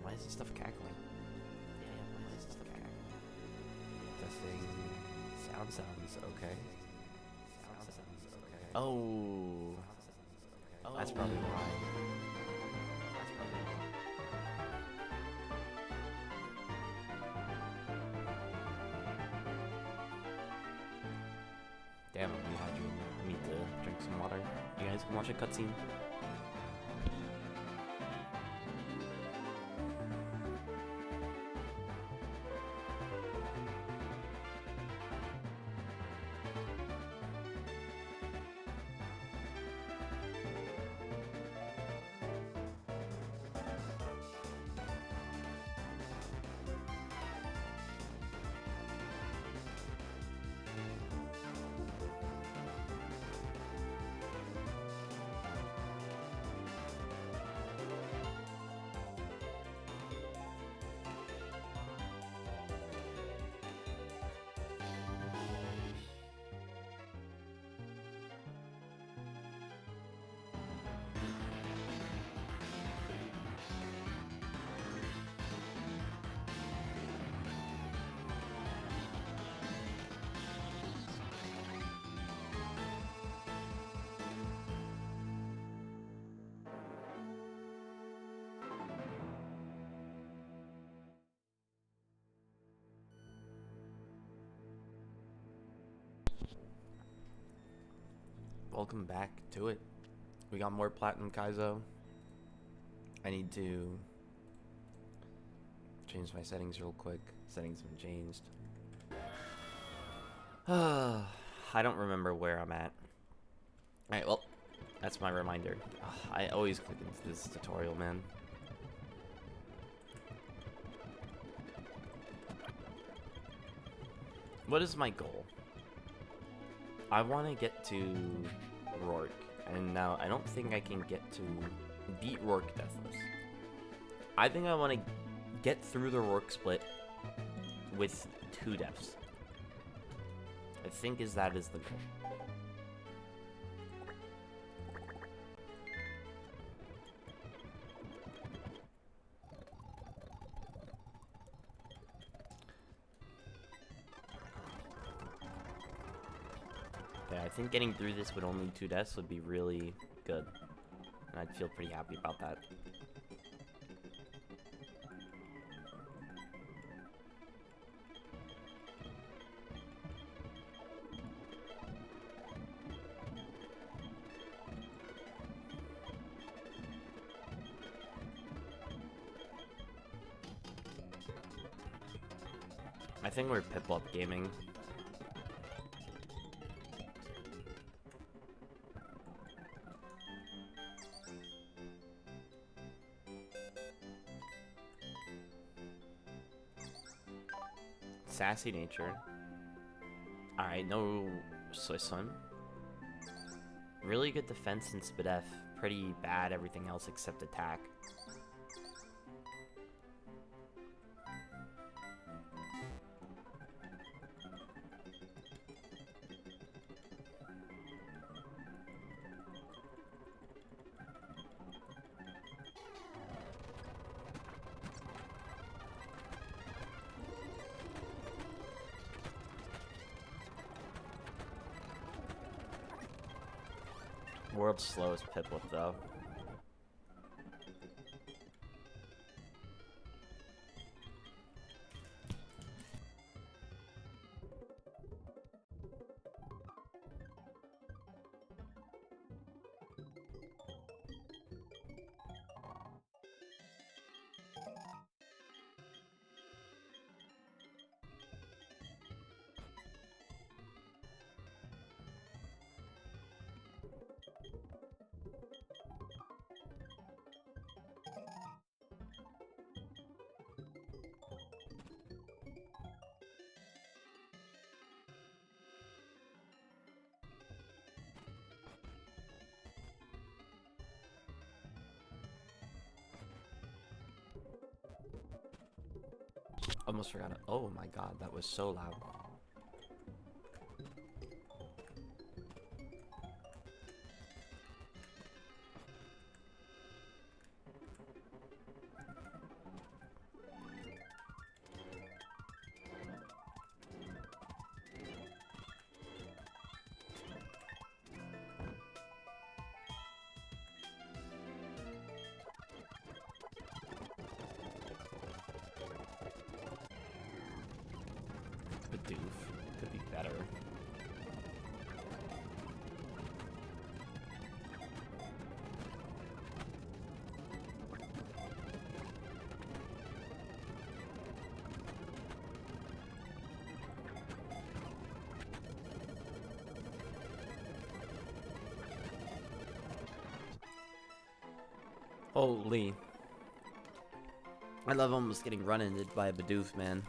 why is this stuff cackling? Why is this stuff cackling? Testing sounds okay. Oh, that's probably why. Damn, I'm dehydrated. I need to drink some water. You guys can watch a cutscene. Welcome back to it. We got more Platinum Kaizo. I need to change my settings real quick. Settings have been changed. I don't remember where I'm at. Alright, well, that's my reminder. I always click into this tutorial, man. What is my goal? I want to get to Rourke, and now I don't think I can get to beat Rourke deathless. I think I want to get through the Rourke split with 2 deaths. I think that is the goal. Yeah, I think getting through this with only 2 deaths would be really good. And I'd feel pretty happy about that. I think we're Pip-Up gaming. Sassy nature. Alright, no Soy Swim. Really good defense in Spadef. Pretty bad everything else except attack. World's slowest Piplup, though. Almost forgot it. Oh my god, that was so loud. Bidoof. Could be better. Holy. I love almost getting run-ended by a Bidoof, man.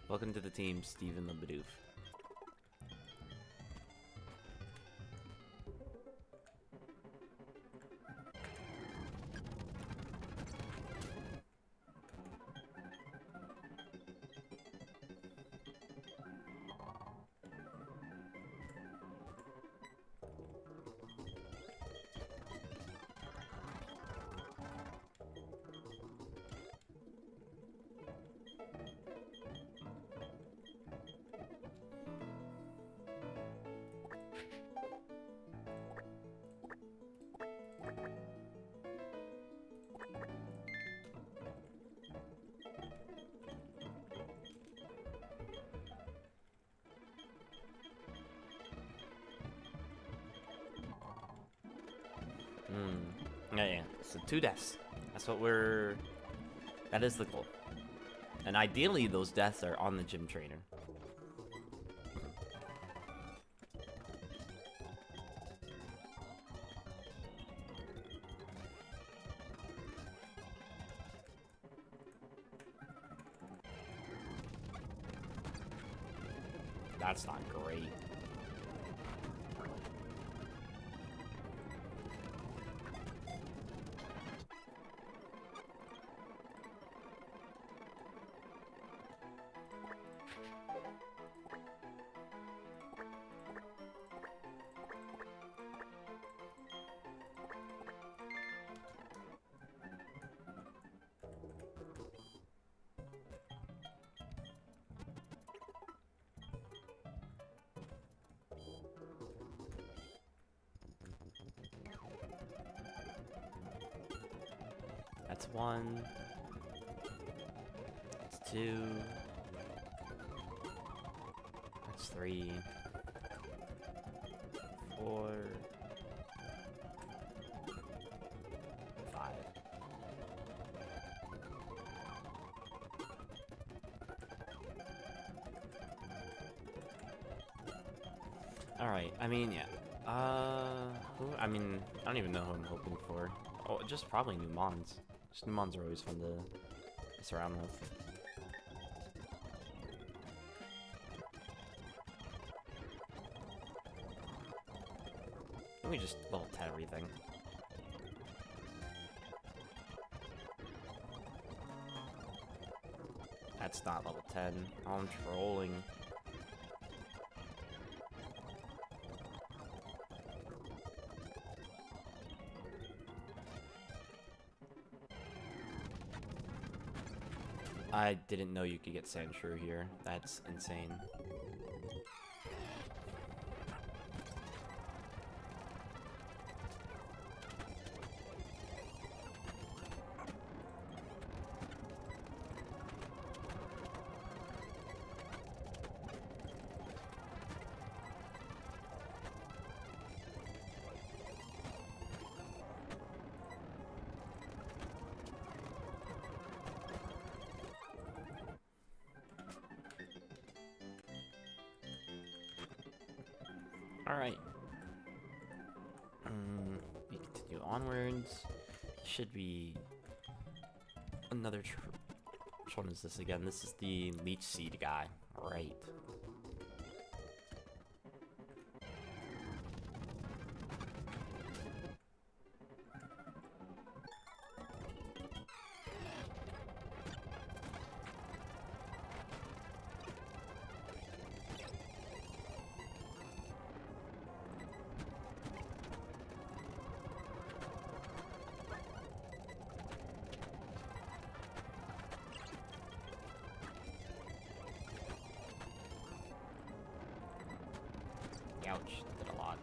Welcome to the team, Steven the Bidoof. Yeah, so 2 deaths. That's what that is the goal. And ideally, those deaths are on the gym trainer. That's not great. That's 1. That's 2. That's 3. 4. 5. Alright, I mean, yeah. I mean, I don't even know who I'm hoping for. Oh, just probably new Mons. Just new Mons are always fun to mess around with. Let me just level 10 everything. That's not level 10. I'm trolling. I didn't know you could get Sandshrew here. That's insane. Alright. We continue onwards. Should be another which one is this again? This is the Leech Seed guy. Right. Ouch, that did a lot.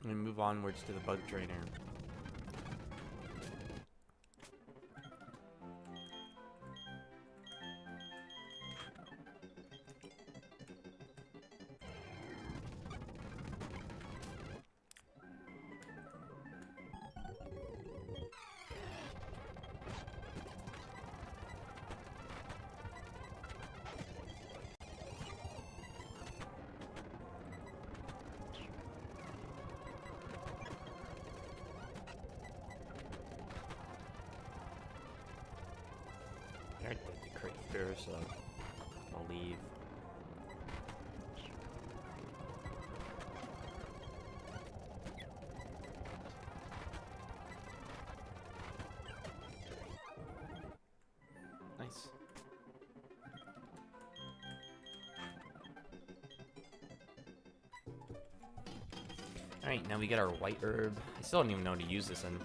And move onwards to the bug trainer. I did the creeper, so I'll leave. Nice. Alright, now we get our white herb. I still don't even know how to use this in.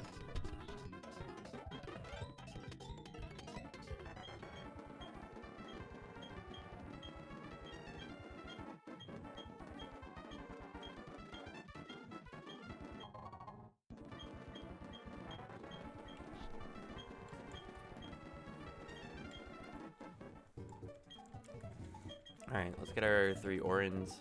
Alright, let's get our 3 orans.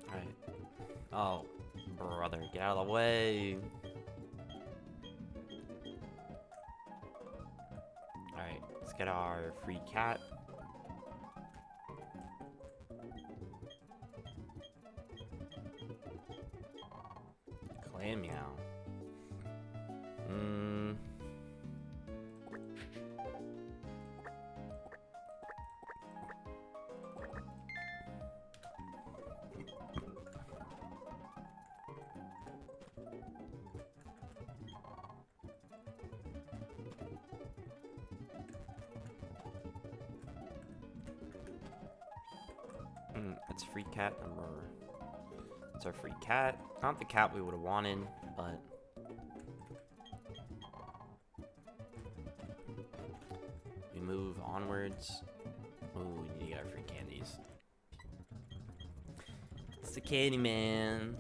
Alright. Oh, brother, get out of the way. Alright, let's get our free cat. Clam meow. That's free cat number. It's our free cat. Not the cat we would have wanted, but we move onwards. Oh, we need to get our free candies. It's the candy man.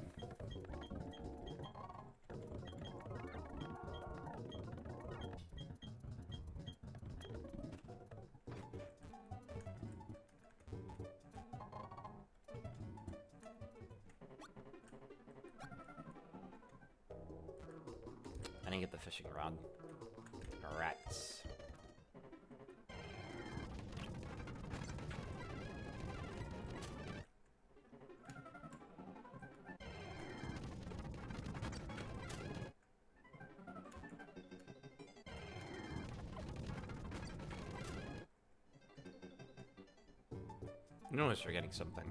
I didn't get the fishing rod. Rats. You know I was forgetting something.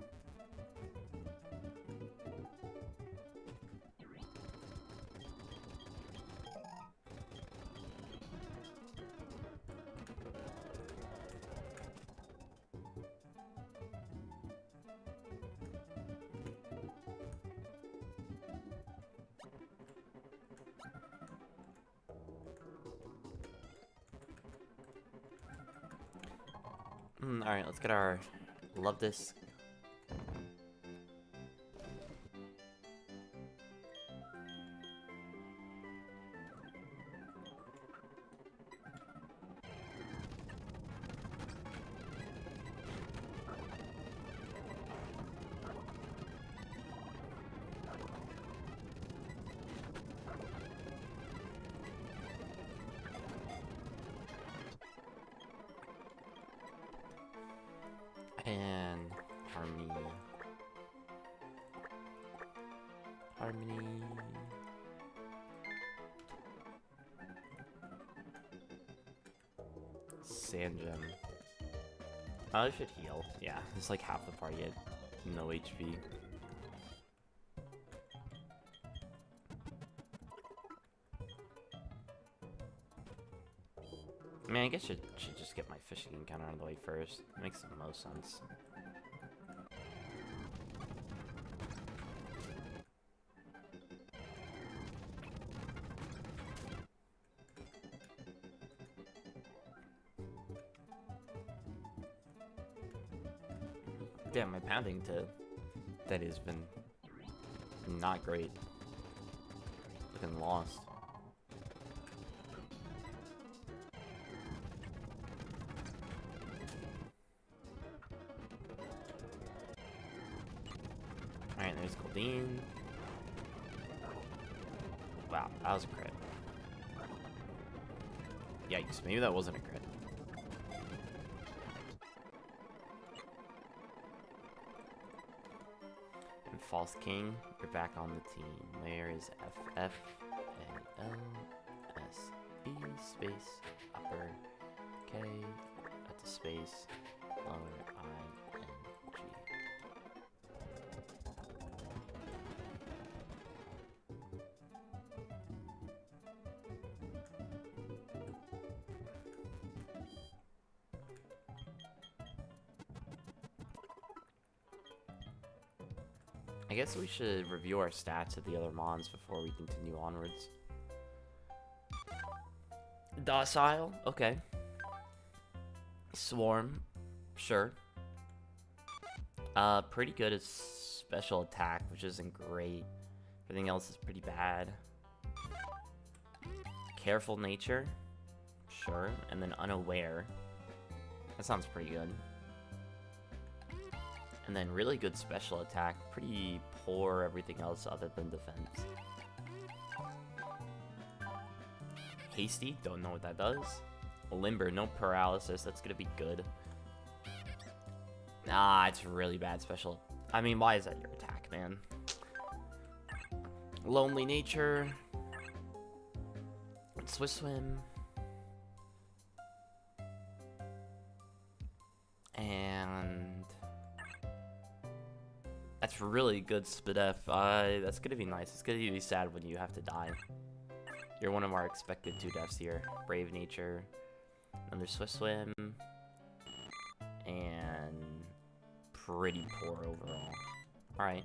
Alright, let's get our love disc. Harmony. Sand Gem. Oh, I should heal. Yeah, it's like half the party had no HP. I mean, I guess I should just get my fishing encounter out of the way first. It makes the most sense. Damn, my pounding to that has been not great. Looking lost. Alright, there's Goldeen. Wow, that was a crit. Yikes, maybe that wasn't a crit. And False King, you're back on the team. Where is FF and LSB space upper K at the space lower ING. I guess we should review our stats of the other mons before we continue onwards. Docile, okay. Swarm, sure. Pretty good at special attack, which isn't great. Everything else is pretty bad. Careful nature, sure. And then unaware. That sounds pretty good. And then really good special attack, pretty poor everything else other than defense. Hasty, don't know what that does. Limber, no paralysis, that's gonna be good. Nah, it's really bad special. I mean, why is that your attack, man? Lonely nature. Swift swim. And that's really good Spidef. That's gonna be nice. It's gonna be sad when you have to die. You're one of our expected 2 deaths here. Brave nature. Another Swift swim. And pretty poor overall. Alright.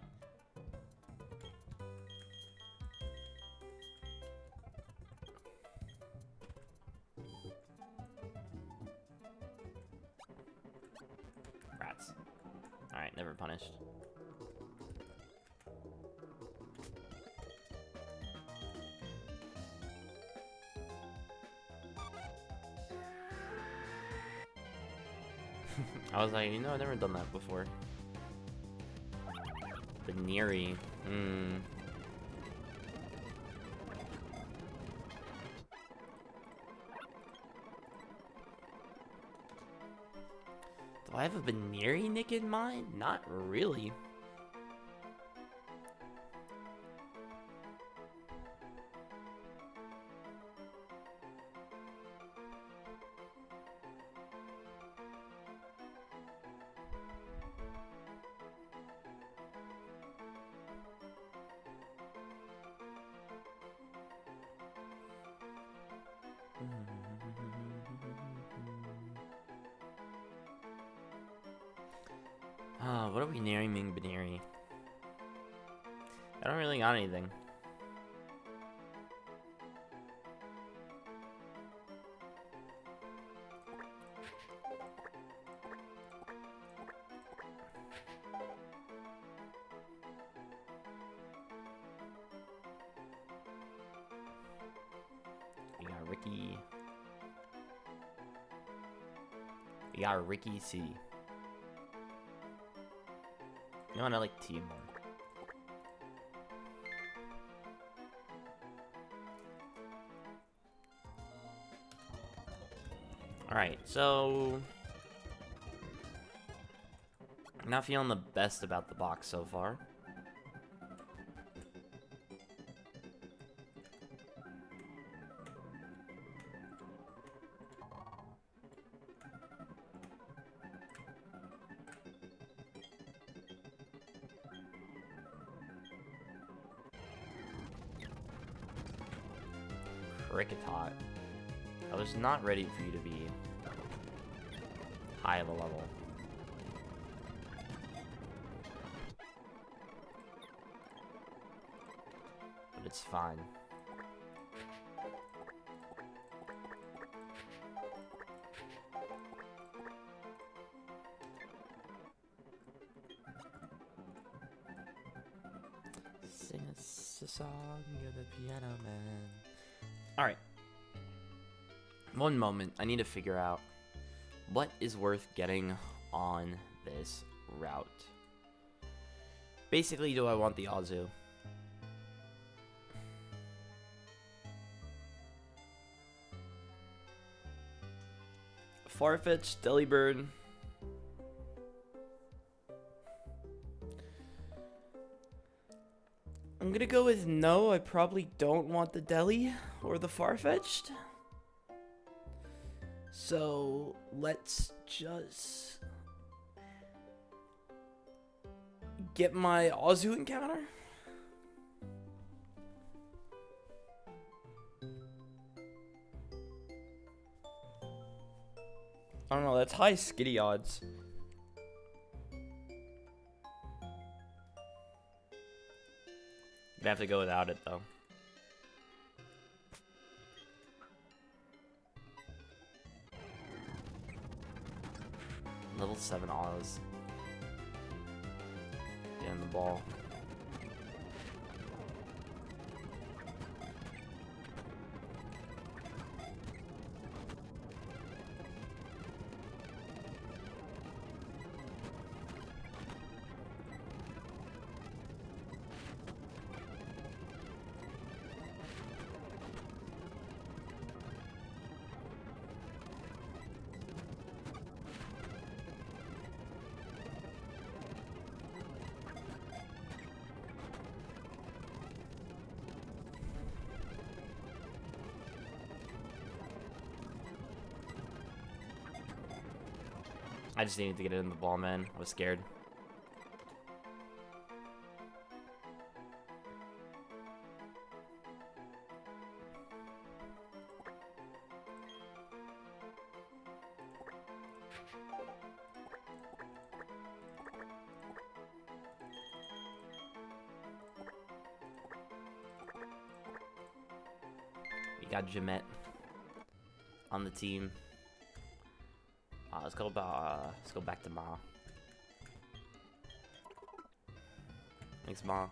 Rats. Alright, never punished. I was like, you know, I've never done that before. Veneeri. Do I have a Veneeri nick in mind? Not really. What are we naming Veneeri? I don't really got anything. We got Ricky. We got Ricky C. You know what? I like T more. Alright, so I'm not feeling the best about the box so far. Kricketot. I was not ready for you to be high of a level. But it's fine. Sing a song, you're the piano man. Alright. One moment, I need to figure out what is worth getting on this route. Basically, do I want the Azu? Farfetch, Delibird. I'm gonna go with no. I probably don't want the Deli or the Farfetch'd. So let's just get my Azu encounter. I don't know, that's high skitty odds. You'd have to go without it though. Level 7 Oz. Getting the ball. I just needed to get it in the ball, man. I was scared. We got Jamet on the team. Let's go back to Ma. Thanks, Ma.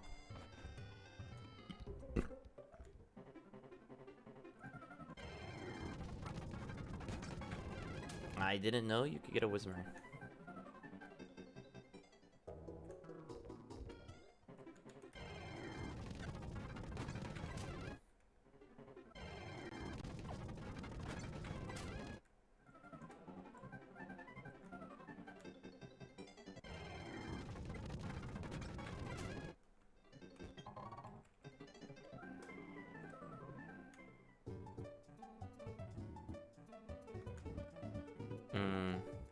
I didn't know you could get a Whismur.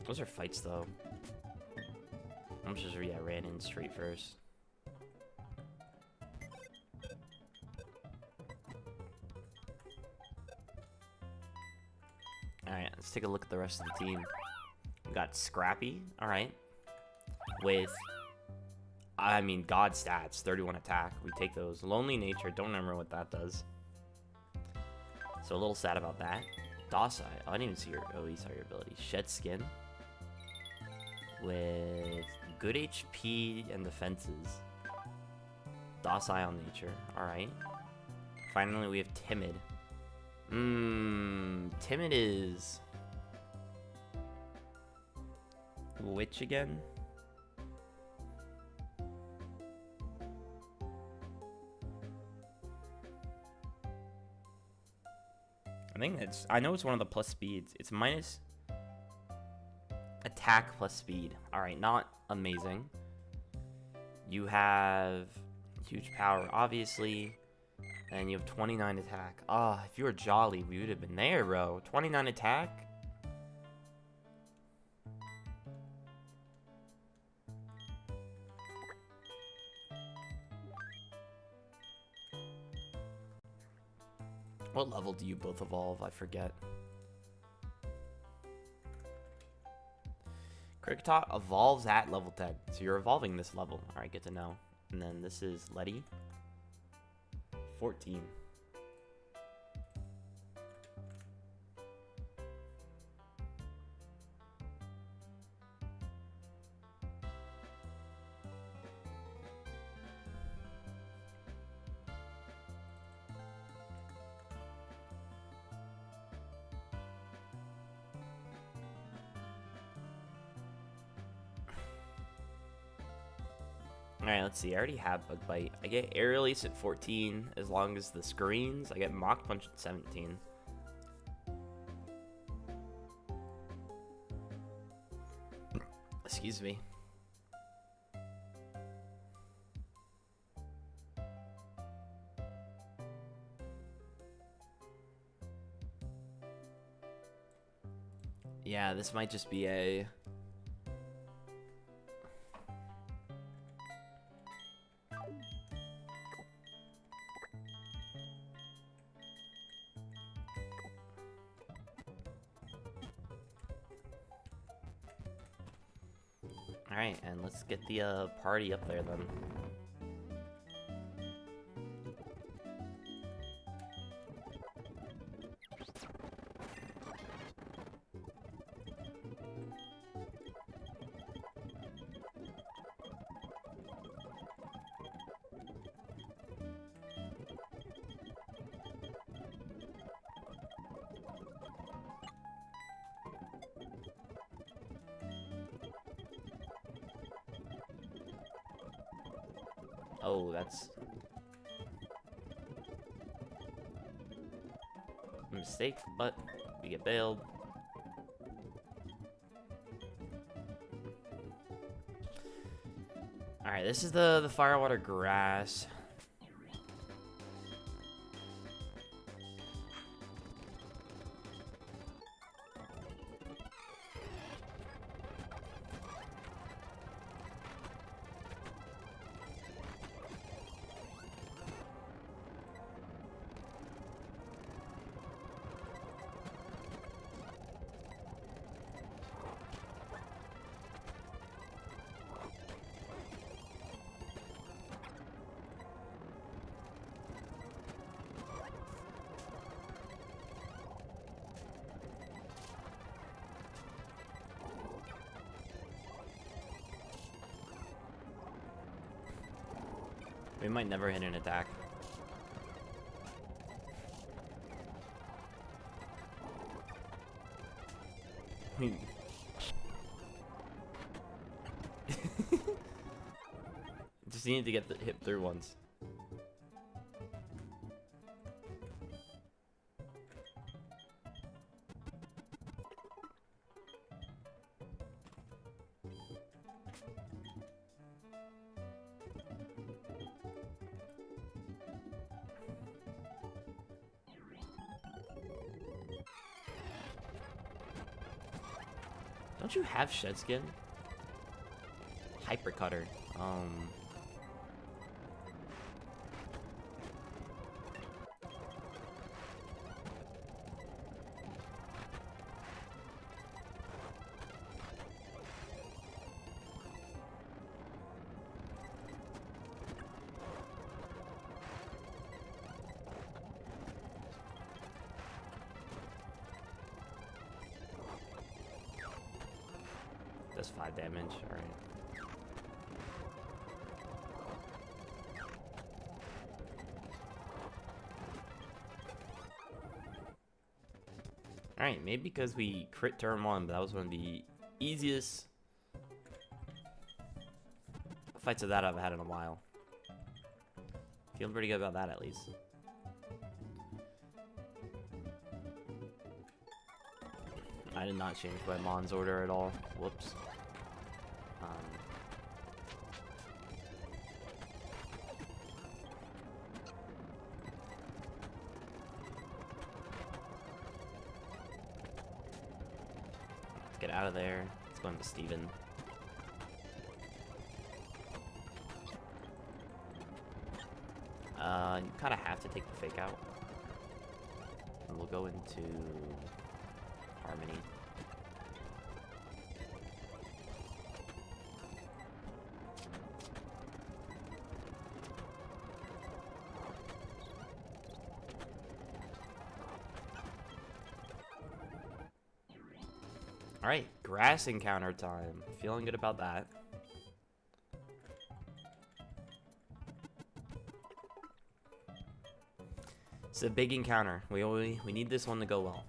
Those are fights though. I'm just ran in straight first. Alright, let's take a look at the rest of the team. We got Scrappy, alright. With God stats, 31 attack. We take those. Lonely Nature, don't remember what that does. So a little sad about that. Docile. Oh, I didn't even see your. Oh, you saw your ability. Shed Skin. With good HP and defenses. Docile Nature. Alright. Finally, we have Timid. Timid is. Which again? I know it's one of the plus speeds. It's minus attack plus speed. Alright, not amazing. You have huge power, obviously. And you have 29 attack. Ah, if you were Jolly, we would have been there, bro. 29 attack? What level do you both evolve? I forget. Kricketot evolves at level 10. So you're evolving this level. Alright, good to know. And then this is Letty. 14. Alright, let's see. I already have Bug Bite. I get Air Release at 14 as long as the screens. I get Mach Punch at 17. Excuse me. Yeah, this might just be a... Alright, and let's get the party up there then. Oh, that's a mistake, but we get bailed. Alright, this is the Firewater Grass. We might never hit an attack. Just need to get the hit through once. Don't you have Shed Skin? Hyper Cutter. Does 5 damage, alright. Alright, maybe because we crit turn 1, but that was one of the easiest fights of that I've had in a while. Feeling pretty good about that at least. I did not change my Mon's order at all. Whoops. Let's get out of there. Let's go into Steven. You kind of have to take the fake out. go into Harmony. Alright, grass encounter time. Feeling good about that. It's a big encounter. We need this one to go well.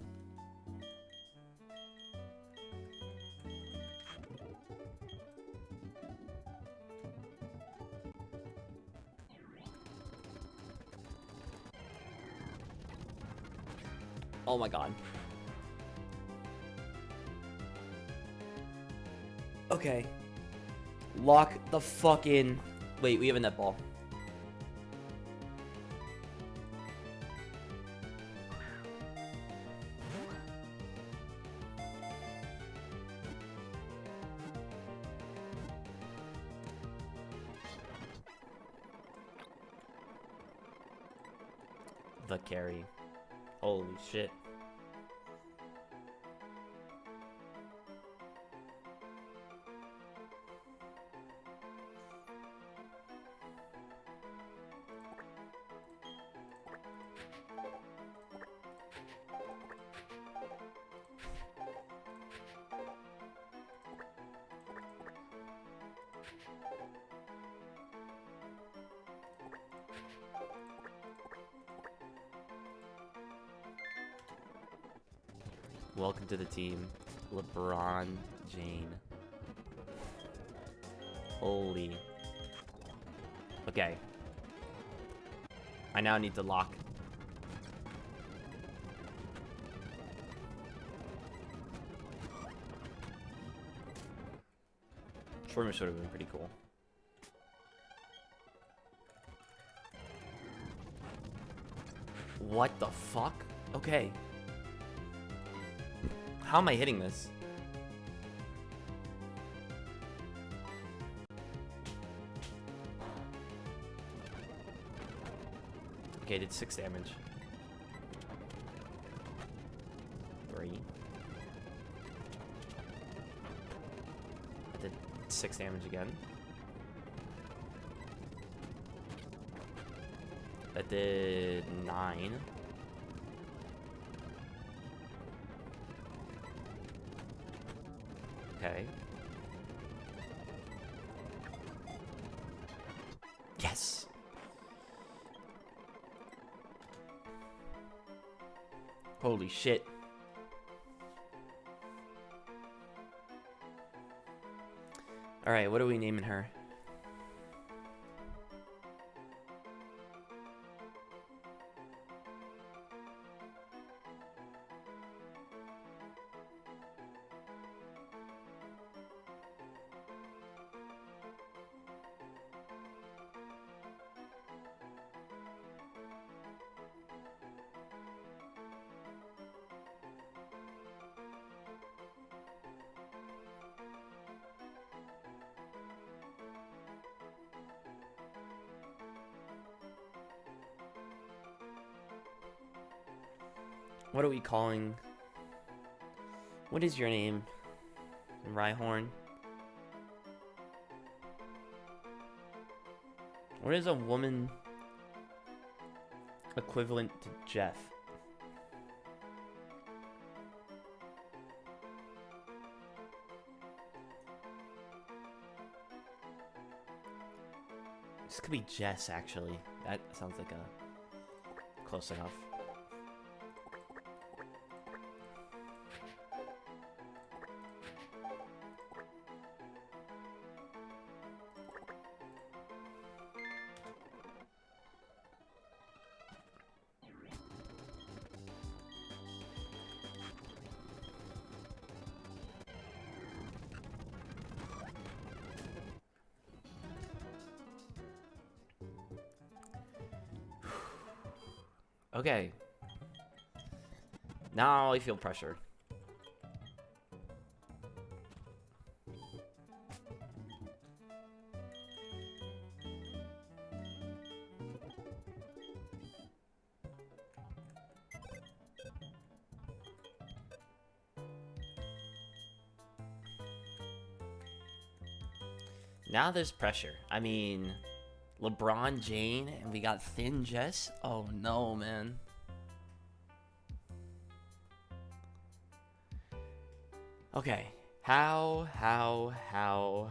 Oh my god. Okay. Lock the fuck in. Wait, we have a netball. The carry. Holy shit. Welcome to the team, LeBron Jane. Holy. Okay. I now need to lock. Shortman would have been pretty cool. What the fuck? Okay. How am I hitting this? Okay, I did 6 damage. 3. I did 6 damage again. That did 9. Okay. Yes! Holy shit. Alright, what are we naming her? What are we calling? What is your name? Rhyhorn? What is a woman equivalent to Jeff? This could be Jess, actually. That sounds like a close enough. Okay. Now I feel pressure. Now there's pressure. I mean, LeBron Jane and we got Thin Jess. Oh no, man. Okay. How? How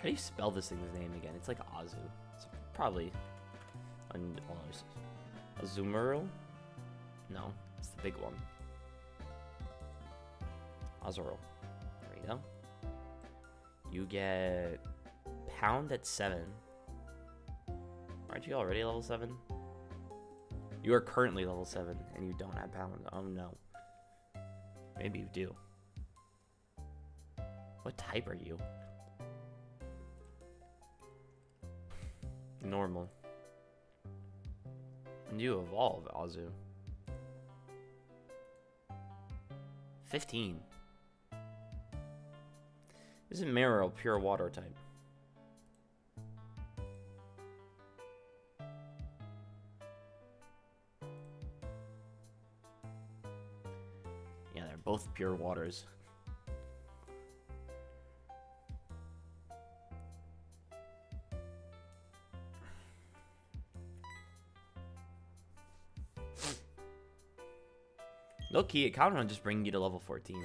do you spell this thing's name again? It's like Azu. It's probably Azumarill? No, it's the big one. Azurill. There you go. You get Pound at 7. Aren't you already level 7? You are currently level 7 and you don't have Pound. Oh no. Maybe you do. What type are you? Normal. When do you evolve, Azu? 15. Isn't Marill pure water type? Yeah, they're both pure waters. Low key, it counted on just bringing you to level 14.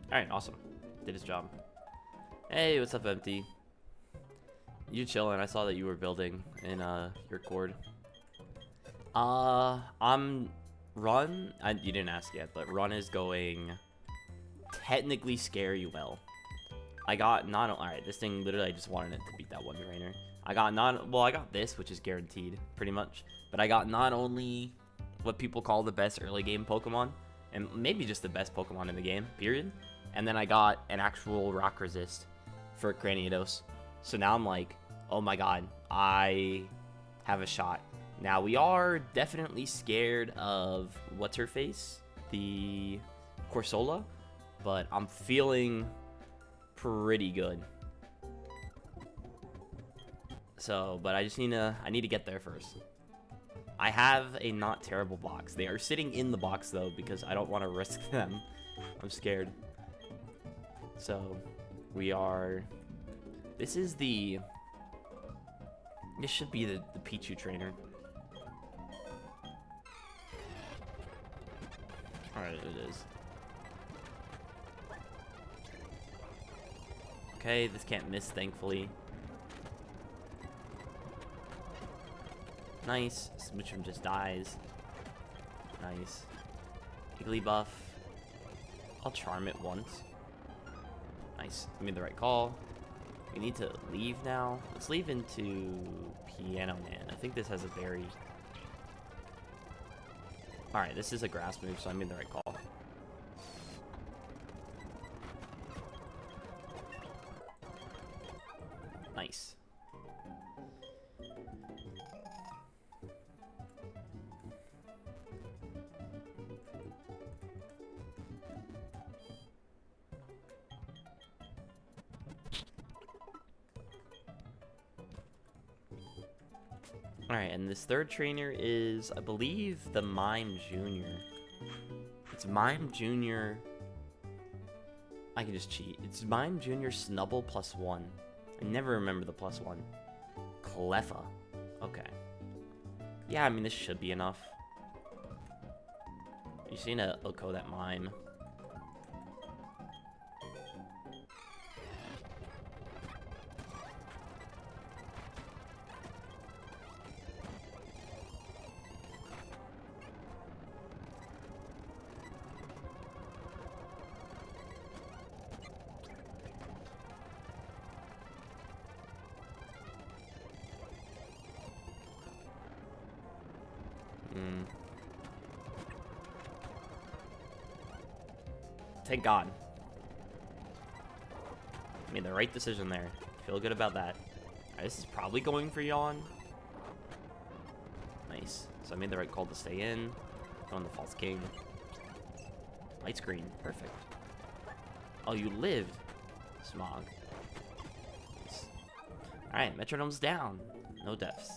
Alright, awesome. Did his job. Hey, what's up, Empty? You chilling? I saw that you were building in your cord. I'm Run. You didn't ask yet, but Run is going technically scary well. I got not alright, this thing literally I just wanted it to beat that one trainer. I got this, which is guaranteed, pretty much. But I got not only what people call the best early game Pokemon, and maybe just the best Pokemon in the game, period. And then I got an actual rock resist for Cranidos. So now I'm like, oh my god, I have a shot. Now we are definitely scared of what's-her-face, the Corsola, but I'm feeling pretty good. So, but I need to get there first. I have a not terrible box. They are sitting in the box though because I don't want to risk them. I'm scared. So, this should be the Pichu trainer. Alright, it is. Okay, this can't miss, thankfully. Nice. Smoochum just dies. Nice. Igglybuff. I'll charm it once. Nice. I made the right call. We need to leave now. Let's leave into Piano Man. I think this has a berry. Alright, this is a grass move, so I made the right call. Nice. Alright, and this third trainer is, I believe, the Mime Junior. It's Mime Junior. I can just cheat. It's Mime Junior Snubble +1. I never remember the +1. Cleffa. Okay. Yeah, I mean, this should be enough. You seen a Oko that Mime? Thank God. Made the right decision there. Feel good about that. Alright, this is probably going for Yawn. Nice. So I made the right call to stay in. On the false king. Light screen. Perfect. Oh, you lived. Smog. Nice. Alright, metronome's down. No deaths.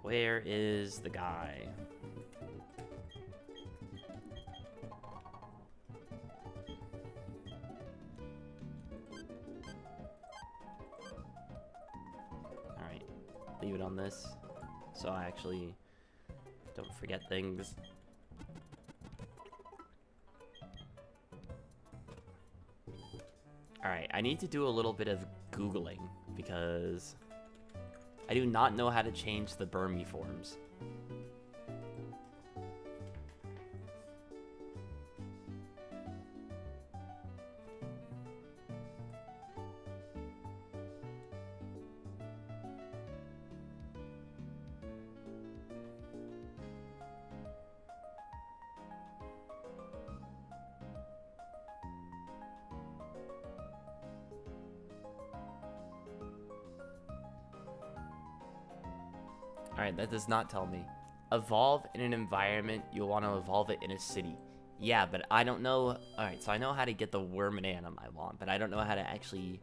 Where is the guy? Alright. Leave it on this. So I actually don't forget things. Alright, I need to do a little bit of Googling because I do not know how to change the Burmy forms. Alright, that does not tell me. Evolve in an environment, you'll want to evolve it in a city. Yeah, but I don't know. Alright, so I know how to get the Wormadanum I want, but I don't know how to actually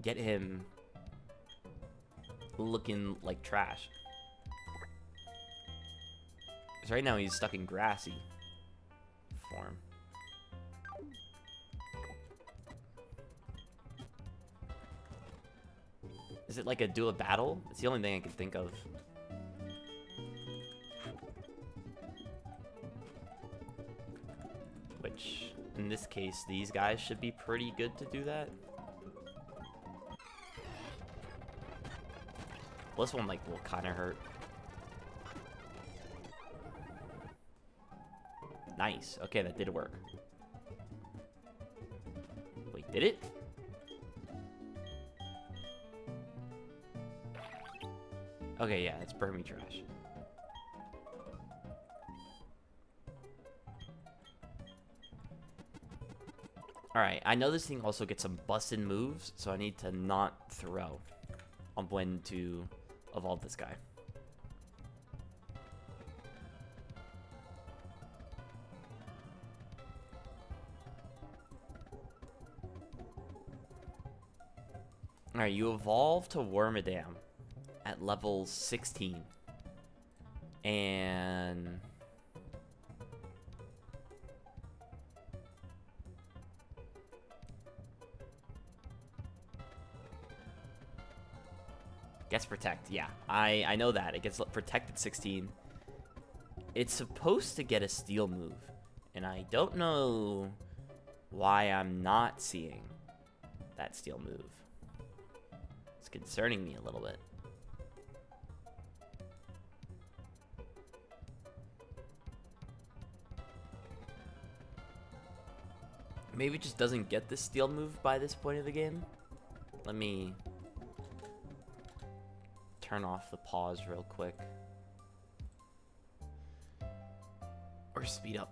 get him looking like trash. Because right now he's stuck in grassy form. Is it like a do a battle? It's the only thing I can think of. Which, in this case, these guys should be pretty good to do that. Well, this one, like, will kind of hurt. Nice. Okay, that did work. Wait, did it? Okay, yeah, it's Burmy trash. Alright, I know this thing also gets some busted moves, so I need to not throw on when to evolve this guy. Alright, you evolve to Wormadam at level 16. And gets protect. Yeah, I know that. It gets protect at 16. It's supposed to get a steal move, and I don't know why I'm not seeing that steal move. It's concerning me a little bit. Maybe it just doesn't get the steal move by this point of the game. Let me turn off the pause real quick. Or speed up.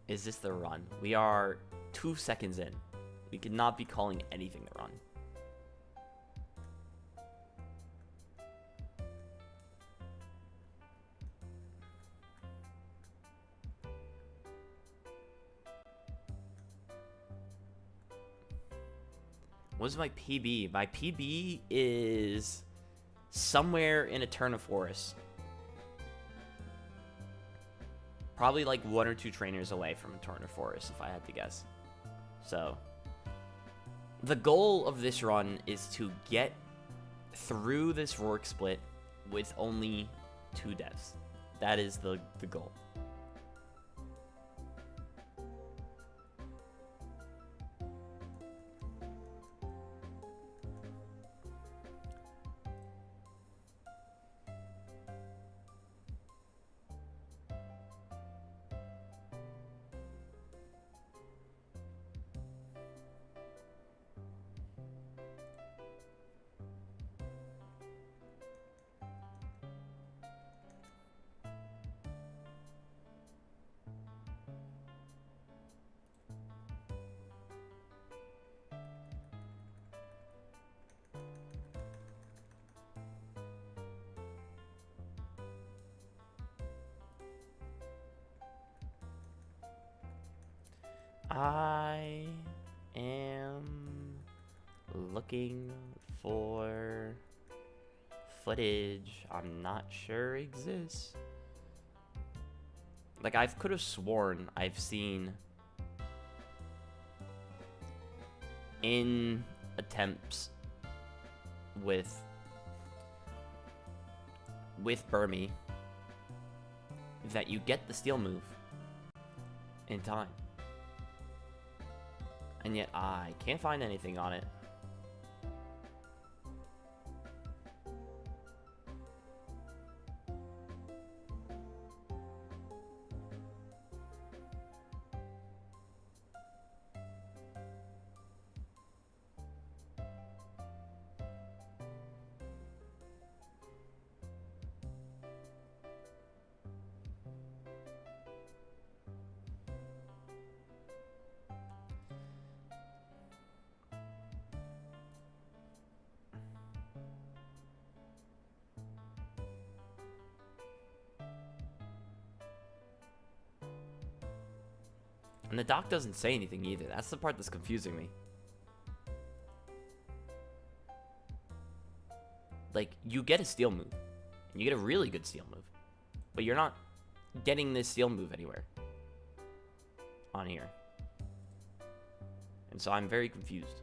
is this the run? We are 2 seconds in. We could not be calling anything the run. What's my PB? My PB is somewhere in Eterna Forest. Probably like 1 or 2 trainers away from Eterna Forest, if I had to guess. So, the goal of this run is to get through this Rourke split with only 2 deaths. That is the goal. I am looking for footage I'm not sure exists. Like, I could have sworn I've seen in attempts with Burmy that you get the steal move in time. And yet I can't find anything on it. And the doc doesn't say anything either. That's the part that's confusing me. Like, you get a steal move. And you get a really good steal move. But you're not getting this steal move anywhere on here. And so I'm very confused.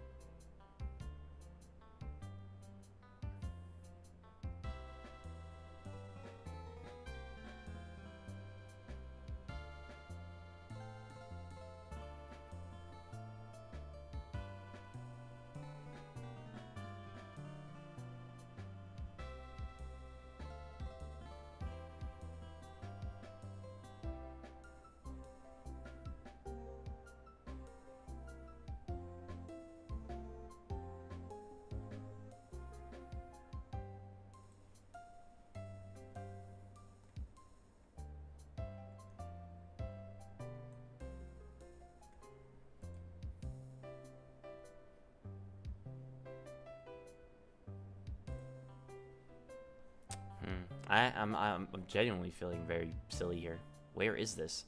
I'm genuinely feeling very silly here. Where is this?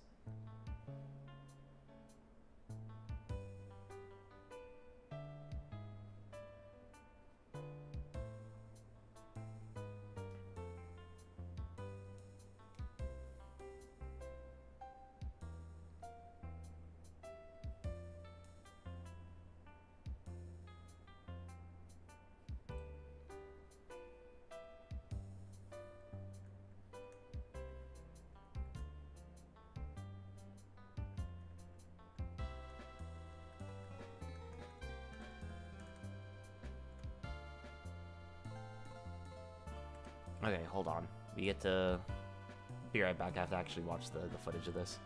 Okay, hold on. We get to be right back. I have to actually watch the footage of this.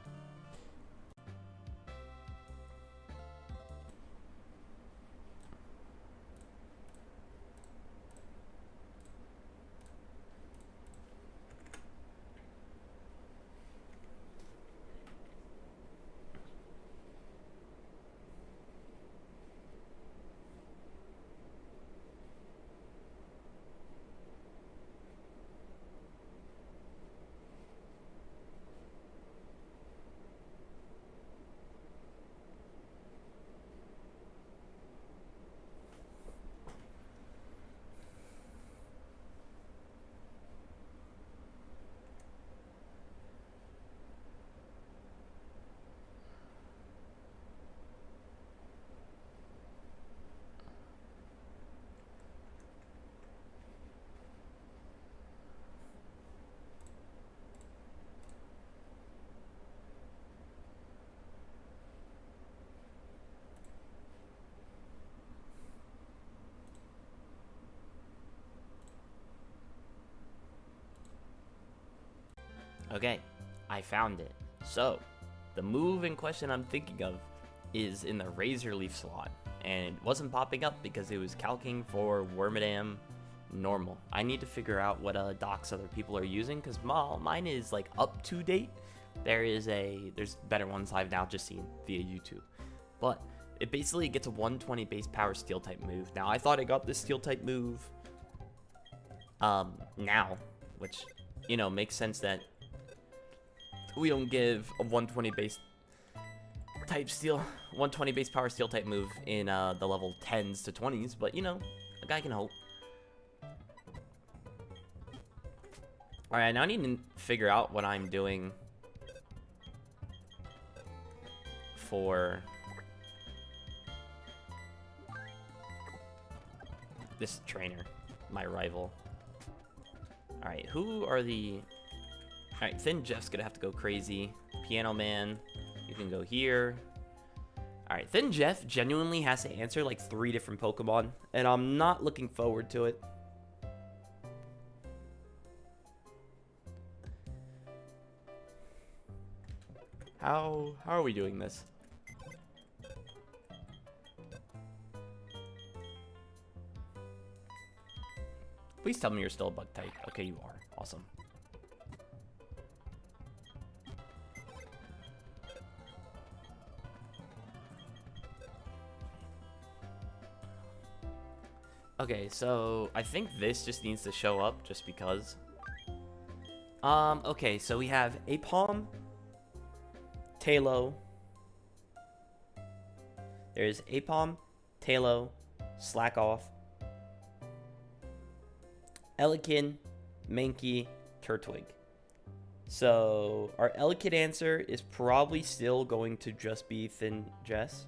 Okay, I found it. So, the move in question I'm thinking of is in the Razor Leaf slot. And it wasn't popping up because it was calcing for Wormadam normal. I need to figure out what docs other people are using, because mine is like up to date. There's better ones I've now just seen via YouTube. But it basically gets a 120 base power steel type move. Now I thought I got this steel type move now, which, you know, makes sense that we don't give a 120 base type steel, 120 base power steel type move in the level 10s to 20s, but you know, a guy can hope. Alright, now I need to figure out what I'm doing for this trainer, my rival. Alright, who are the... Alright, Thin Jeff's gonna have to go crazy. Piano Man, you can go here. Alright, Thin Jeff genuinely has to answer like 3 different Pokemon, and I'm not looking forward to it. How are we doing this? Please tell me you're still a bug type. Okay, you are. Awesome. Okay, so I think this just needs to show up just because. Okay, so we have Apom, Talo. There's Apom, Talo, Slack Off, Elekid, Mankey, Turtwig. So our Elekid answer is probably still going to just be Thin Jess.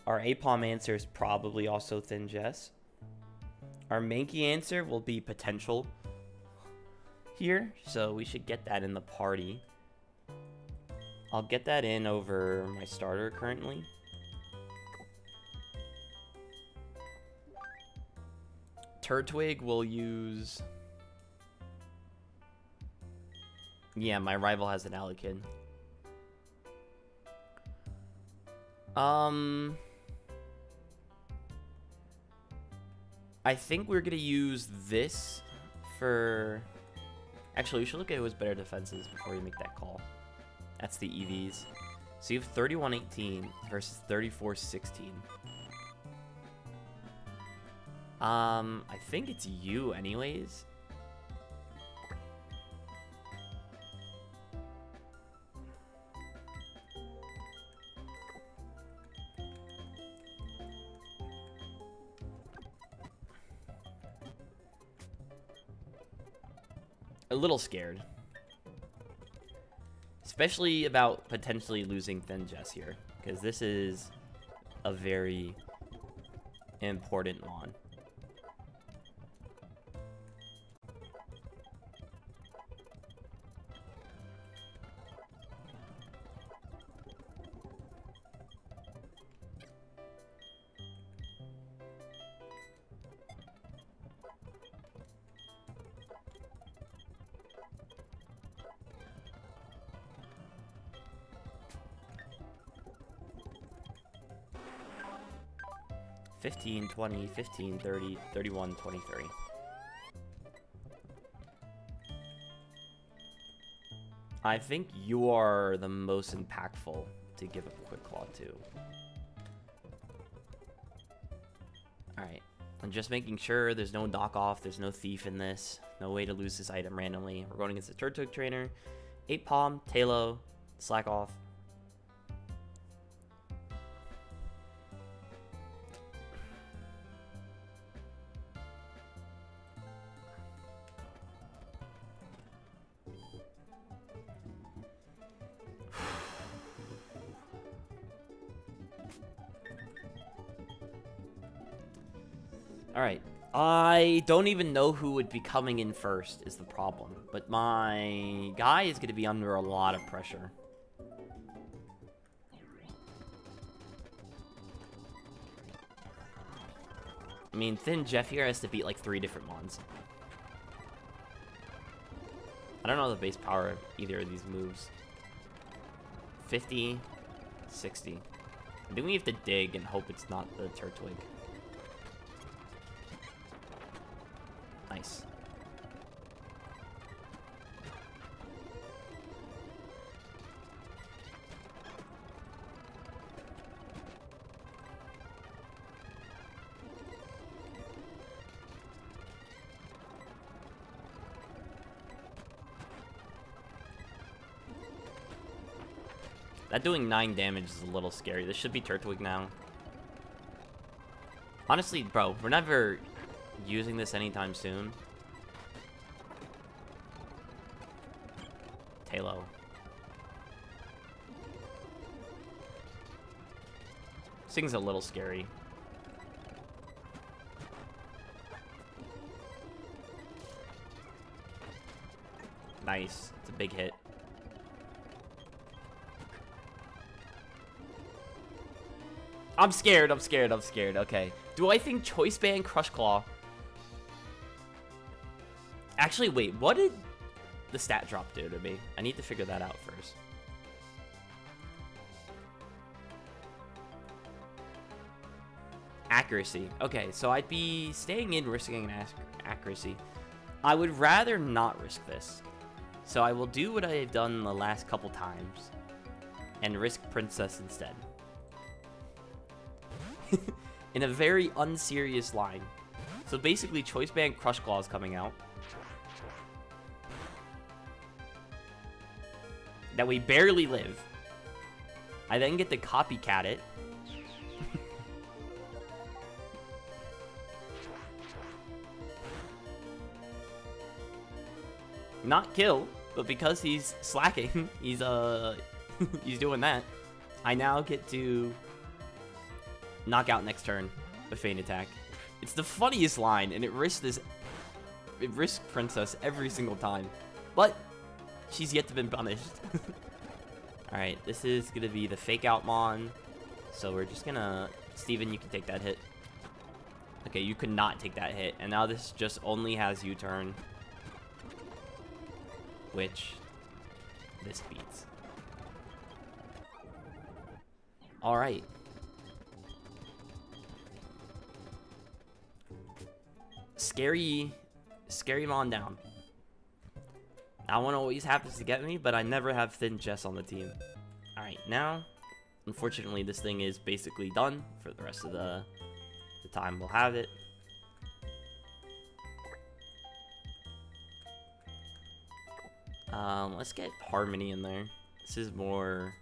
Our Apom answer is probably also Thin Jess. Our Mankey answer will be potential here, so we should get that in the party. I'll get that in over my starter currently. Turtwig will use... Yeah, my rival has an Elekid. I think we're gonna use this for... Actually, we should look at who's better defenses before we make that call. That's the EVs. So you have 31-18 versus 34-16. I think it's you anyways. A little scared. Especially about potentially losing Thin Jess here, because this is a very important mon. $15, $20, $15, $30, $31, $23. I think you are the most impactful to give a quick claw to. Alright, I'm just making sure there's no knockoff, there's no thief in this. No way to lose this item randomly. We're going against the Turtwig trainer. 8-Palm, Talo, Slack Off. Alright, I don't even know who would be coming in first is the problem. But my guy is going to be under a lot of pressure. I mean, Thin Jeff here has to beat like 3 different mons. I don't know the base power of either of these moves. 50, 60. I think we have to dig and hope it's not the Turtwig. Nice. That doing 9 damage is a little scary. This should be Turtwig now. Honestly, bro, we're never using this anytime soon. Talo. This thing's a little scary. Nice. It's a big hit. I'm scared, I'm scared, I'm scared. Okay. Do I think Choice Band Crush Claw? Actually, wait. What did the stat drop do to me? I need to figure that out first. Accuracy. Okay, so I'd be staying in, risking an accuracy. I would rather not risk this. So I will do what I have done the last couple times and risk Princess instead. In a very unserious line. So basically, Choice Band Crush Claw is coming out. That we barely live. I then get to copycat it. Not kill, but because he's slacking, he's he's doing that. I now get to knock out next turn with Feint Attack. It's the funniest line, and it risks Princess every single time. But she's yet to be punished. Alright, this is gonna be the Fake Out Mon. So we're just gonna... Steven, you can take that hit. Okay, you could not take that hit. And now this just only has U-turn. Which this beats. Alright. Scary Mon down. That one always happens to get me, but I never have Thin Jess on the team. Alright, now, unfortunately, this thing is basically done for the rest of the time we'll have it. Let's get Harmony in there. This is more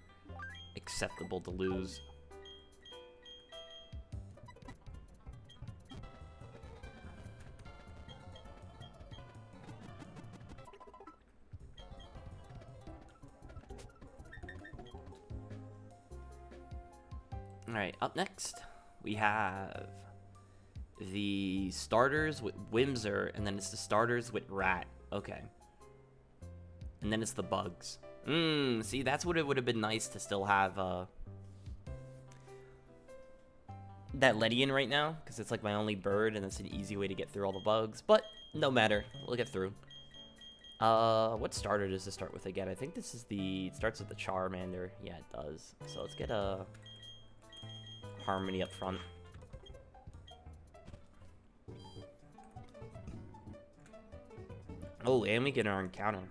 acceptable to lose. Alright, up next, we have the starters with Whimzer, and then it's the starters with Rat. Okay. And then it's the bugs. See, that's what it would have been nice to still have that Ledian right now, because it's like my only bird, and it's an easy way to get through all the bugs. But no matter, we'll get through. What starter does this start with again? I think this is it starts with the Charmander. Yeah, it does. So let's get a Harmony up front. Oh, and we get our encounter.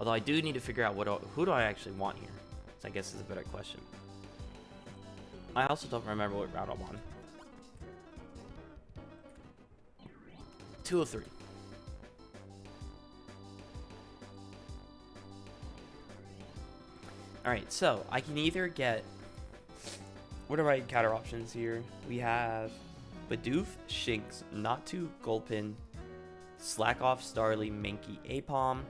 Although I do need to figure out who do I actually want here. So I guess is a better question. I also don't remember what route I'm on. 203. Alright, so I can either get... What are my counter options here? We have Bidoof, Shinx, Natu, Gulpin, Slack Off, Starly, Mankey, Apom.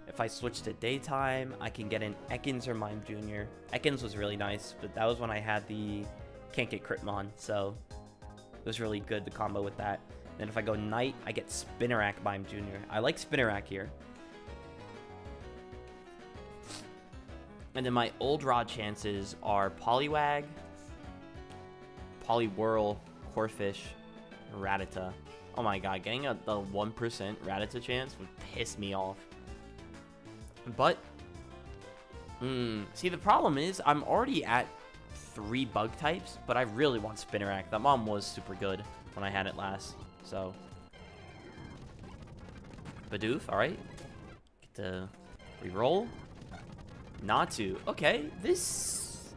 If I switch to daytime, I can get an Ekans or Mime Jr. Ekans was really nice, but that was when I had the Can't Get Critmon, so it was really good, the combo with that. Then if I go night, I get Spinnerack Mime Jr. I like Spinnerack here. And then my old rod chances are Poliwag, Poliwhirl, Corphish, Rattata. Oh my god, getting the 1% Rattata chance would piss me off. But, see, the problem is I'm already at 3 bug types, but I really want Spinnerack. That mom was super good when I had it last, so. Bidoof, alright. Get to reroll. Natu. Okay, this...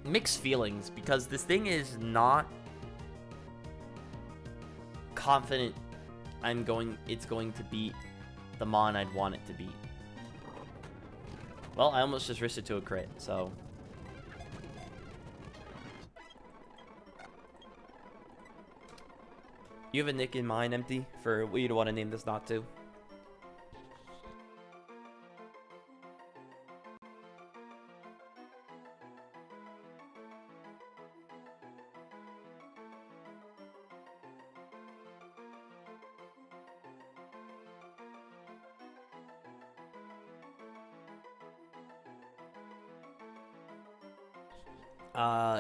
mixed feelings, because this thing is not confident it's going to beat the Mon I'd want it to beat. Well, I almost just risked it to a crit, so. You have a nick in mind, Empty, for what you'd want to name this Natu?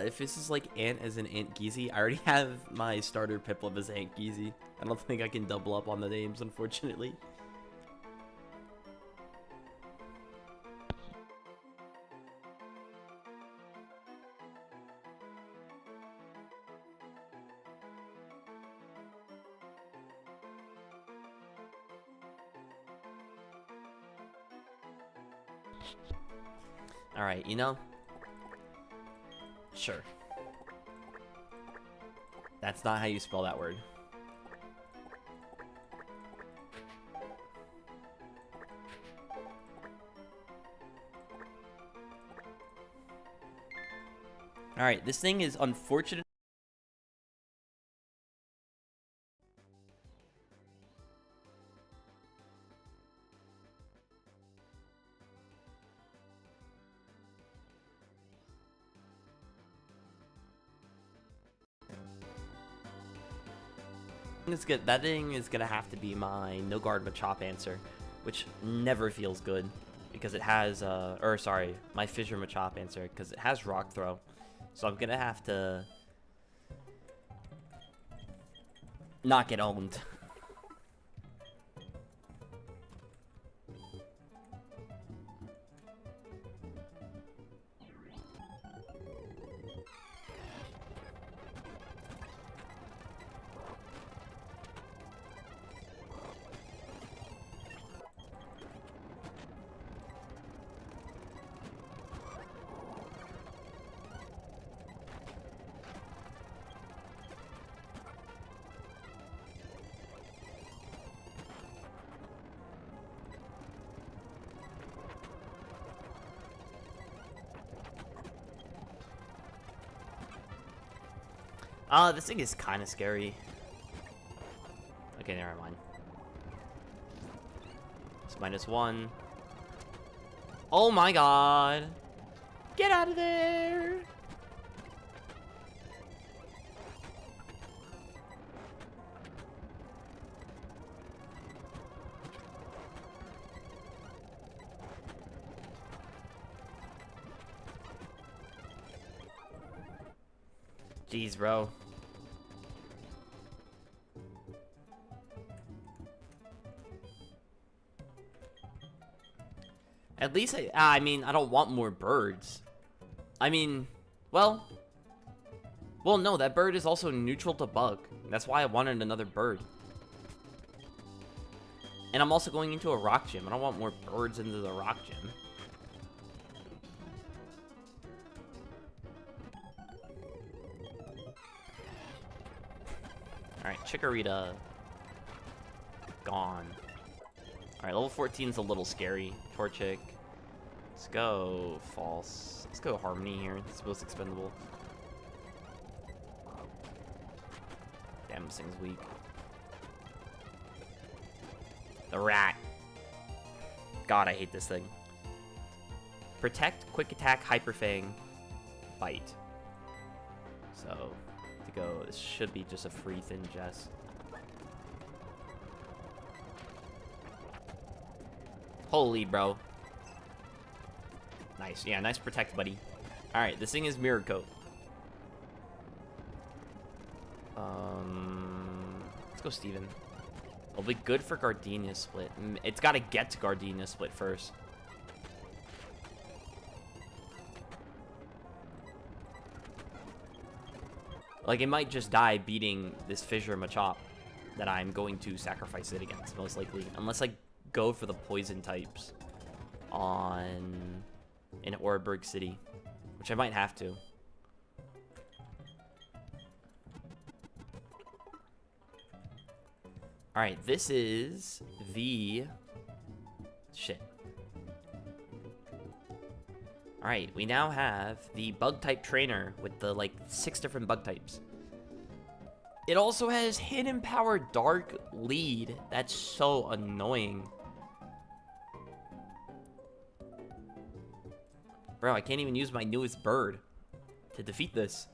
If this is like Ant as an Ant Geezy, I already have my starter Piplup as Ant Geezy. I don't think I can double up on the names, unfortunately. Alright, you know? Sure. That's not how you spell that word. Alright, this thing is unfortunate. That thing is gonna have to be my no guard Machop answer, which never feels good because it has or sorry, my Fissure Machop answer because it has Rock Throw, so I'm gonna have to not get owned. This thing is kind of scary. Okay, never mind. It's -1. Oh my god! Get out of there! Jeez, bro. At least I mean, I don't want more birds. I mean, well, no, that bird is also neutral to bug. That's why I wanted another bird. And I'm also going into a rock gym. I don't want more birds into the rock gym. Alright, Chikorita. Gone. Alright, level 14 is a little scary. Torchic. Let's go False. Let's go Harmony here. It's most expendable. Damn, this thing's weak. The rat. God, I hate this thing. Protect, Quick Attack, Hyper Fang, Bite. So, to go, this should be just a free Thin Jess. Holy, bro. Nice. Yeah, nice Protect, buddy. Alright, this thing is Mirror Coat. Let's go Steven. It'll be good for Gardenia split. It's got to get to Gardenia split first. Like, it might just die beating this Fissure Machop that I'm going to sacrifice it against, most likely. Unless I go for the poison types on in Oreburgh City, which I might have to. Alright, this is the... Shit. Alright, we now have the bug-type trainer with the, like, 6 different bug types. It also has Hidden Power Dark Lead. That's so annoying. Bro, I can't even use my newest bird to defeat this.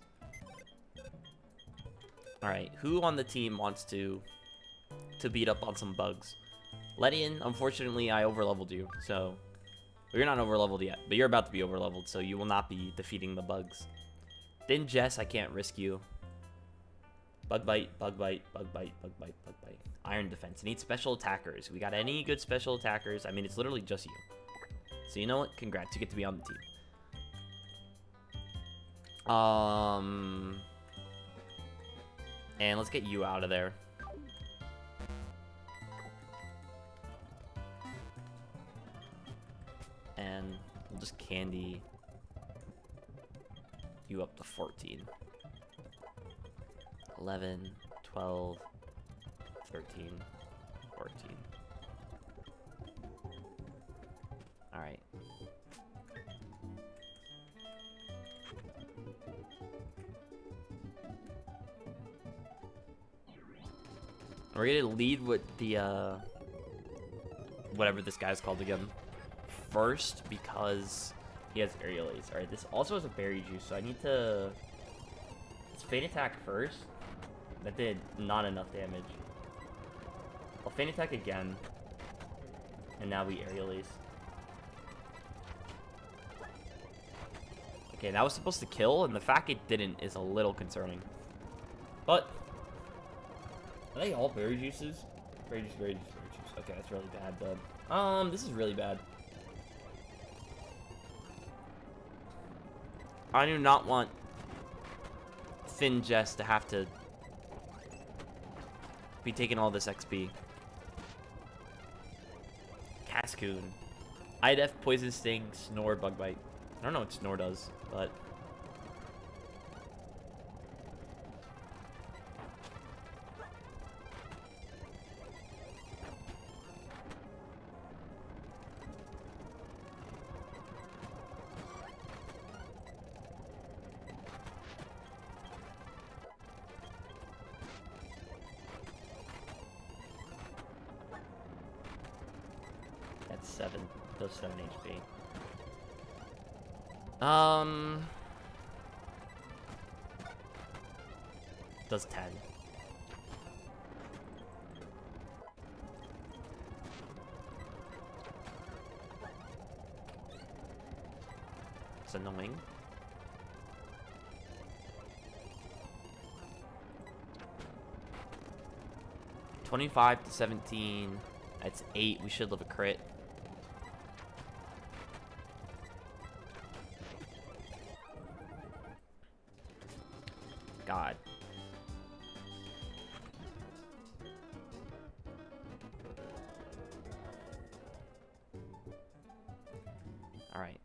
Alright, who on the team wants to beat up on some bugs? Ledian, unfortunately, I overleveled you, so... Well, you're not overleveled yet, but you're about to be overleveled, so you will not be defeating the bugs. Then Jess, I can't risk you. Bug Bite, Bug Bite, Bug Bite, Bug Bite, Bug Bite. Iron Defense. Need special attackers. We got any good special attackers? I mean, it's literally just you. So you know what? Congrats, you get to be on the team. And let's get you out of there. And we'll just candy you up to 14. 11, 12, 13, 14. Alright. We're gonna lead with the, whatever this guy's called again. First, because he has Aerial Ace. Alright, this also has a Berry Juice, so I need to... Let's Feint Attack first. That did not enough damage. I'll Feint Attack again. And now we Aerial Ace. Okay, that was supposed to kill, and the fact it didn't is a little concerning. But... Are they all Berry Juices? Berry Juice, Berry Juice, Berry Juice. Okay, that's really bad, bud. This is really bad. I do not want Thin Jess to have to be taking all this XP. Cascoon. IDF, Poison Sting, Snore, Bug Bite. I don't know what Snore does, but... That's 7. Does 7 HP. Does 10. It's annoying. $25 to 17. That's 8. We should live a crit. God. All right.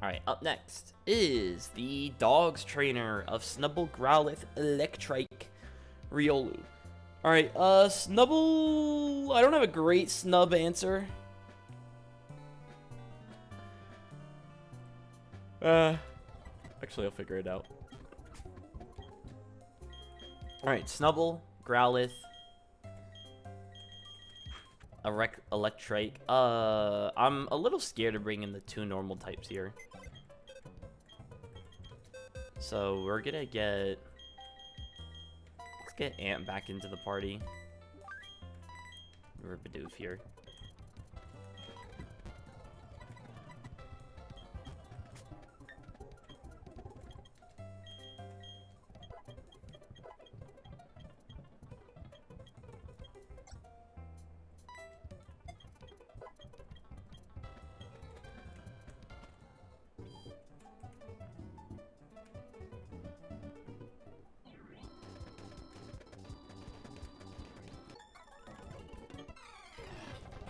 Alright, up next is the Dogs Trainer of Snubbull, Growlithe, Electrike, Riolu. Alright, Snubbull... I don't have a great snub answer. Actually, I'll figure it out. Alright, Snubbull, Growlithe, Electrike. I'm a little scared to bring in the 2 normal types here. So we're gonna get... Let's get Ant back into the party. We're Bidoof here.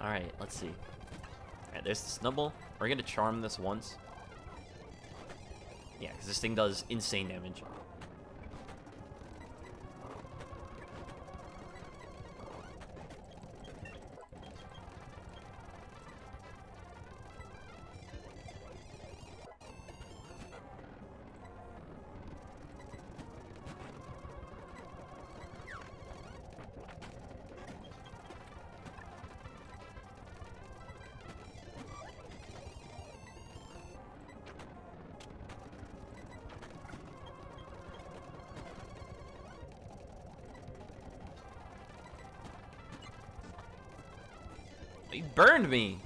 Alright, let's see. Alright, there's the Snubble. We're gonna charm this once. Yeah, because this thing does insane damage. He burned me.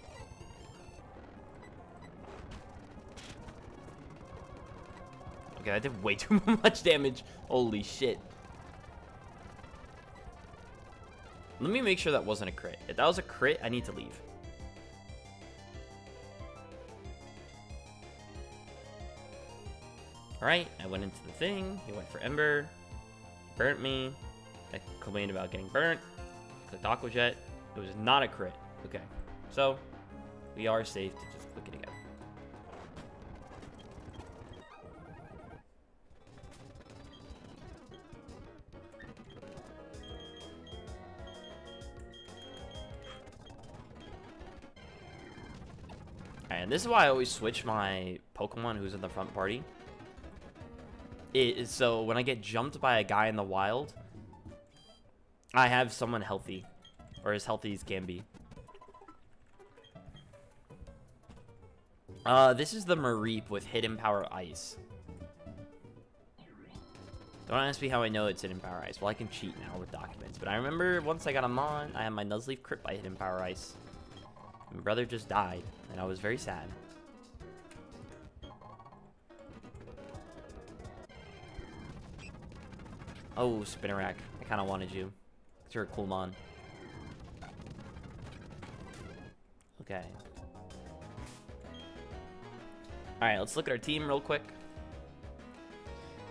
Okay, I did way too much damage. Holy shit. Let me make sure that wasn't a crit. If that was a crit, I need to leave. Alright, I went into the thing. He went for Ember. He burnt me. I complained about getting burnt. Clicked Aqua Jet. It was not a crit. Okay, so we are safe to just click it again. And this is why I always switch my Pokemon who's in the front party. It is so when I get jumped by a guy in the wild, I have someone healthy, or as healthy as can be. This is the Mareep with Hidden Power Ice. Don't ask me how I know it's Hidden Power Ice. Well, I can cheat now with documents. But I remember once I got him on, I had my Nuzleaf crit by Hidden Power Ice. My brother just died, and I was very sad. Oh, Spinnerack. I kind of wanted you. 'Cause you're a cool mon. Okay. Alright, let's look at our team real quick.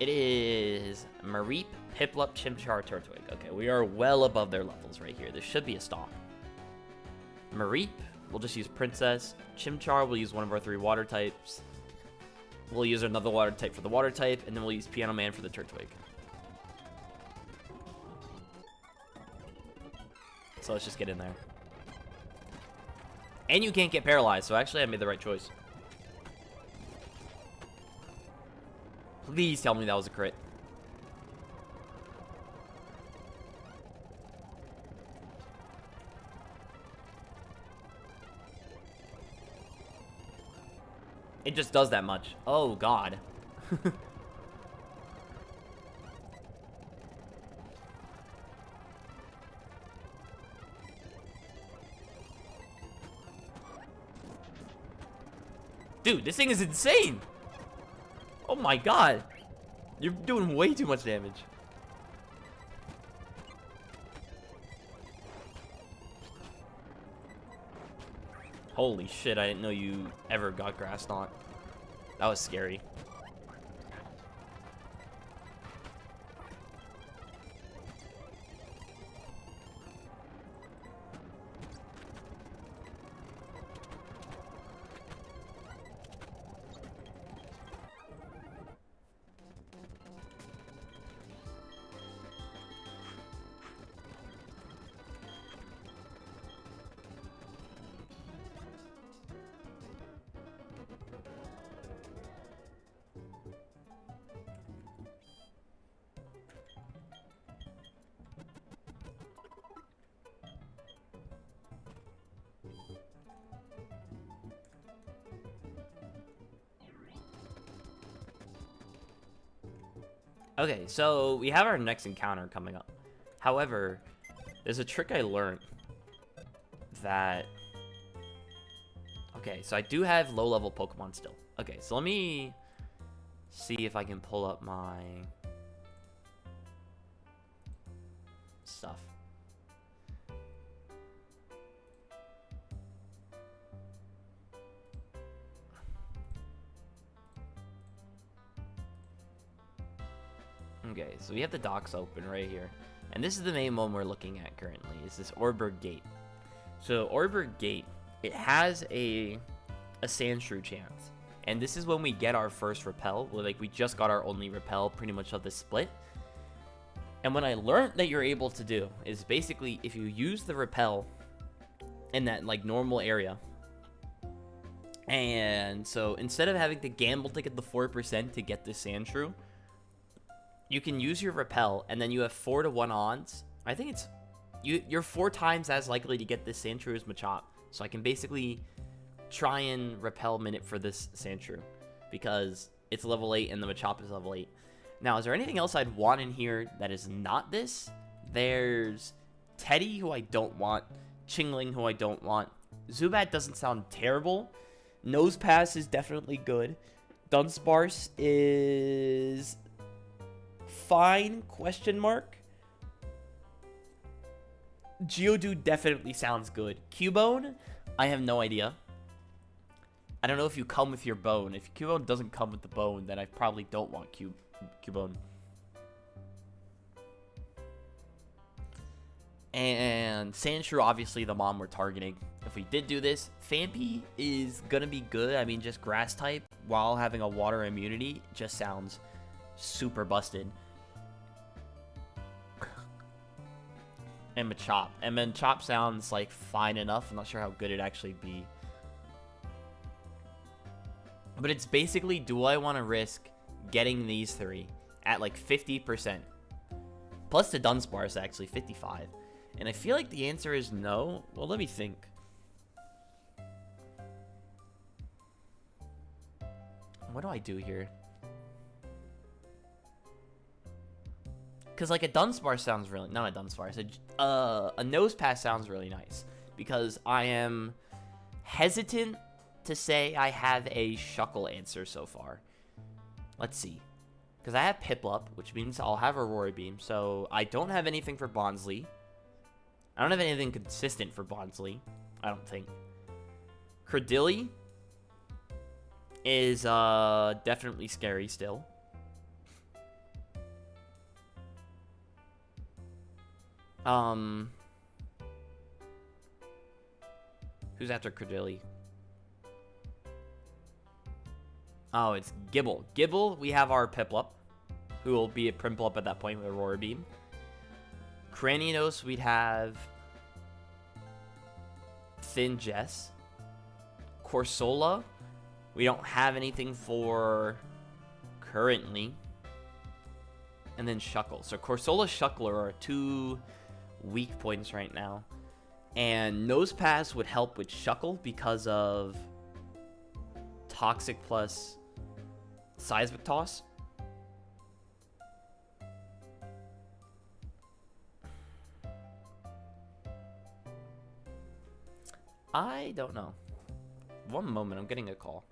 It is Mareep, Piplup, Chimchar, Turtwig. Okay, we are well above their levels right here. This should be a stomp. Mareep, we'll just use Princess. Chimchar, we'll use one of our 3 water types. We'll use another water type for the water type, and then we'll use Piano Man for the Turtwig. So let's just get in there. And you can't get paralyzed, so actually I made the right choice. Please tell me that was a crit. It just does that much. Oh, God. Dude, this thing is insane. Oh my God. You're doing way too much damage. Holy shit, I didn't know you ever got Grass Knot. That was scary. Okay, so we have our next encounter coming up. However, there's a trick I learned that... Okay, so I do have low-level Pokemon still. Okay, so let me see if I can pull up my stuff. Okay, so we have the docks open right here. And this is the main one we're looking at currently, is this Orberg Gate. So Orberg Gate, it has a Sandshrew chance. And this is when we get our first repel. Like, we just got our only repel pretty much of the split. And what I learned that you're able to do is basically if you use the repel in that like normal area, and so instead of having to gamble to get the 4% to get this Sandshrew, you can use your repel, and then you have 4 to 1 odds. I think it's you're 4 times as likely to get this Sandshrew as Machop. So I can basically try and repel minute for this Sandshrew because it's level 8 and the Machop is level 8. Now, is there anything else I'd want in here that is not this? There's Teddy, who I don't want. Chingling, who I don't want. Zubat doesn't sound terrible. Nosepass is definitely good. Dunsparce is fine, question mark. Geodude definitely sounds good. Cubone, I have no idea. I don't know if you come with your bone. If Cubone doesn't come with the bone, then I probably don't want Cubone. And Sandshrew, obviously the mom we're targeting. If we did do this, Phanpy is gonna be good. I mean, just grass type while having a water immunity just sounds super busted. And Machop. And Machop sounds like fine enough. I'm not sure how good it'd actually be. But it's basically, do I want to risk getting these 3 at like 50%? Plus the Dunsparce actually 55. And I feel like the answer is no. Well, let me think. What do I do here? Because like a Dunsparce sounds really... Not a Dunsparce. A Nosepass sounds really nice. Because I am hesitant to say I have a Shuckle answer so far. Let's see. Because I have Piplup, which means I'll have a Roar Beam. So I don't have anything for Bonsly. I don't have anything consistent for Bonsly. I don't think. Credilli is definitely scary still. Who's after Credilli? Oh, it's Gibble. Gibble, we have our Piplup, who will be a Primplup at that point with a Roar Beam. Craninos, we'd have Thin Jess. Corsola, we don't have anything for currently. And then Shuckle. So Corsola, Shuckler are 2 weak points right now. And Nosepass would help with Shuckle because of Toxic plus Seismic Toss. I don't know. One moment, I'm getting a call.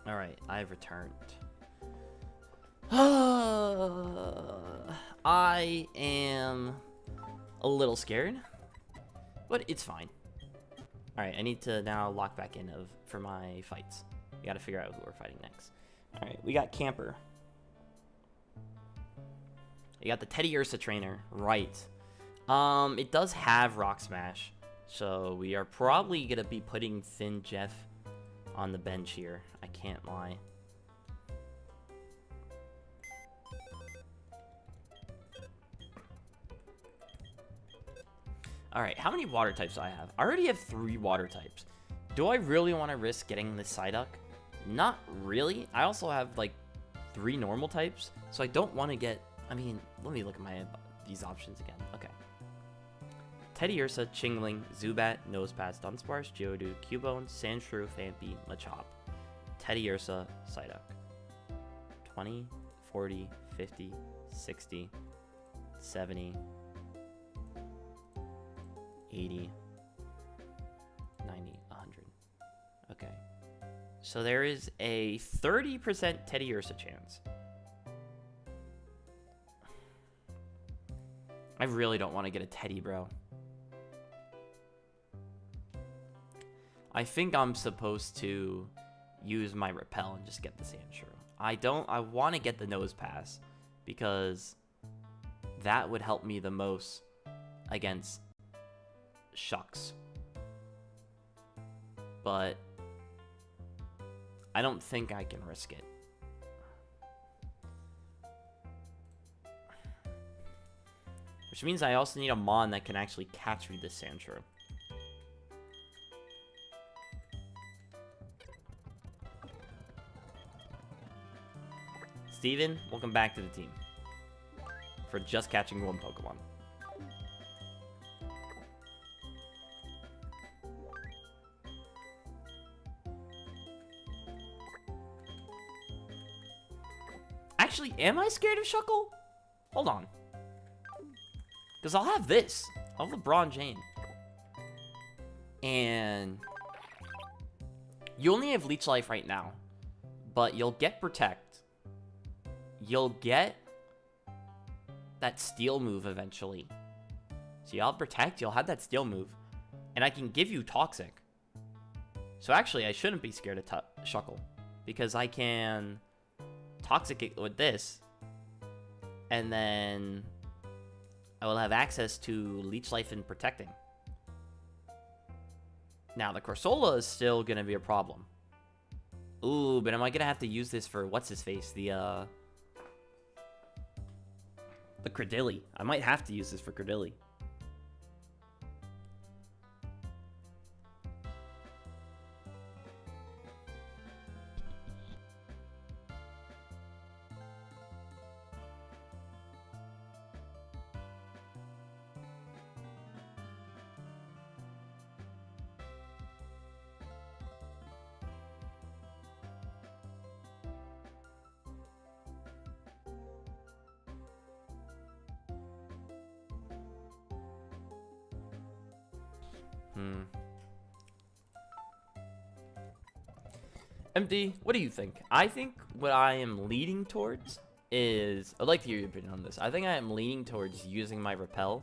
Alright, I've returned. I am a little scared, but it's fine. Alright, I need to now lock back in for my fights. We gotta figure out who we're fighting next. Alright, we got Camper. You got the Teddy Ursa trainer, right. It does have Rock Smash, so we are probably gonna be putting Thin Jeff on the bench here. I can't lie. Alright, how many water types do I have? I already have 3 water types. Do I really want to risk getting this Psyduck? Not really. I also have, like, 3 normal types, so I don't want to get... I mean, let me look at these options again. Okay. Teddy Ursa, Chingling, Zubat, Nosepass, Dunsparce, Geodude, Cubone, Sandshrew, Phanpy, Machop. Teddy Ursa, Psyduck. 20, 40, 50, 60, 70, 80, 90, 100. Okay. So there is a 30% Teddy Ursa chance. I really don't want to get a Teddy, bro. I think I'm supposed to use my Repel and just get the Sandshrew. I want to get the Nosepass because that would help me the most against Shucks. But I don't think I can risk it. Which means I also need a Mon that can actually catch me this Sandshrew. Steven, welcome back to the team. For just catching 1 Pokemon. Actually, am I scared of Shuckle? Hold on. Because I'll have this. I'll have LeBron James. And you only have Leech Life right now. But you'll get Protect. You'll get that Steel move eventually. So you'll have Protect, you'll have that Steel move. And I can give you Toxic. So actually, I shouldn't be scared of Shuckle. Because I can Toxic it with this. And then I will have access to Leech Life and Protecting. Now, the Corsola is still going to be a problem. Ooh, but am I going to have to use this for, what's-his-face? The Credilli. I might have to use this for Credilli. MD, what do you think? I think what I am leaning towards is... I'd like to hear your opinion on this. I think I am leaning towards using my Repel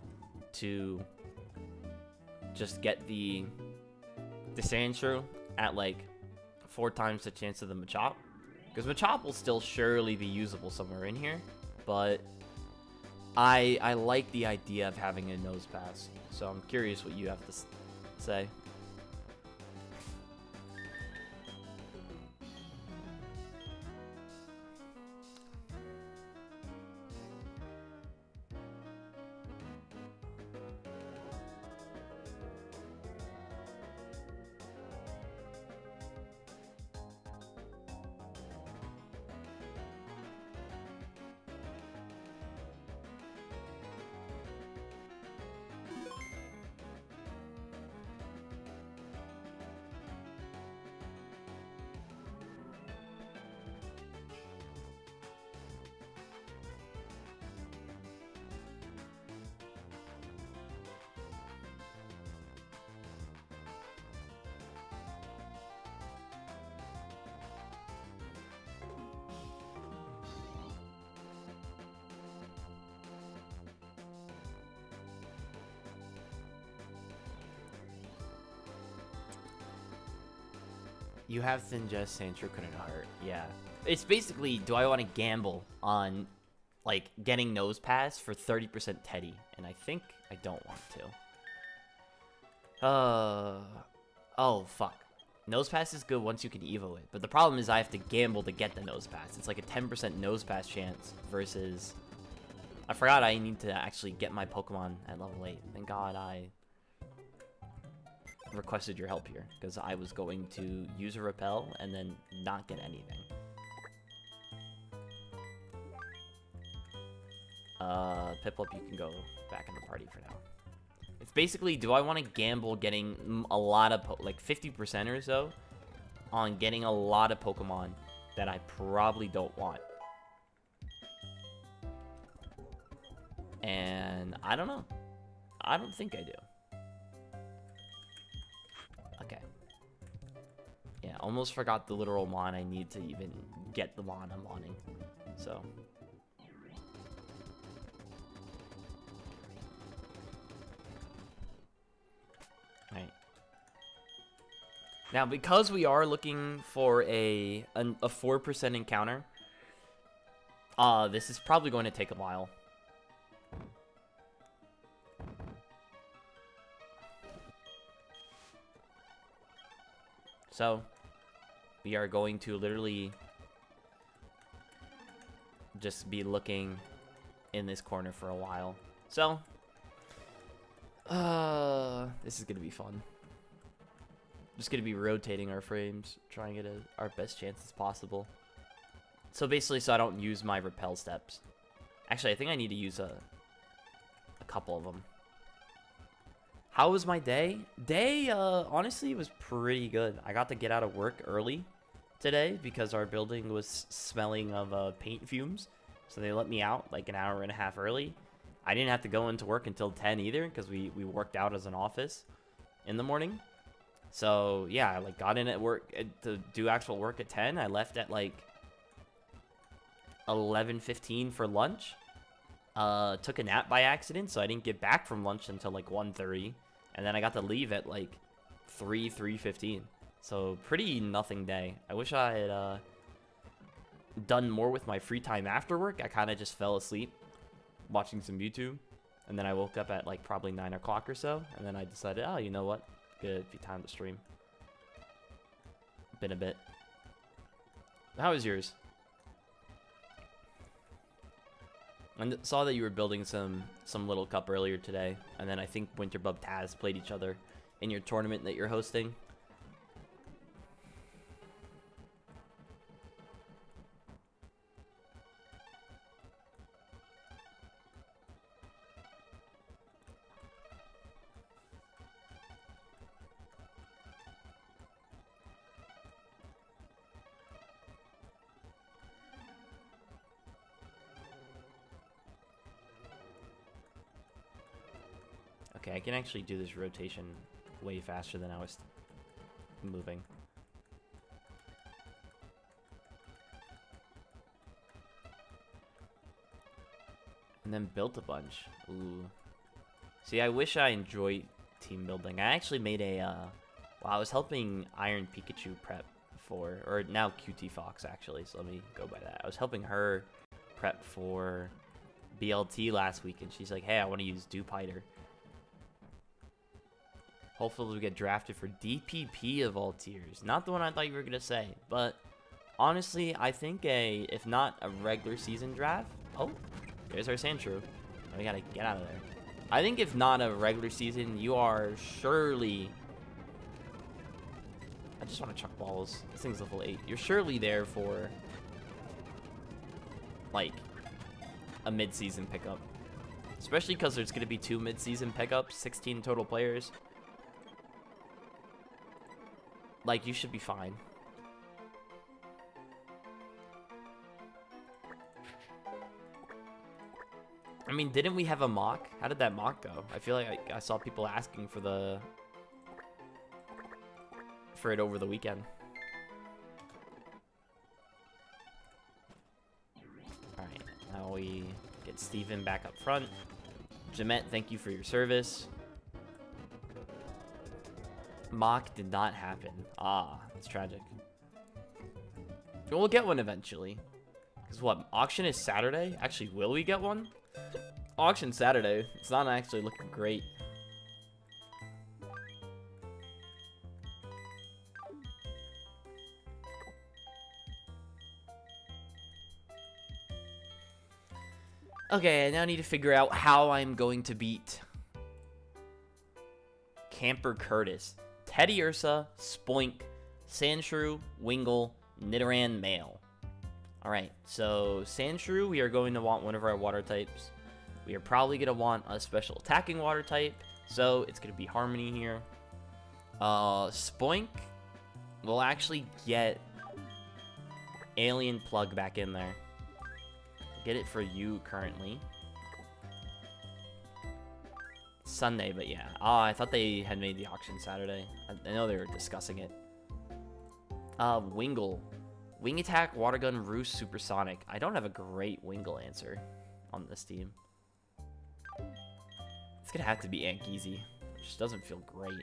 to just get the Sandshrew at, like, 4 times the chance of the Machop. Because Machop will still surely be usable somewhere in here. But I like the idea of having a Nosepass. So I'm curious what you have to say. You have to ingest Sandshrew couldn't hurt. Yeah. It's basically, do I want to gamble on, like, getting Nose Pass for 30% Teddy? And I think I don't want to. Oh, fuck. Nose Pass is good once you can Evo it. But the problem is I have to gamble to get the Nose Pass. It's like a 10% Nose Pass chance versus... I forgot I need to actually get my Pokemon at level 8. Thank God I requested your help here, because I was going to use a Repel and then not get anything. Piplup, you can go back in the party for now. It's basically, do I want to gamble getting a lot of, like 50% or so, on getting a lot of Pokemon that I probably don't want? And I don't know. I don't think I do. Okay. Yeah, almost forgot the literal mon I need to even get the mon I'm wanting. So. Alright. Now, because we are looking for a 4% encounter, this is probably going to take a while. So, we are going to literally just be looking in this corner for a while. So, this is going to be fun. Just going to be rotating our frames, trying to get our best chances possible. So basically, so I don't use my repel steps. Actually, I think I need to use a couple of them. How was my day? Honestly, was pretty good. I got to get out of work early today because our building was smelling of paint fumes. So they let me out like an hour and a half early. I didn't have to go into work until 10 either because we worked out as an office in the morning. So yeah, I like got in at work to do actual work at 10. I left at like 11:15 for lunch. Took a nap by accident, so I didn't get back from lunch until like 1:30. And then I got to leave at like 3:15. So pretty nothing day. I wish I had done more with my free time after work. I kind of just fell asleep watching some YouTube. And then I woke up at like probably 9 o'clock or so. And then I decided, oh, you know what? Good, be time to stream. Been a bit. How was yours? I saw that you were building some little cup earlier today, and then I think Winterbub Taz played each other in your tournament that you're hosting. Okay, I can actually do this rotation way faster than I was moving. And then built a bunch. Ooh. See, I wish I enjoyed team building. I actually made a, well, I was helping Iron Pikachu prep for, or now QT Fox actually, so let me go by that. I was helping her prep for BLT last week, and she's like, hey, I want to use Dewpider. Hopefully we get drafted for DPP of all tiers. Not the one I thought you were going to say, but honestly, I think if not a regular season draft... Oh, there's our Sandshrew. We got to get out of there. I think if not a regular season, you are surely... I just want to chuck balls. This thing's level 8. You're surely there for, like, a mid-season pickup. Especially because there's going to be 2 mid-season pickups, 16 total players. Like, you should be fine. I mean, didn't we have a mock? How did that mock go? I feel like I saw people asking for it over the weekend. Alright, now we get Steven back up front. Jamette, thank you for your service. mock did not happen. Ah, that's tragic. We'll get one eventually. Because what, auction is Saturday? Actually, will we get one? Auction Saturday. It's not actually looking great. Okay, I now need to figure out how I'm going to beat Camper Curtis. Teddy Ursa, Spoink, Sandshrew, Wingull, Nidoran, Male. Alright, so Sandshrew, we are going to want one of our water types. We are probably going to want a special attacking water type, so it's going to be Harmony here. Spoink, we'll actually get Alien Plug back in there. Get it for you currently. Sunday, but yeah. Oh, I thought they had made the auction Saturday. I know they were discussing it. Wingull. Wing Attack, Water Gun, Roost, Supersonic. I don't have a great Wingull answer on this team. It's gonna have to be Ankeezy, which doesn't feel great.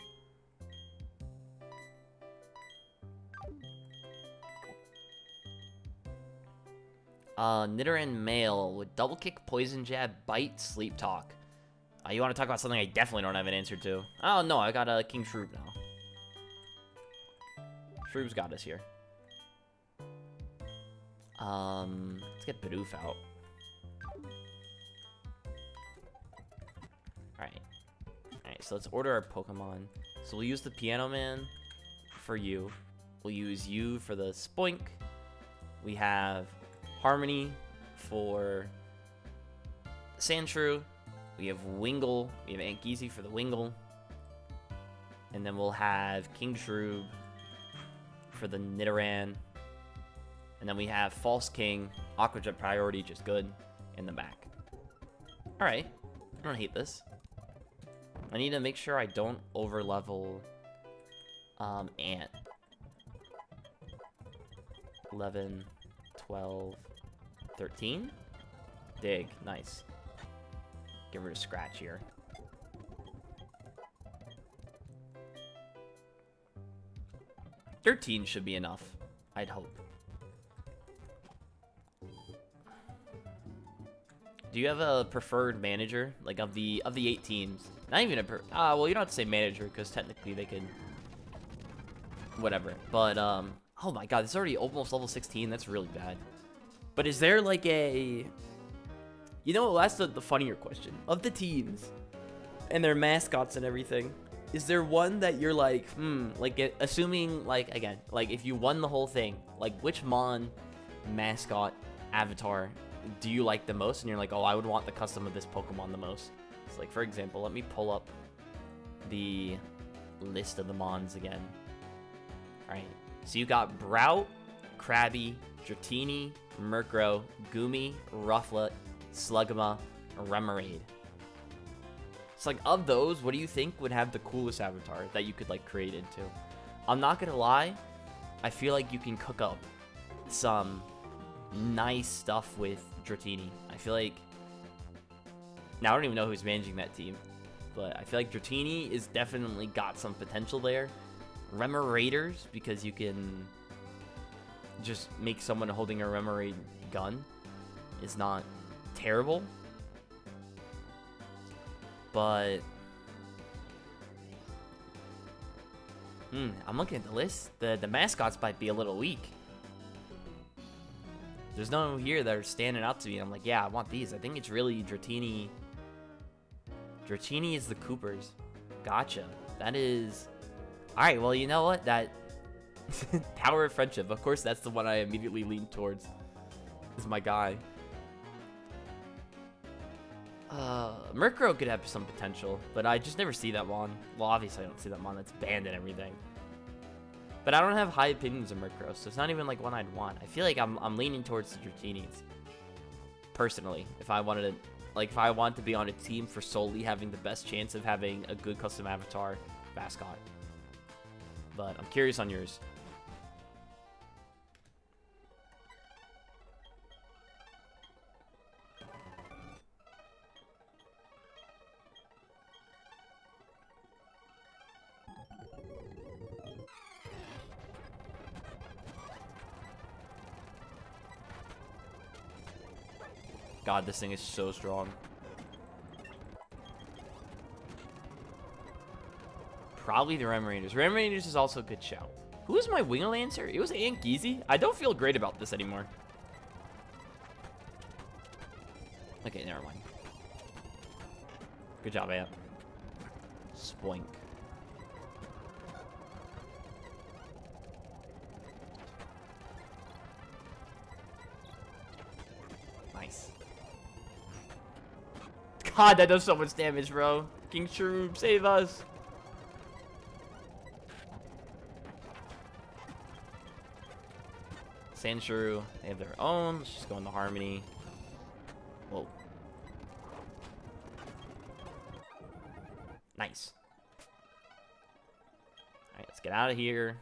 Nidoran Male with Double Kick, Poison Jab, Bite, Sleep Talk. You want to talk about something I definitely don't have an answer to? Oh no, I got a King Shroob now. Shroob's got us here. Let's get Bidoof out. Alright, so let's order our Pokemon. So we'll use the Piano Man for you. We'll use you for the Spoink. We have Harmony for Sandshrew. We have Wingull. We have Ankeezy for the Wingull. And then we'll have King Shroob for the Nidoran. And then we have False King, Aqua Jet Priority, just good, in the back. Alright, I don't hate this. I need to make sure I don't overlevel Ant. 11, 12, 13? Dig, nice. Get rid of Scratch here. $13 should be enough, I'd hope. Do you have a preferred manager, like of the 8 teams? Not even a well, you don't have to say manager because technically they could, whatever. But oh my god, this is already almost level 16. That's really bad. But is there like a, you know, that's the funnier question of the teams and their mascots and everything. Is there one that you're like, like assuming like again, like if you won the whole thing, like which Mon mascot avatar do you like the most? And you're like, oh, I would want the custom of this Pokemon the most. So like, for example, let me pull up the list of the Mons again. Alright, so you got Brout, Krabby, Dratini, Murkrow, Goomy, Rufflet, Slugma, Remoraid. So like, of those, what do you think would have the coolest avatar that you could like create into? I'm not gonna lie, I feel like you can cook up some nice stuff with Dratini. I feel like, now I don't even know who's managing that team, but I feel like Dratini is definitely got some potential there. Remoraiders, because you can just make someone holding a Remoraid gun, is not terrible. But I'm looking at the list. The mascots might be a little weak. There's no here that are standing out to me. I'm like, yeah, I want these. I think it's really Dratini. Dratini is the Coopers. Gotcha. That is... Alright, well, you know what? That... Power of Friendship. Of course, that's the one I immediately lean towards. This is my guy. Murkrow could have some potential, but I just never see that one. Well, obviously I don't see that one. That's banned and everything. But I don't have high opinions of Murkrow, so it's not even like one I'd want. I feel like I'm leaning towards the Dratinis. Personally, if I wanted to, like, if I want to be on a team for solely having the best chance of having a good custom avatar mascot. But I'm curious on yours. God, this thing is so strong. Probably the Rem Rangers. Rem Rangers is also a good shout. Who was my Wing Lancer? It was Ankizi. I don't feel great about this anymore. Okay, never mind. Good job, Ant. Spoink. Nice. God, that does so much damage, bro. King Shroom, save us. Sandshrew, they have their own. Let's just go into Harmony. Whoa. Nice. Alright, let's get out of here.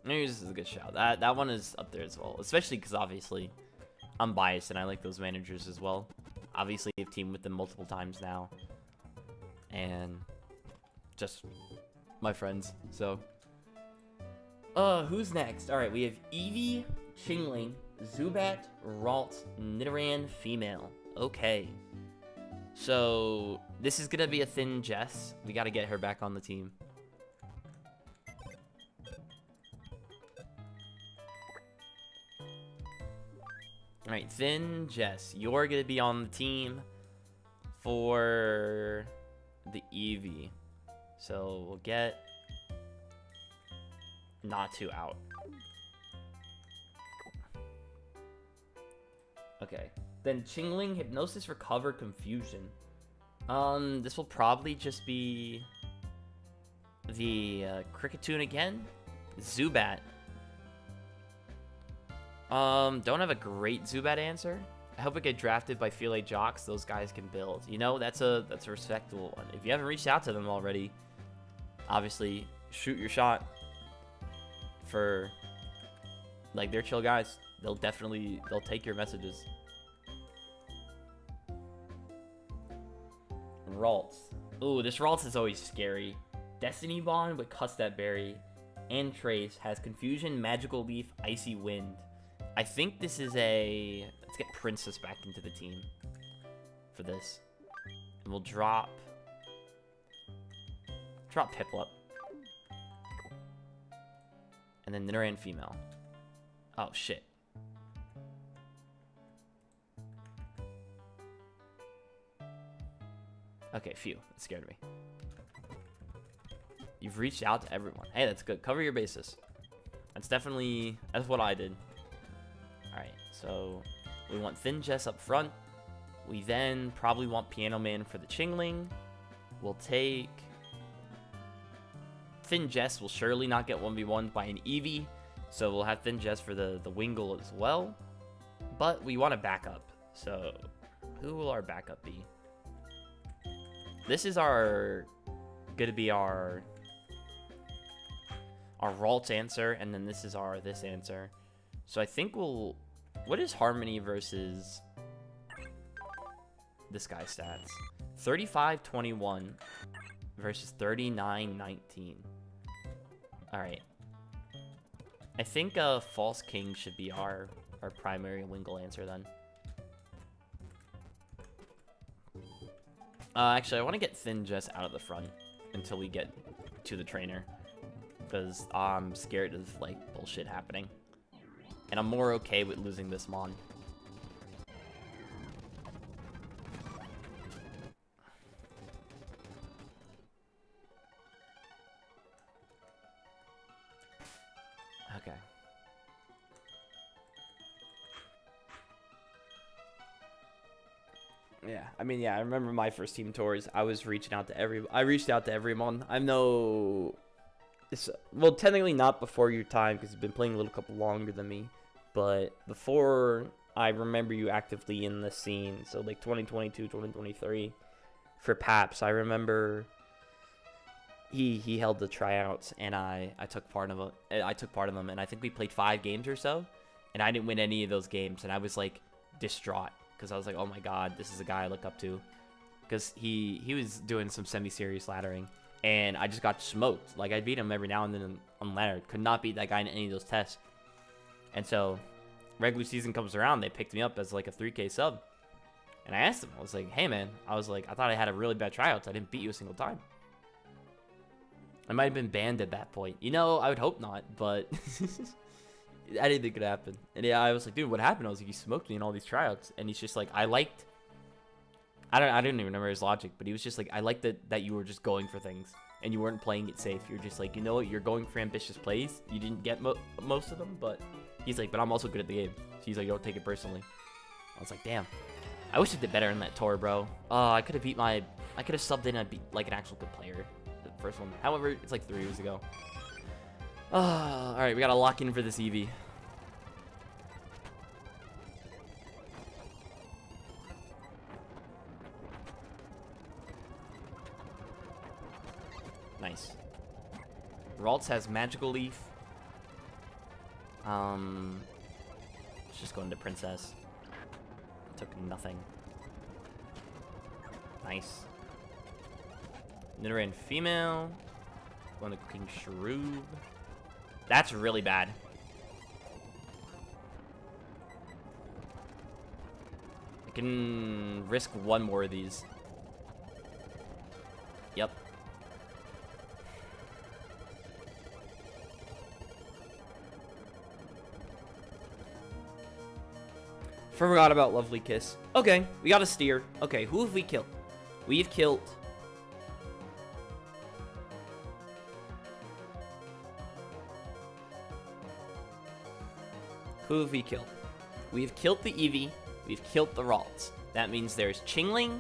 Maybe this is a good shout. That one is up there as well. Especially because obviously I'm biased and I like those managers as well. Obviously I've teamed with them multiple times now. And just my friends. So who's next? Alright, we have Eevee, Chingling, Zubat, Ralt, Nidoran, female. Okay. So this is gonna be a thin Jess. We gotta get her back on the team. Alright, thin Jess, you're gonna be on the team for the Eevee. So we'll get Natu out. Okay. Then Chingling, Hypnosis, Recover, Confusion. This will probably just be the Kricketune again. Zubat. Don't have a great Zubat answer. I hope I get drafted by Feel Jocks. Those guys can build. You know, that's a respectable one. If you haven't reached out to them already, obviously shoot your shot. For like, they're chill guys. They'll take your messages. Ralts. Ooh, this Ralts is always scary. Destiny Bond with Custap Berry and Trace has Confusion, Magical Leaf, Icy Wind. I think this is a... Let's get Princess back into the team for this. And we'll drop Piplup. And then Nidoran female. Oh, shit. Okay, phew. That scared me. You've reached out to everyone. Hey, that's good. Cover your bases. That's what I did. Alright, so we want Thin Jess up front. We then probably want Piano Man for the Chingling. We'll take... Thin Jess will surely not get 1v1 by an Eevee. So we'll have Thin Jess for the Wingull as well. But we want a backup. So who will our backup be? This is gonna be our Ralts answer, and then this is this answer. So I think what is Harmony versus this guy's stats? 35-21 versus 39-19. Alright. I think False King should be our primary Wingull answer then. Actually, I want to get Thin Jess out of the front until we get to the trainer. Because I'm scared of, like, bullshit happening. And I'm more okay with losing this Mon. Okay. Yeah, I mean, yeah, I remember my first team tours. I reached out to everyone. Well, technically not before your time because you've been playing a little couple longer than me, but before I remember you actively in the scene. So like 2022, 2023 for Paps, I remember he held the tryouts and I took part of them, and I think we played 5 games or so, and I didn't win any of those games, and I was like distraught. Because I was like, oh my god, this is a guy I look up to. Because he was doing some semi-serious laddering. And I just got smoked. Like, I beat him every now and then on ladder. Could not beat that guy in any of those tests. And so, regular season comes around, they picked me up as like a 3K sub. And I asked him, I was like, hey man, I thought I had a really bad tryouts. I didn't beat you a single time. I might have been banned at that point. You know, I would hope not, but anything could happen. And yeah, I was like, dude, what happened? I was like, you smoked me in all these tryouts. And he's just like, I didn't even remember his logic, but he was just like, I liked that you were just going for things and you weren't playing it safe. You're just like, you know what? You're going for ambitious plays. You didn't get most of them, but he's like, but I'm also good at the game. So he's like, don't take it personally. I was like, damn. I wish I did better in that tour, bro. I could have subbed in and beat like an actual good player. The first one. However, it's like 3 years ago. All right, we gotta lock in for this Eevee. Nice. Ralts has Magical Leaf. Let's just go into Princess. Took nothing. Nice. Nidoran female. Going to King Shroob. That's really bad. I can risk one more of these. Yep. Forgot about Lovely Kiss. Okay, we got a steer. Okay, who have we killed? We've killed... Who have we killed? We've killed the Eevee. We've killed the Ralts. That means there's Chingling.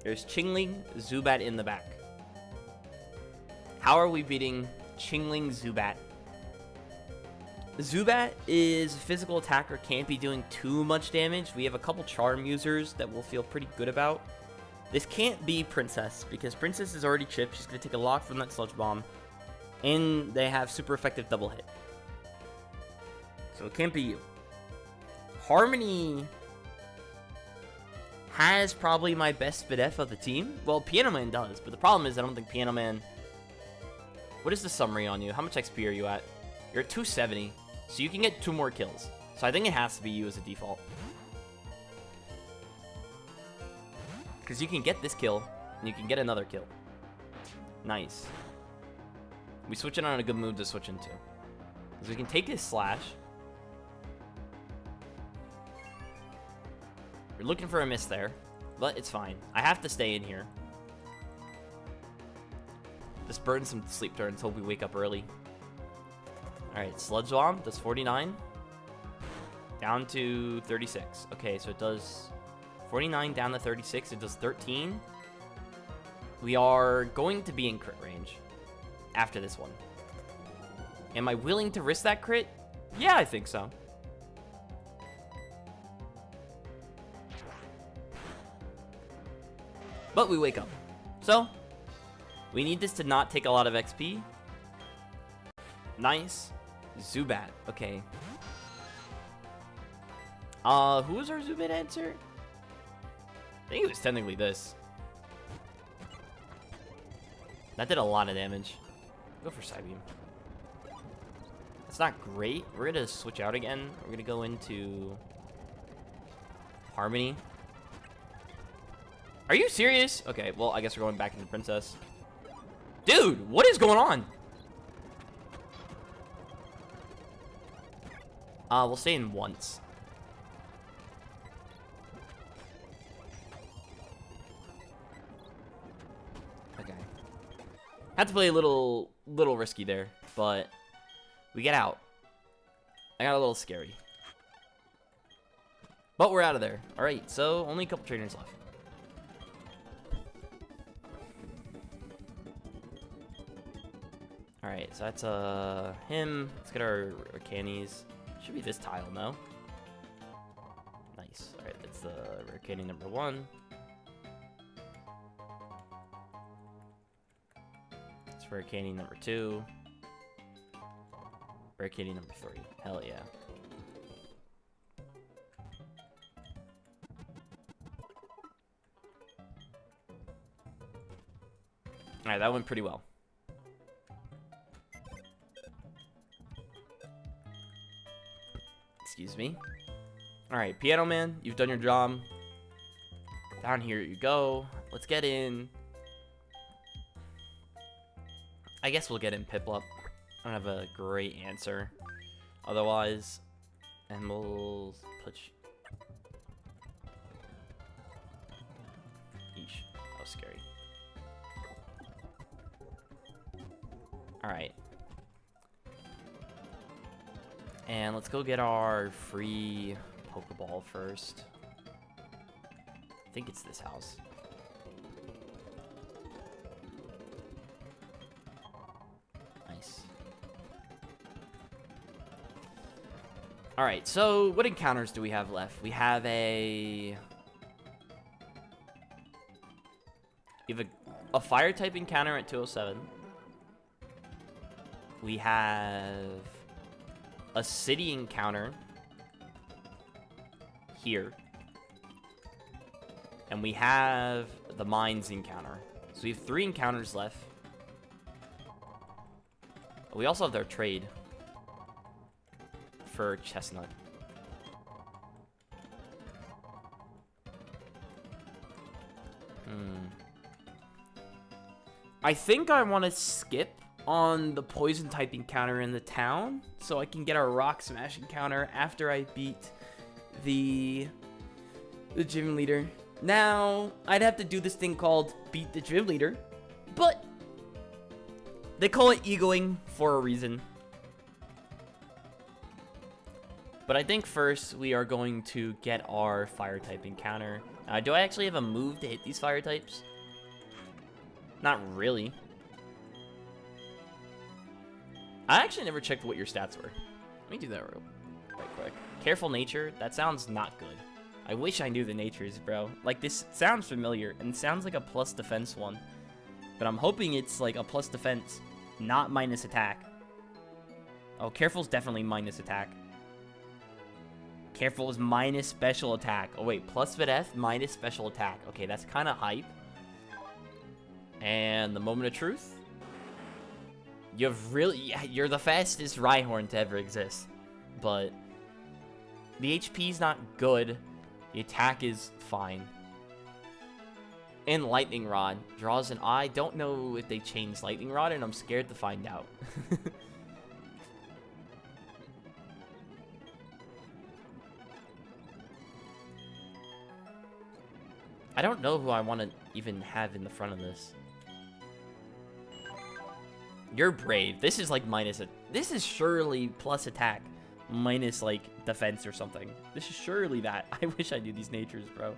There's Chingling, Zubat in the back. How are we beating Chingling, Zubat? Zubat is a physical attacker, can't be doing too much damage. We have a couple charm users that we'll feel pretty good about. This can't be Princess, because Princess is already chipped. She's going to take a lot from that Sludge Bomb. And they have super effective double hit. So it can't be you. Harmony has probably my best Spadef of the team. Well, Piano Man does, but the problem is I don't think Piano Man... What is the summary on you? How much XP are you at? You're at 270. So you can get 2 more kills. So I think it has to be you as a default. Because you can get this kill, and you can get another kill. Nice. We switch it on a good move to switch into. Because we can take his slash. We're looking for a miss there. But it's fine. I have to stay in here. Just burn some sleep turns. Hope we wake up early. Alright, Sludge Bomb does 49. Down to 36. Okay, so it does 49 down to 36. It does 13. We are going to be in crit range after this one. Am I willing to risk that crit? Yeah, I think so. But we wake up. So, we need this to not take a lot of XP. Nice. Zubat. Okay. Who was our Zubat answer? I think it was technically this. That did a lot of damage. Go for Psybeam. It's not great. We're gonna switch out again. We're gonna go into Harmony. Are you serious? Okay, well, I guess we're going back into Princess. Dude, what is going on? We'll stay in once. Okay. Had to play a little risky there, but we get out. I got a little scary. But we're out of there. Alright, so only a couple trainers left. Alright, so that's him. Let's get our cannies. Should be this tile, no? Nice. Alright, that's the rare candy number 1. It's rare candy number 2. Rare candy number 3. Hell yeah. Alright, that went pretty well. Excuse me. Alright, Piano Man, you've done your job. Down here you go. Let's get in. I guess we'll get in Piplup. I don't have a great answer. Otherwise, and we'll put... Eesh, that was scary. Alright. And let's go get our free Pokeball first. I think it's this house. Nice. Alright, so what encounters do we have left? We have a fire type encounter at 207. We have a city encounter here. And we have the mines encounter. So we have 3 encounters left. We also have their trade for Chestnut. I think I want to skip on the poison type encounter in the town so I can get our rock smash encounter after I beat the gym leader. Now, I'd have to do this thing called beat the gym leader, but they call it egoing for a reason. But I think first we are going to get our fire type encounter. Do I actually have a move to hit these fire types? Not really. I actually never checked what your stats were. Let me do that real quick. Careful nature, that sounds not good. I wish I knew the natures, bro. Like, this sounds familiar, and sounds like a plus defense one. But I'm hoping it's like a plus defense, not minus attack. Oh, careful's definitely minus attack. Careful is minus special attack. Oh wait, plus VDF, minus special attack. Okay, that's kind of hype. And the moment of truth. You're the fastest Rhyhorn to ever exist. But the HP's not good. The attack is fine. And Lightning Rod draws an eye. Don't know if they changed Lightning Rod, and I'm scared to find out. I don't know who I want to even have in the front of this. You're brave. This is like this is surely plus attack, minus like defense or something. This is surely that. I wish I knew these natures, bro.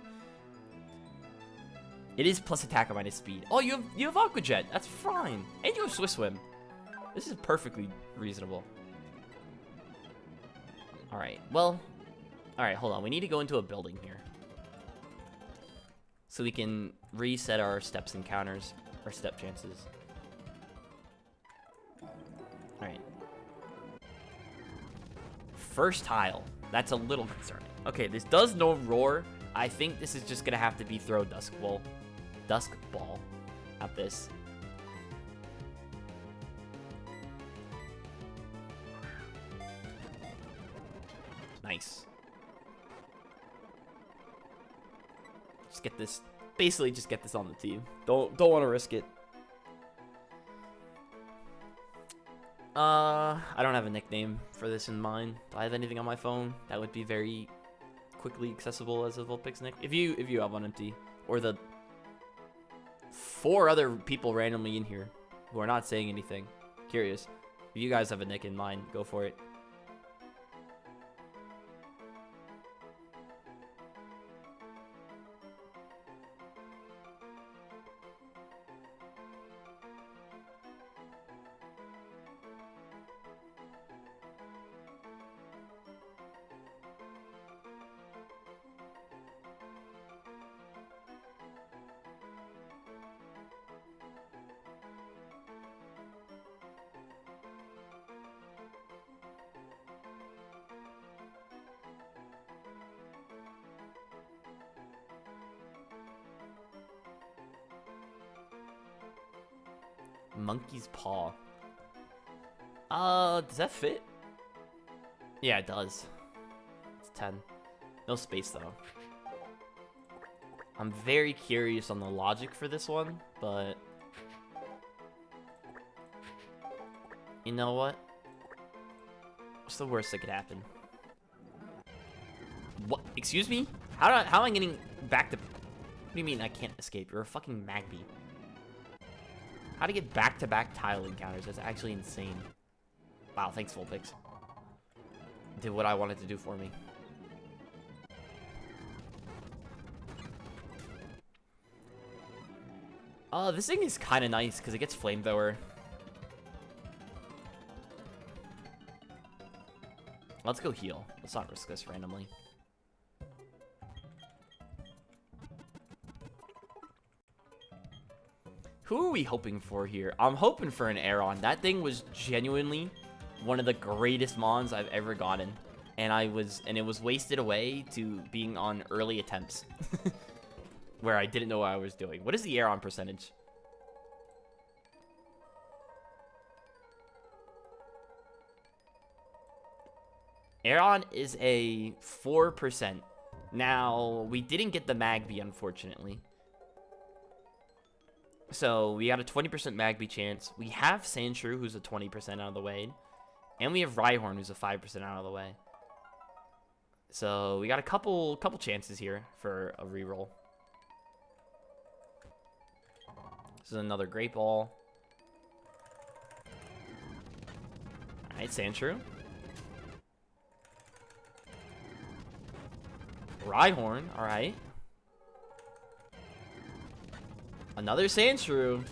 It is plus attack or minus speed. Oh, you have Aqua Jet. That's fine. And you have Swift Swim. This is perfectly reasonable. All right. Well, all right. Hold on. We need to go into a building here, so we can reset our steps encounters, our step chances. Alright. First tile. That's a little concerning. Okay, this does no roar. I think this is just gonna have to be throw Dusk Ball at this. Nice. Just get this. Basically, just get this on the team. Don't want to risk it. I don't have a nickname for this in mind. Do I have anything on my phone that would be very quickly accessible as a Vulpix nick? If you have one empty, or the 4 other people randomly in here who are not saying anything, curious. If you guys have a nick in mind, go for it. Monkey's paw. Does that fit? Yeah, it does. It's 10. No space, though. I'm very curious on the logic for this one, but... You know what? What's the worst that could happen? What? Excuse me? How am I getting back to... What do you mean I can't escape? You're a fucking Magby. How to get back-to-back tile encounters? That's actually insane. Wow, thanks, Vulpix. Did what I wanted to do for me. This thing is kind of nice because it gets flamethrower. Let's go heal. Let's not risk this randomly. Who are we hoping for here? I'm hoping for an Aeron. That thing was genuinely one of the greatest mons I've ever gotten. And it was wasted away to being on early attempts. Where I didn't know what I was doing. What is the Aeron percentage? Aeron is a 4%. Now, we didn't get the Magby, unfortunately. So, we got a 20% Magby chance. We have Sandshrew, who's a 20% out of the way. And we have Rhyhorn, who's a 5% out of the way. So, we got a couple chances here for a reroll. This is another Great Ball. Alright, Sandshrew. Rhyhorn, alright. Another Sandshrew.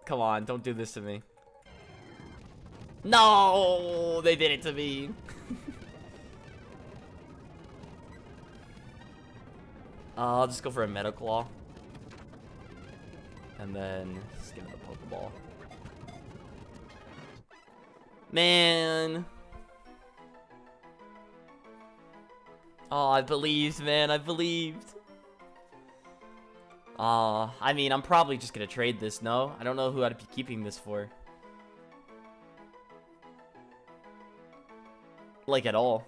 Come on, don't do this to me. No, they did it to me. I'll just go for a Meta Claw. And then just give it a Pokeball. Man. Oh, I believed, man. I believed. I mean, I'm probably just gonna trade this, no? I don't know who I'd be keeping this for. Like, at all.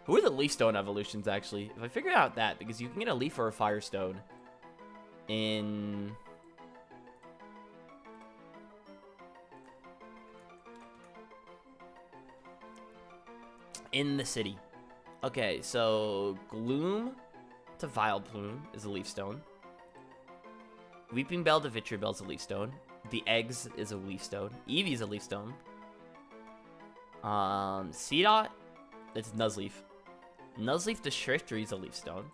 Who are the Leaf Stone evolutions, actually? If I figure out that, because you can get a Leaf or a Firestone in... in the city. Okay, so Gloom to Vileplume is a Leaf Stone. Weeping Bell to Vitriol is a Leaf Stone. The Eggs is a Leaf Stone. Eevee's a Leaf Stone. Seedot, it's Nuzleaf. Nuzleaf to Shiftry is a Leaf Stone.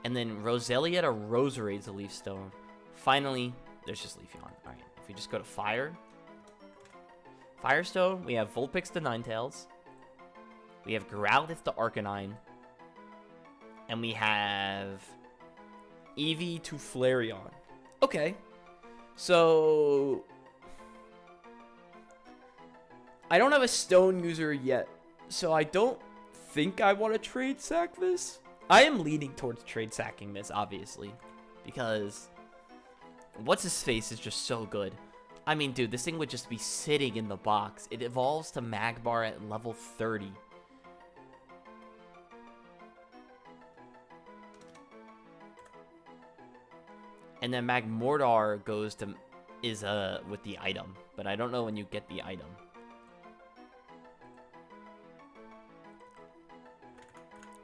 And then Roselia to Roserade is a Leaf Stone. Finally, there's just Leafeon. Alright, if we just go to Fire. Firestone, we have Vulpix to Ninetales. We have Growlithe to Arcanine. And we have Eevee to Flareon. Okay. So... I don't have a stone user yet. So I don't think I want to trade sack this. I am leaning towards trade sacking this, obviously. Because... What's-his-face is just so good. I mean, dude, this thing would just be sitting in the box. It evolves to Magmar at level 30. And then Magmortar goes to with the item, but I don't know when you get the item.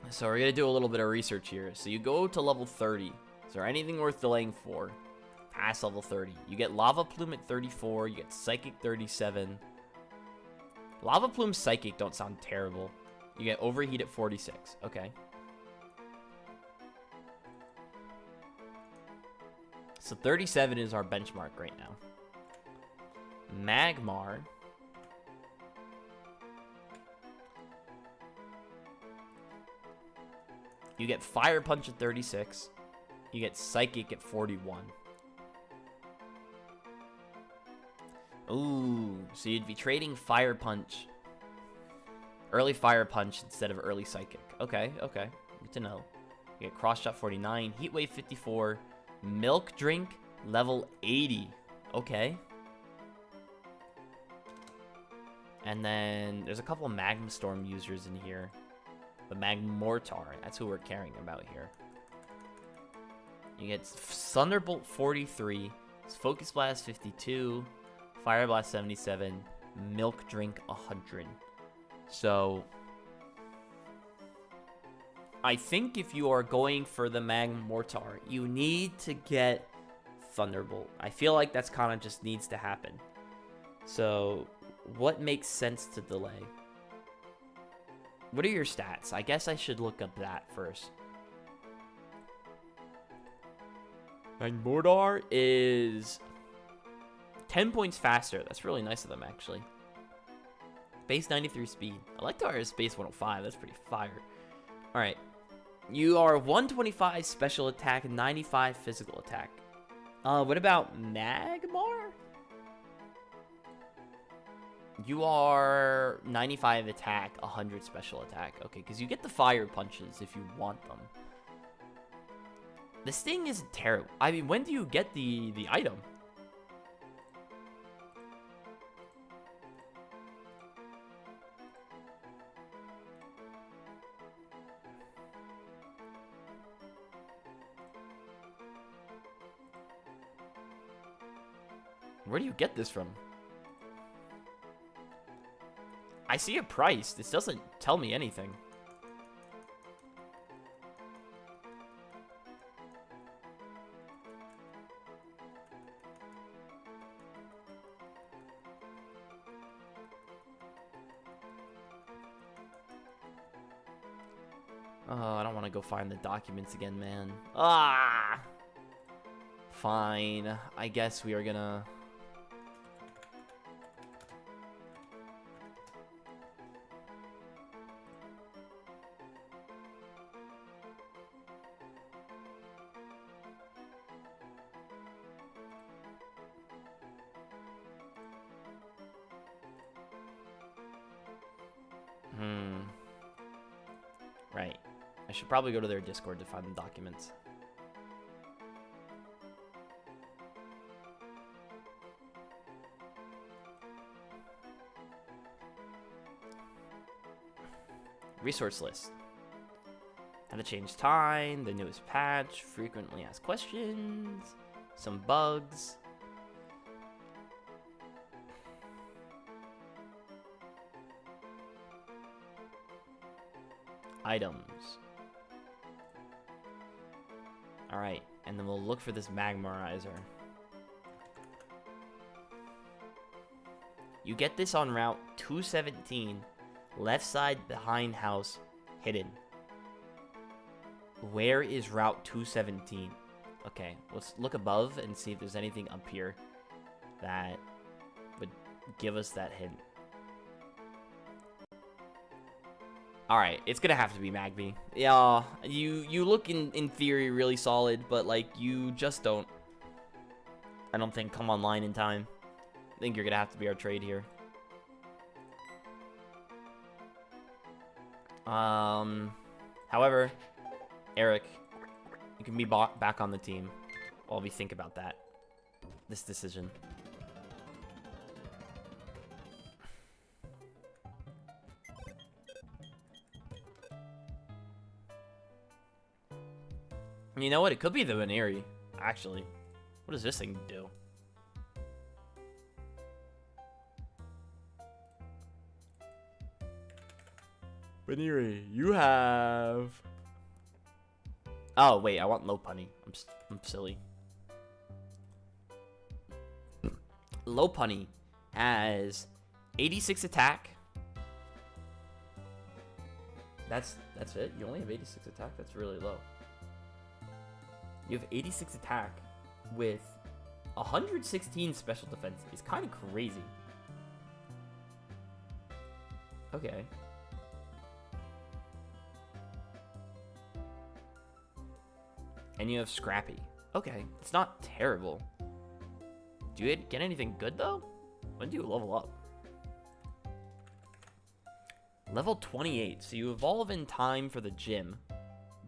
So we're gonna do a little bit of research here. So you go to level 30. Is there anything worth delaying for? Past level 30. You get Lava Plume at 34. You get Psychic 37. Lava Plume Psychic don't sound terrible. You get Overheat at 46. Okay. So 37 is our benchmark right now. Magmar. You get Fire Punch at 36. You get Psychic at 41. Ooh, so you'd be trading Fire Punch. Early Fire Punch instead of early Psychic. Okay, okay. Good to know. You get Cross Shot 49. Heat Wave 54. Milk Drink Level 80. Okay. And then there's a couple of Magma Storm users in here. But Magmortar, that's who we're caring about here. You get Thunderbolt 43, Focus Blast 52, Fire Blast 77, Milk Drink 100. So I think if you are going for the Magmortar, you need to get Thunderbolt. I feel like that's kind of just needs to happen. So what makes sense to delay? What are your stats? I guess I should look up that first. Magmortar is 10 points faster. That's really nice of them, actually. Base 93 speed. Electar is base 105. That's pretty fire. All right. You are 125 special attack, 95 physical attack. What about Magmar? You are 95 attack, 100 special attack. Okay, because you get the fire punches if you want them. This thing is terrible. I mean, when do you get the item? Where do you get this from? I see a price. This doesn't tell me anything. Oh, I don't want to go find the documents again, man. Ah! Fine. I guess we are gonna... Right. I should probably go to their Discord to find the documents. Resource list. How to change time, the newest patch, frequently asked questions, some bugs. Items. Alright, and then we'll look for this Magmarizer. You get this on Route 217, left side behind house, hidden. Where is Route 217? Okay, let's look above and see if there's anything up here that would give us that hint. Alright, it's gonna have to be Magby. Yeah, you look in theory really solid, but like you just don't, I don't think, come online in time. I think you're gonna have to be our trade here. However, Eric, you can be back on the team while we think about this decision. You know what? It could be the Veneri, actually. What does this thing do? Veneri, you have... Oh, wait, I want Lopunny. I'm silly. Lopunny has 86 attack. That's it? You only have 86 attack? That's really low. You have 86 attack with 116 special defense. It's kind of crazy. Okay. And you have Scrappy. Okay, it's not terrible. Do you get anything good, though? When do you level up? Level 28, so you evolve in time for the gym.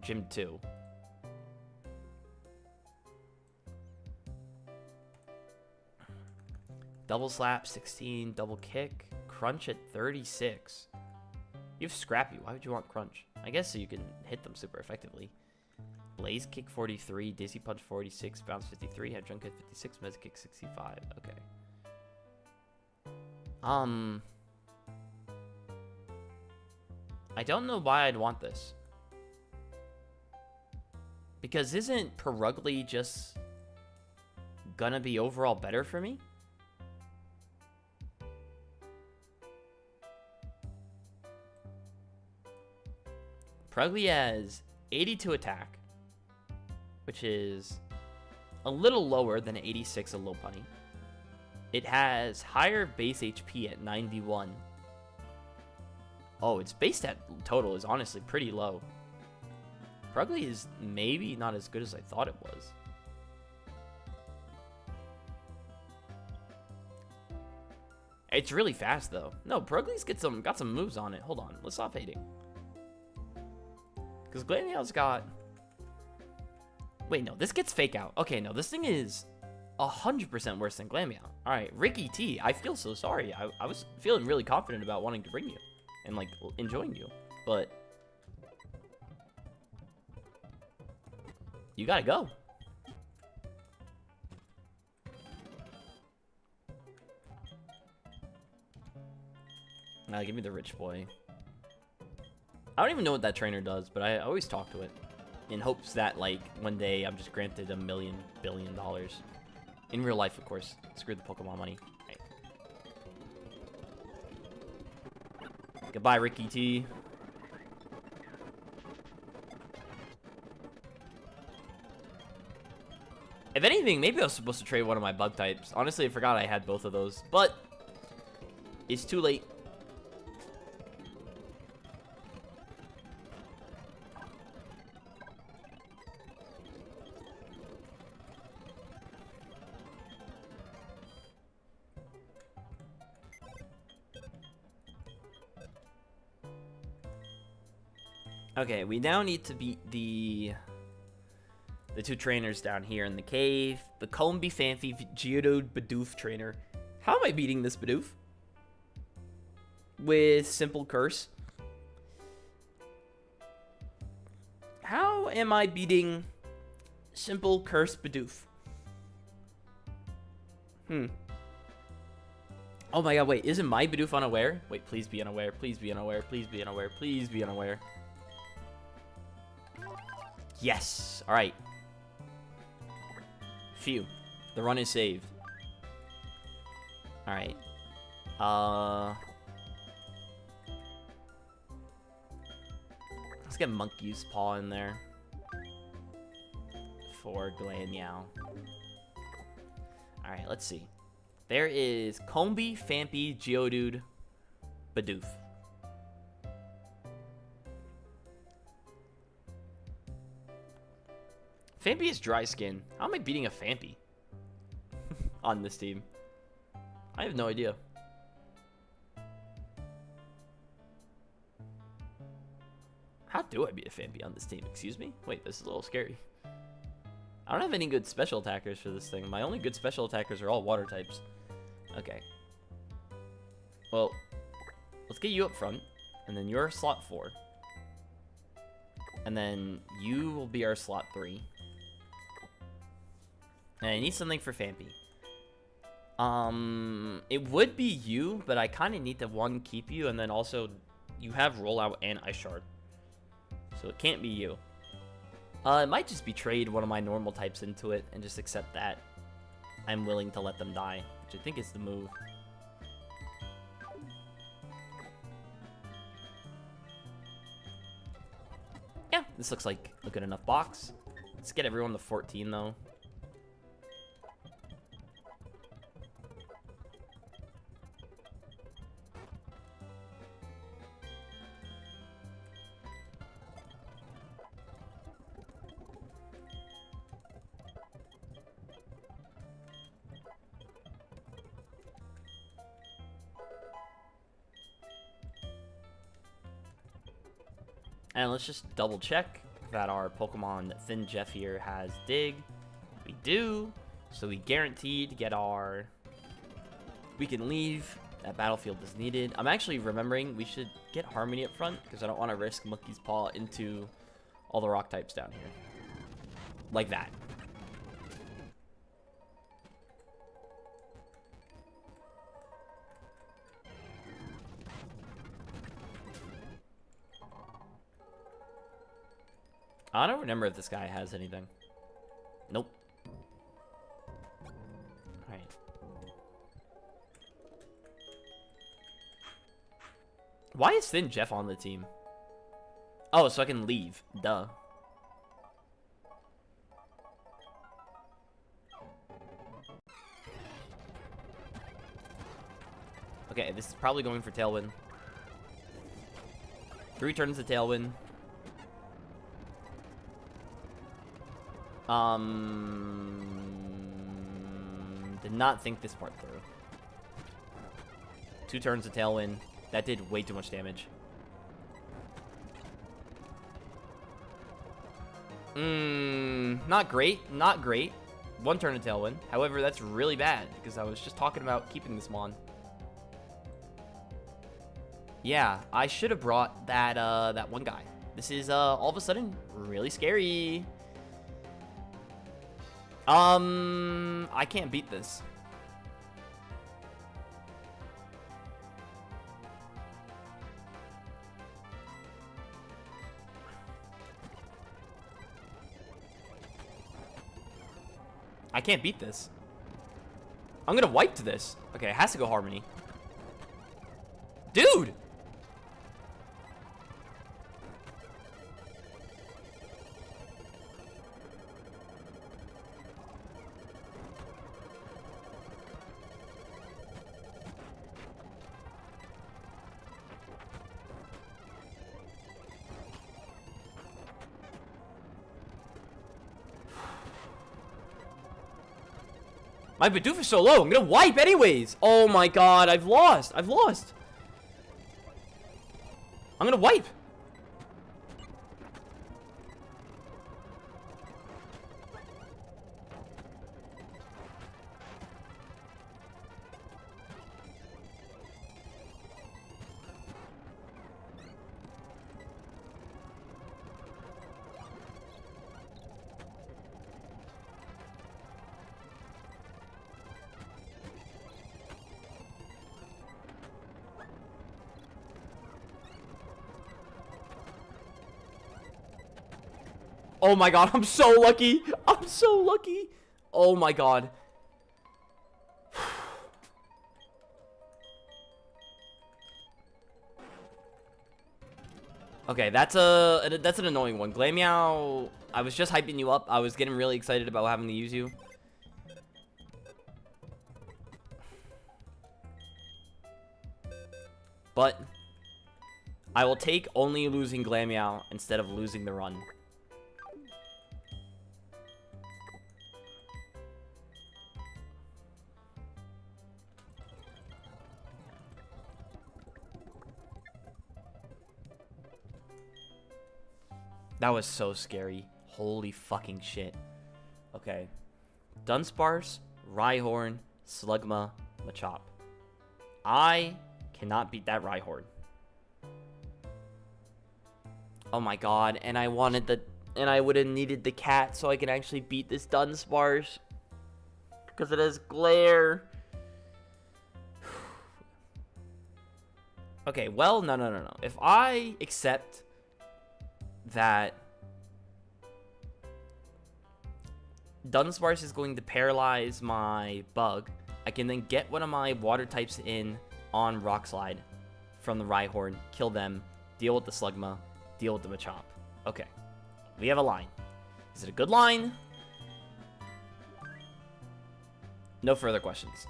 Gym 2. Double slap, 16. Double kick. Crunch at 36. You have Scrappy. Why would you want Crunch? I guess so you can hit them super effectively. Blaze kick 43. Dizzy punch 46. Bounce 53. Head jump kick 56. Mez kick 65. Okay. I don't know why I'd want this. Because isn't Perugly just gonna be overall better for me? Perugly has 82 attack, which is a little lower than 86 of Lopunny. It has higher base HP at 91. Oh, its base stat total is honestly pretty low. Perugly is maybe not as good as I thought it was. It's really fast though. No, Perugly's got some moves on it. Hold on, let's stop hating. Because Glameow's got... Wait, no, this gets Fake Out. Okay, no, this thing is 100% worse than Glameow. Alright, Ricky T, I feel so sorry. I was feeling really confident about wanting to bring you. And, like, enjoying you. But... you gotta go. Nah, give me the rich boy. I don't even know what that trainer does, but I always talk to it. In hopes that, like, one day I'm just granted $1 billion. In real life, of course. Screw the Pokemon money. Right. Goodbye, Ricky T. If anything, maybe I was supposed to trade one of my bug types. Honestly, I forgot I had both of those, but it's too late. Okay, we now need to beat the two trainers down here in the cave. The Combee, Phanpy, Geodude, Bidoof trainer. How am I beating this Bidoof? With Simple Curse. How am I beating Simple Curse Bidoof? Oh my god, wait, isn't my Bidoof unaware? Wait, please be unaware, please be unaware, please be unaware, please be unaware. Yes, alright. Phew. The run is saved. Alright. Let's get Monkey's Paw in there. For Glameow. Alright, let's see. There is Combee, Phanpy, Geodude, Bidoof. Phanpy is dry skin. How am I beating a Phanpy on this team? I have no idea. How do I beat a Phanpy on this team? Excuse me? Wait, this is a little scary. I don't have any good special attackers for this thing. My only good special attackers are all water types. Okay. Well, let's get you up front. And then you're slot 4. And then you will be our slot 3. And I need something for Phanpy. It would be you, but I kind of need to, one, keep you, and then also, you have Rollout and Ice Shard. So it can't be you. It might just be trade one of my normal types into it, and just accept that I'm willing to let them die, which I think is the move. Yeah, this looks like a good enough box. Let's get everyone to 14, though. And let's just double check that our Pokemon Thin Jeff here has Dig. We do. So we guaranteed to get our We can leave. That battlefield is needed. I'm actually remembering we should get Harmony up front because I don't want to risk Monkey's Paw into all the rock types down here. Like that. I don't remember if this guy has anything. Nope. Alright. Why is Thin Jeff on the team? Oh, so I can leave. Duh. Okay, this is probably going for Tailwind. 3 turns to Tailwind. Did not think this part through. 2 turns to Tailwind. That did way too much damage. Not great. Not great. 1 turn to Tailwind. However, that's really bad because I was just talking about keeping this Mon. Yeah, I should have brought that that one guy. This is all of a sudden really scary. I can't beat this. I can't beat this. I'm gonna wipe to this. Okay, it has to go Harmony. Dude! My Bidoof is so low. I'm gonna wipe anyways. Oh my god, I've lost. I've lost. I'm gonna wipe. Oh my god, I'm so lucky. I'm so lucky. Oh my god. Okay, that's an annoying one. Glameow, I was just hyping you up. I was getting really excited about having to use you. But I will take only losing Glameow instead of losing the run. That was so scary. Holy fucking shit. Okay. Dunsparce, Rhyhorn, Slugma, Machop. I cannot beat that Rhyhorn. Oh my god, and I wanted the... And I would have needed the cat so I can actually beat this Dunsparce. Because it has Glare. Okay, well, no. If I accept that Dunsparce is going to paralyze my bug, I can then get one of my water types in on Rock Slide from the Rhyhorn, kill them, deal with the Slugma, deal with the Machop. Okay, we have a line. Is it a good line? No further questions.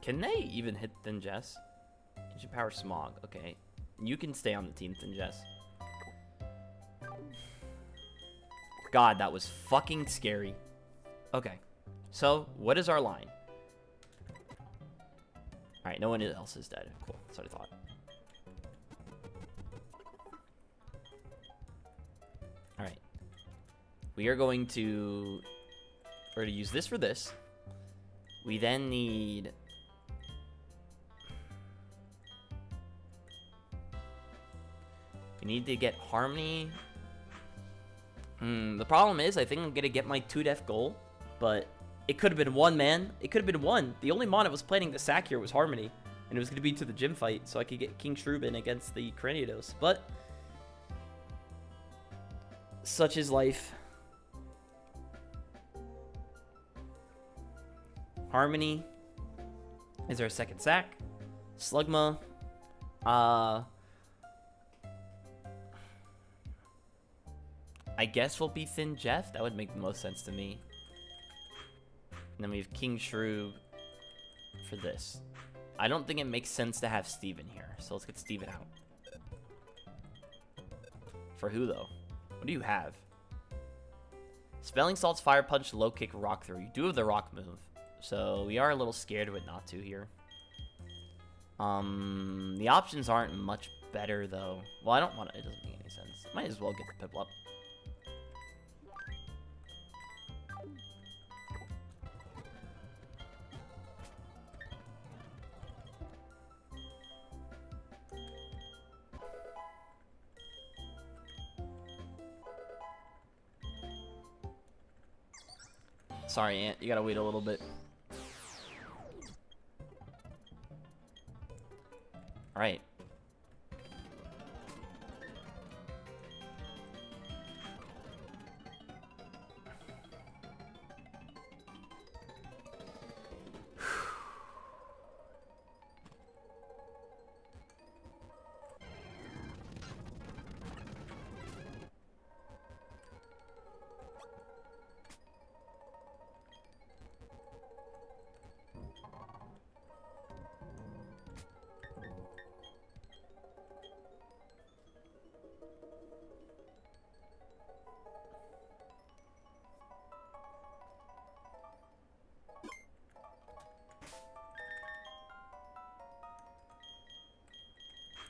Can they even hit Thin Jess? Engine Power Smog. Okay. You can stay on the team, Thin Jess. God, that was fucking scary. Okay. So, what is our line? Alright, no one else is dead. Cool. That's what I thought. We are going to... We're going to use this for this. We then need... We need to get Harmony. The problem is, I think I'm going to get my 2-def goal, but it could have been one, man. It could have been one. The only mon I was planning to sack here was Harmony, and it was going to be to the gym fight, so I could get King Shroob in against the Cranidos, but such is life. Harmony is our second sack. Slugma. I guess we'll be Thin Jeff. That would make the most sense to me. And then we have King Shroob for this. I don't think it makes sense to have Steven here. So let's get Steven out. For who, though? What do you have? Spelling Salts, Fire Punch, Low Kick, Rock Throw. You do have the Rock move. So we are a little scared of it not to here. The options aren't much better, though. Well, I don't want to. It doesn't make any sense. Might as well get the Piplup. Sorry, Ant. You gotta wait a little bit. Alright.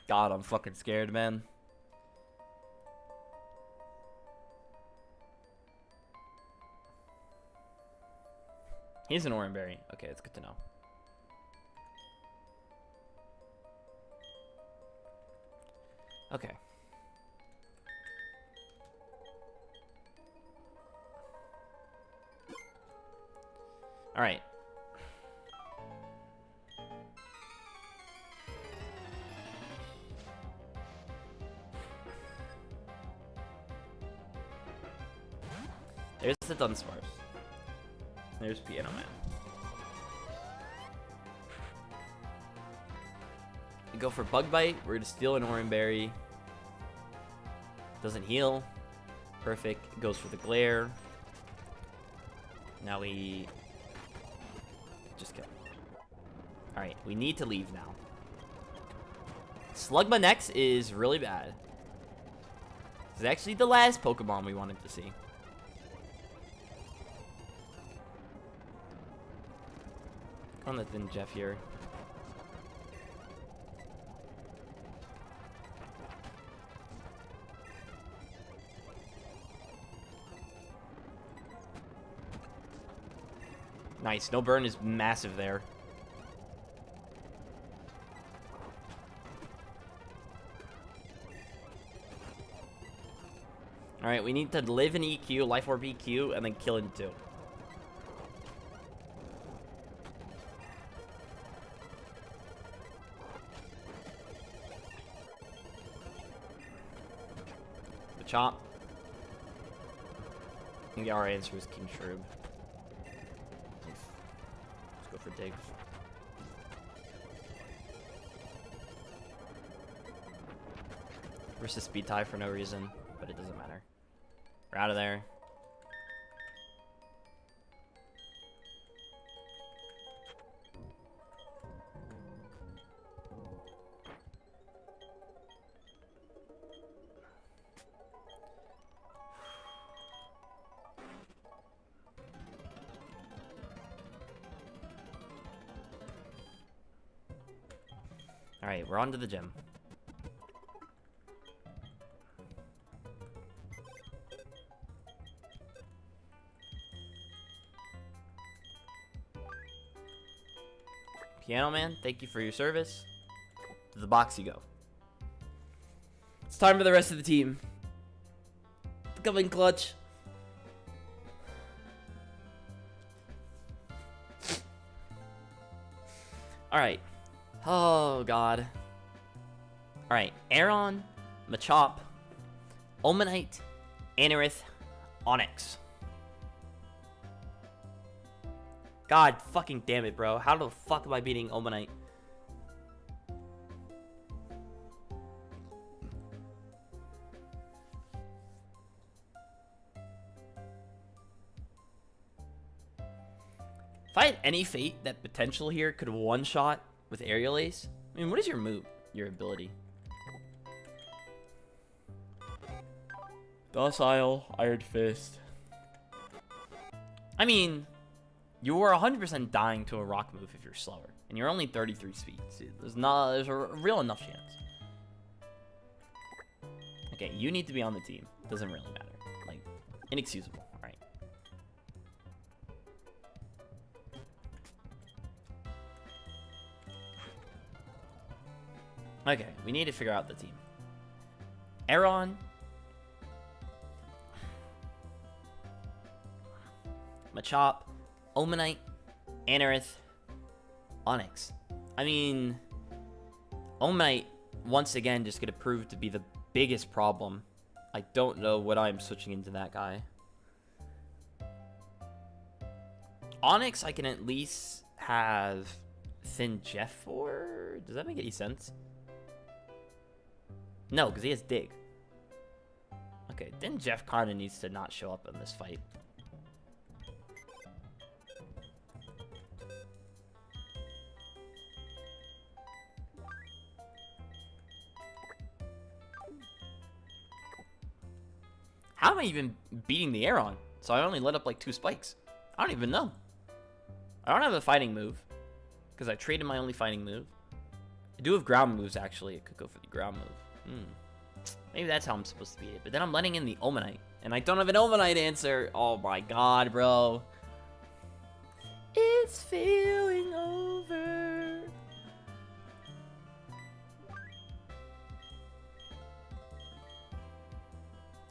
God, I'm fucking scared, man. He's an Oranberry. Okay, it's good to know. Okay. All right. There's the Dunsparce. There's Piano Man. We go for Bug Bite. We're going to steal an Oranberry. Doesn't heal. Perfect. Goes for the Glare. Now we just kill. Alright, we need to leave now. Slugma next is really bad. This is actually the last Pokemon we wanted to see. On the Thin Jeff here. Nice. No burn is massive there. Alright, we need to live in EQ, Life Orb EQ, and then kill in 2. Chop. I think our answer is King Shroob. Let's go for Diggs. Versus speed tie for no reason, but it doesn't matter. We're out of there. Alright, we're on to the gym. Piano Man, thank you for your service. To the box you go. It's time for the rest of the team. Coming clutch. Alright. Oh, God. Alright. Aeron, Machop, Omanite, Anorith, Onyx. God fucking damn it, bro. How the fuck am I beating Omanite? If I had any fate that potential here could one-shot with Aerial Ace. I mean, what is your move? Your ability? Docile, Iron Fist. I mean, you are 100% dying to a rock move if you're slower. And you're only 33 speed. So there's a real enough chance. Okay, you need to be on the team. Doesn't really matter. Like, inexcusable. Alright. Okay, we need to figure out the team. Aeron. Machop. Omanite. Anorith. Onyx. I mean, Omanite, once again, just going to prove to be the biggest problem. I don't know what I'm switching into that guy. Onyx, I can at least have Thin Jeff for? Does that make any sense? No, because he has Dig. Okay, then Jeff kind of needs to not show up in this fight. How am I even beating the Aeron? So I only let up like 2 spikes. I don't even know. I don't have a fighting move. Because I traded my only fighting move. I do have ground moves, actually. I could go for the ground move. Maybe that's how I'm supposed to beat it. But then I'm letting in the Omanite. And I don't have an Omanite answer. Oh my god, bro. It's feeling over.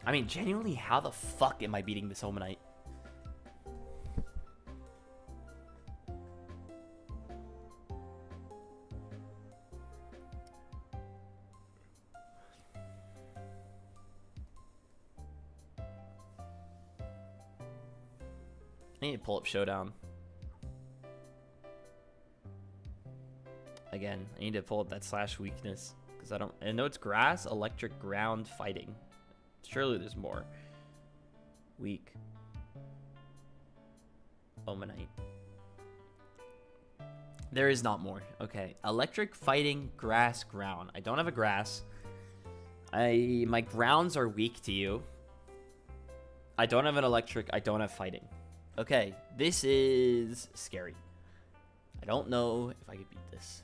I mean, genuinely, how the fuck am I beating this Omanite? I need to pull up Showdown. Again, I need to pull up that slash weakness. Because I know it's grass, electric, ground, fighting. Surely there's more. Weak. Omanite. There is not more. Okay. Electric, fighting, grass, ground. I don't have a grass. My grounds are weak to you. I don't have an electric. I don't have fighting. Okay. This is scary. I don't know if I could beat this.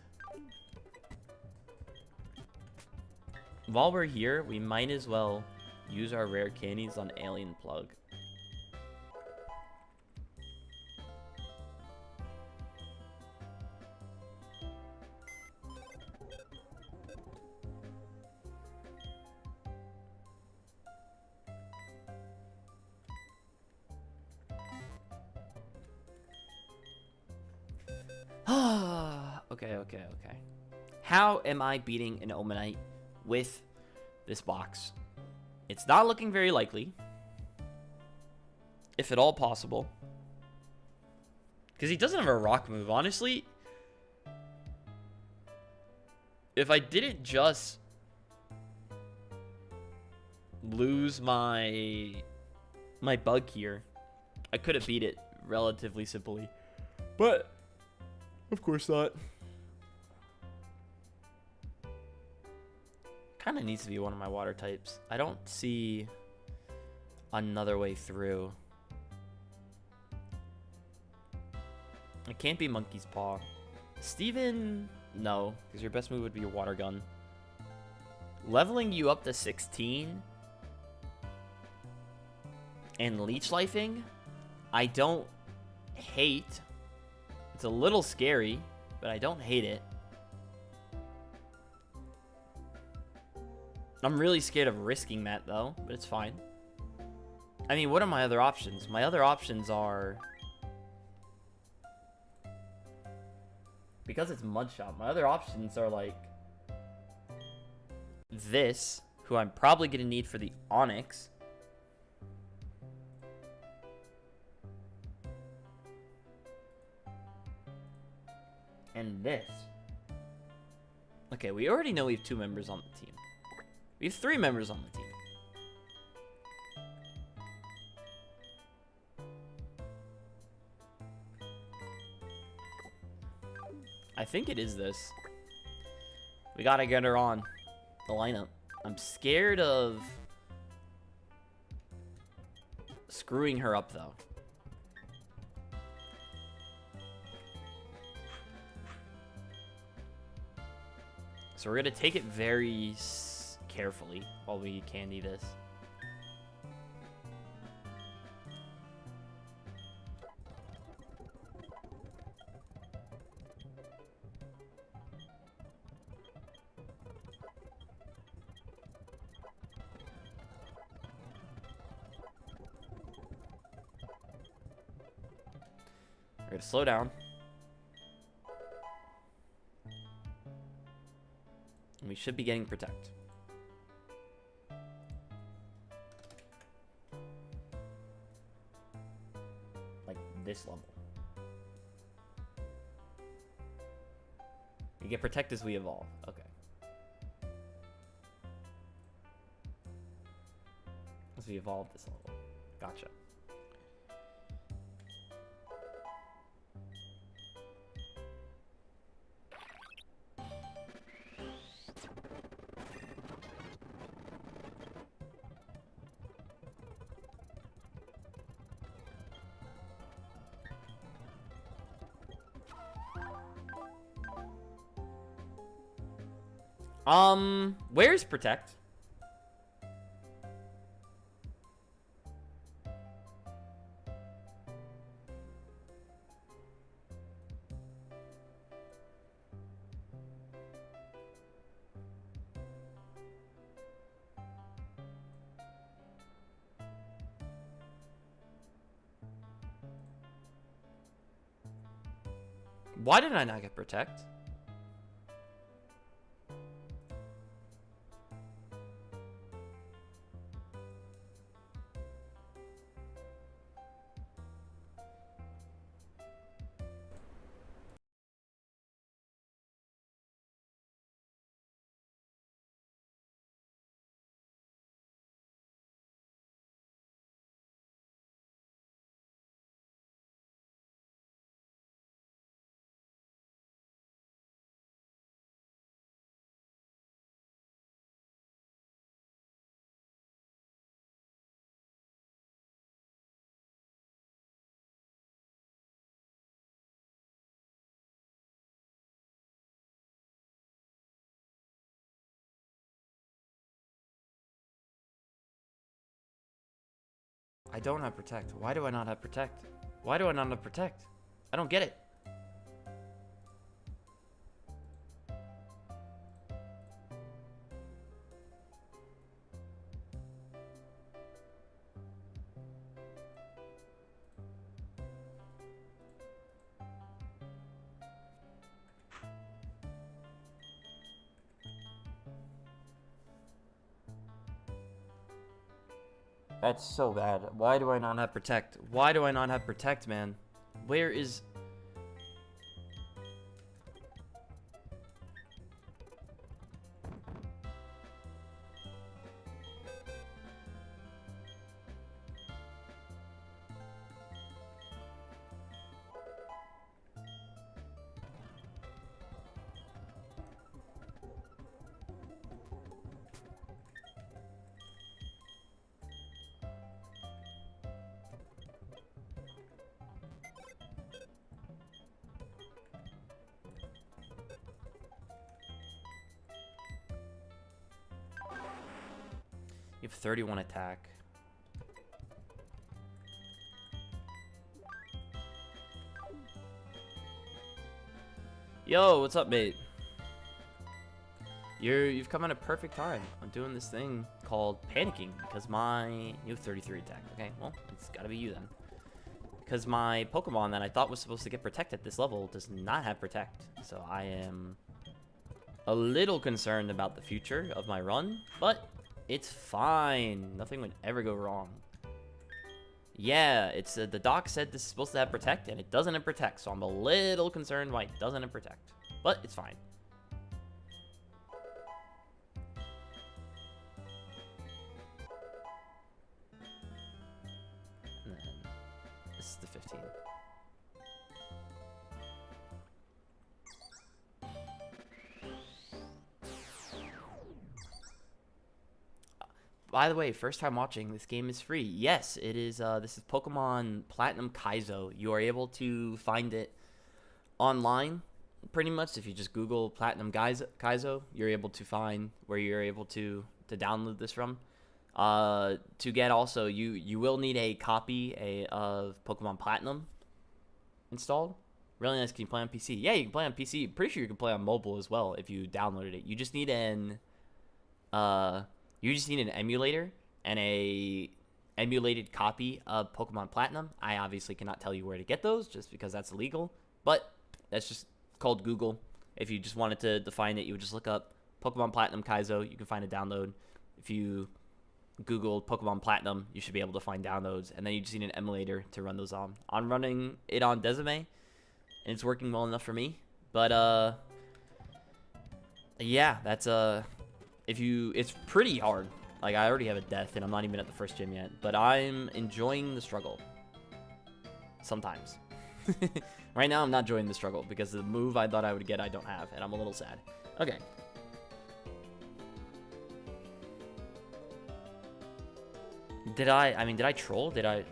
While we're here, we might as well use our rare candies on Alien Plug. Okay. How am I beating an Omanite with this box? It's not looking very likely. If at all possible. Because he doesn't have a rock move. Honestly, if I didn't just lose my bug here, I could have beat it relatively simply. But, of course not. Kind of needs to be one of my water types. I don't see another way through. It can't be Monkey's Paw. Steven, no, because your best move would be a water gun. Leveling you up to 16 and leech lifing, I don't hate. It's a little scary. but I don't hate it. I'm really scared of risking that, though, but it's fine. I mean, what are my other options? My other options are... Because it's Mud Shot, my other options are, like... this, who I'm probably going to need for the Onyx. And this. Okay, we already know we have 2 members on the team. We have 3 members on the team. I think it is this. We gotta get her on the lineup. I'm scared of screwing her up, though. So we're gonna take it very carefully while we candy this. We're gonna slow down. And we should be getting Protect. Like this level. We get Protect as we evolve. Okay. As we evolve this level. Gotcha. Where's Protect? Why did I not get Protect? I don't have Protect. Why do I not have Protect? Why do I not have Protect? I don't get it. That's so bad. Why do I not have Protect? Why do I not have Protect, man? Where is... You have 31 attack. Yo, what's up, mate? You've come at a perfect time. I'm doing this thing called panicking because my new 33 attack. Okay, well, it's gotta be you then. Because my Pokemon that I thought was supposed to get Protect at this level does not have Protect. So I am a little concerned about the future of my run, but it's fine. Nothing would ever go wrong. Yeah, it's the doc said this is supposed to have Protect, and it doesn't have Protect, so I'm a little concerned why it doesn't have Protect. But it's fine. And then this is the 15. By the way, first time watching, this game is free. Yes, it is. This is Pokemon Platinum Kaizo. You are able to find it online, pretty much. If you just Google Platinum Kaizo, you're able to find where you're able to download this from. To get also, you will need a copy of Pokemon Platinum installed. Really nice. Can you play on PC? Yeah, you can play on PC. Pretty sure you can play on mobile as well if you downloaded it. You just need an emulator and a emulated copy of Pokemon Platinum. I obviously cannot tell you where to get those just because that's illegal, but that's just called Google. If you just wanted to find it, you would just look up Pokemon Platinum Kaizo. You can find a download. If you Google Pokemon Platinum, you should be able to find downloads, and then you just need an emulator to run those on. I'm running it on Desime, and it's working well enough for me. But yeah, that's it's pretty hard. Like, I already have a death, and I'm not even at the first gym yet. But I'm enjoying the struggle. Sometimes. Right now, I'm not enjoying the struggle, because the move I thought I would get, I don't have. And I'm a little sad. Okay. Did I troll? Did I? It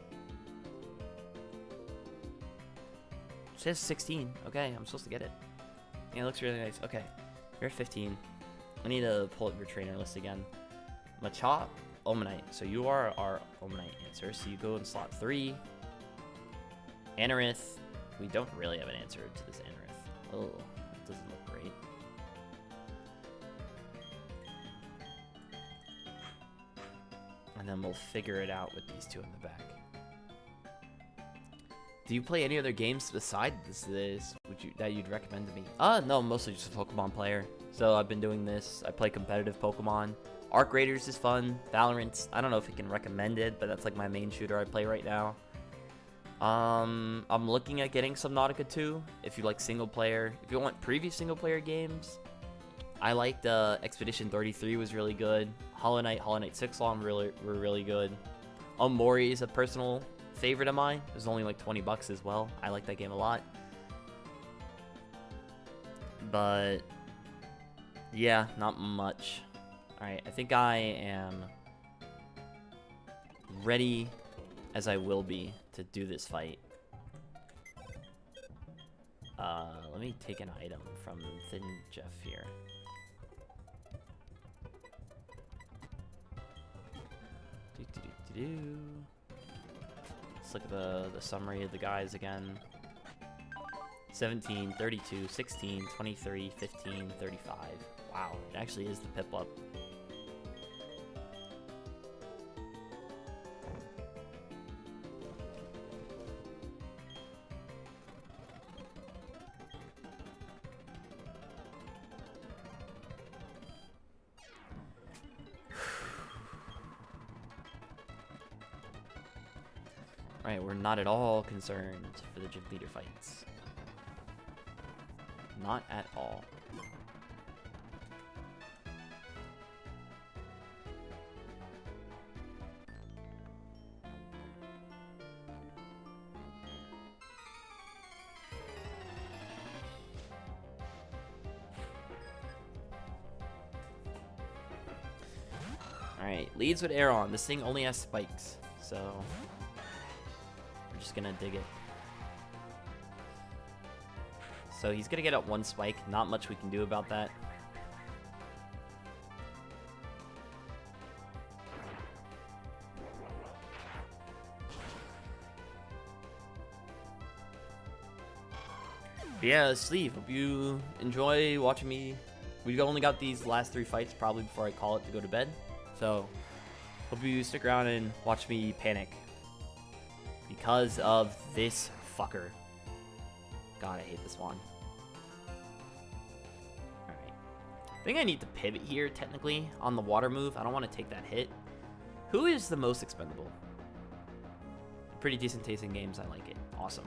says 16. Okay, I'm supposed to get it. Yeah, it looks really nice. Okay. You're at 15. I need to pull up your trainer list again. Machop, Omanite. So you are our Omanite answer. So you go in slot 3. Anorith. We don't really have an answer to this Anorith. Oh, that doesn't look great. And then we'll figure it out with these two in the back. Do you play any other games besides this that you'd recommend to me? No, mostly just a Pokemon player. So I've been doing this. I play competitive Pokemon. Arc Raiders is fun. Valorant, I don't know if I can recommend it, but that's like my main shooter I play right now. I'm looking at getting Subnautica 2 if you like single player. If you want previous single player games, I liked Expedition 33 was really good. Hollow Knight 6 Long were really good. Omori is a personal favorite of mine. It was only like $20 as well. I like that game a lot. But yeah, not much. Alright, I think I am ready as I will be to do this fight. Let me take an item from Thin Jeff here. Let's look at the summary of the guys again. 17, 32, 16, 23, 15, 35. Wow, it actually is the Piplup. Alright, we're not at all concerned for the gym leader fights. Not at all. Alright, leads with Aeron. This thing only has spikes, so we're just gonna dig it. So he's gonna get up one spike. Not much we can do about that. But yeah, Sleeve, hope you enjoy watching me. We only got these last 3 fights probably before I call it to go to bed. So, hope you stick around and watch me panic. Because of this fucker. God, I hate this one. Alright. I think I need to pivot here, technically, on the water move. I don't want to take that hit. Who is the most expendable? Pretty decent taste in games. I like it. Awesome.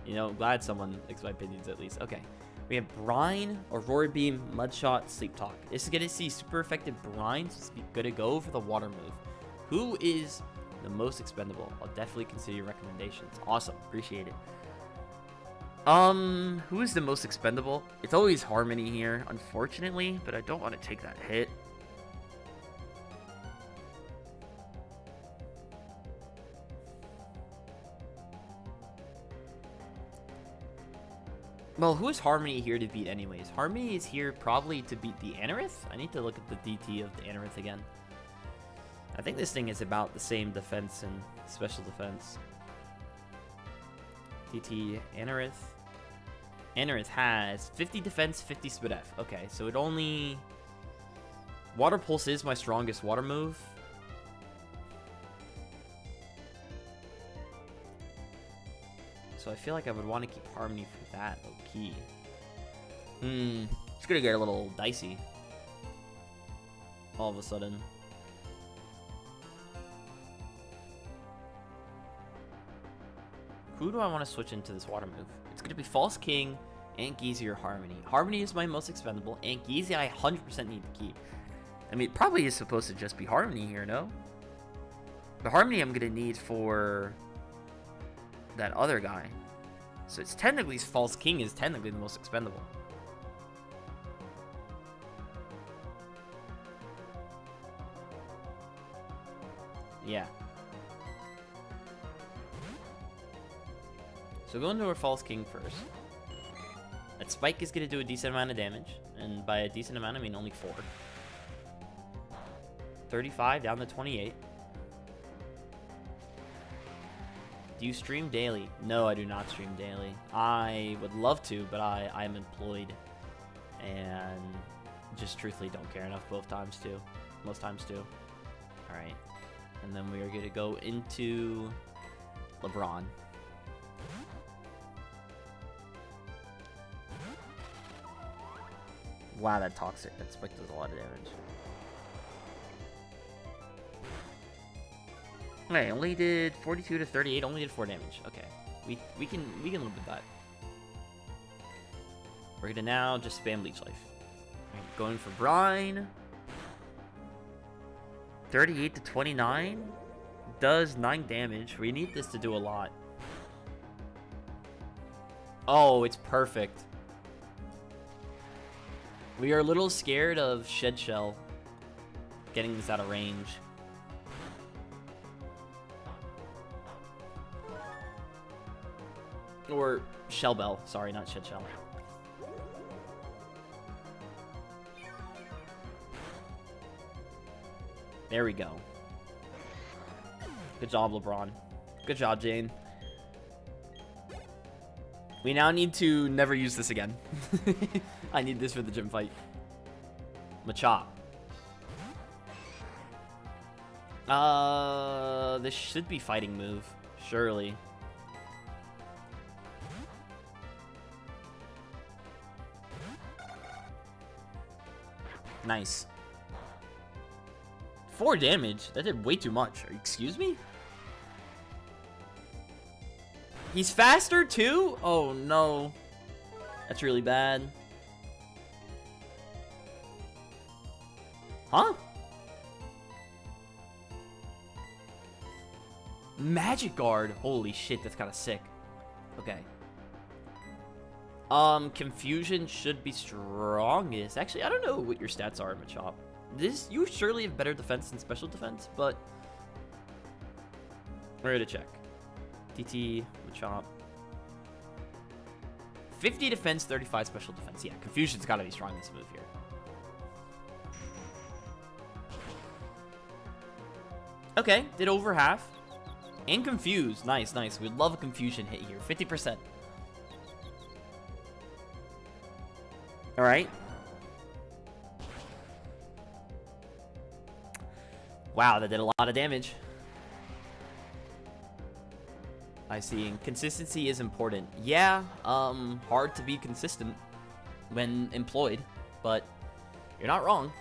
You know, glad someone likes my opinions at least. Okay. We have Brine, Aurora Beam, Mudshot, Sleep Talk. This is going to see super effective Brine, so it's going to go for the water move. Who is the most expendable? I'll definitely consider your recommendations. Awesome. Appreciate it. Who is the most expendable? It's always Harmony here, unfortunately, but I don't want to take that hit. Well, who is Harmony here to beat anyways? Harmony is here probably to beat the Anorith? I need to look at the DT of the Anorith again. I think this thing is about the same defense and special defense. DT Anorith. Anorith has 50 defense, 50 speed F. Okay, so it only... Water Pulse is my strongest water move. So I feel like I would want to keep Harmony for that, low key. It's gonna get a little dicey. All of a sudden. Who do I want to switch into this water move? It's gonna be False King, Angeezy, or Harmony. Harmony is my most expendable. Angeezy I 100% need to keep. I mean, it probably is supposed to just be Harmony here, no? The Harmony I'm gonna need for that other guy. So it's technically False King is technically the most expendable. Yeah. So go into our False King first. That Spike is going to do a decent amount of damage. And by a decent amount, I mean only 4. 35 down to 28. Do you stream daily? No, I do not stream daily. I would love to, but I'm employed. And just truthfully don't care enough most times too. Alright. And then we are going to go into LeBron. Wow, that Toxic. That Spike does a lot of damage. Okay, only did 42 to 38, only did 4 damage. Okay. We can live with that. We're gonna now just spam Leech Life. Right, going for Brine. 38 to 29 does 9 damage. We need this to do a lot. Oh, it's perfect. We are a little scared of Shed Shell getting this out of range. Or Shell Bell. Sorry, not Shed Shell. There we go. Good job, LeBron. Good job, Jane. We now need to never use this again. I need this for the gym fight. Machop. This should be fighting move. Surely. Nice. 4 damage? That did way too much. Excuse me? He's faster too? Oh no. That's really bad. Huh? Magic Guard. Holy shit, that's kind of sick. Okay. Confusion should be strongest. Actually, I don't know what your stats are, Machop. You surely have better defense than special defense, but we're gonna check. DT, Machop. 50 defense, 35 special defense. Yeah, Confusion's gotta be strong in this move here. Okay, did over half. And Confused. Nice, nice. We'd love a Confusion hit here. 50%. Alright. Wow, that did a lot of damage. I see. Consistency is important. Yeah, hard to be consistent when employed, but you're not wrong.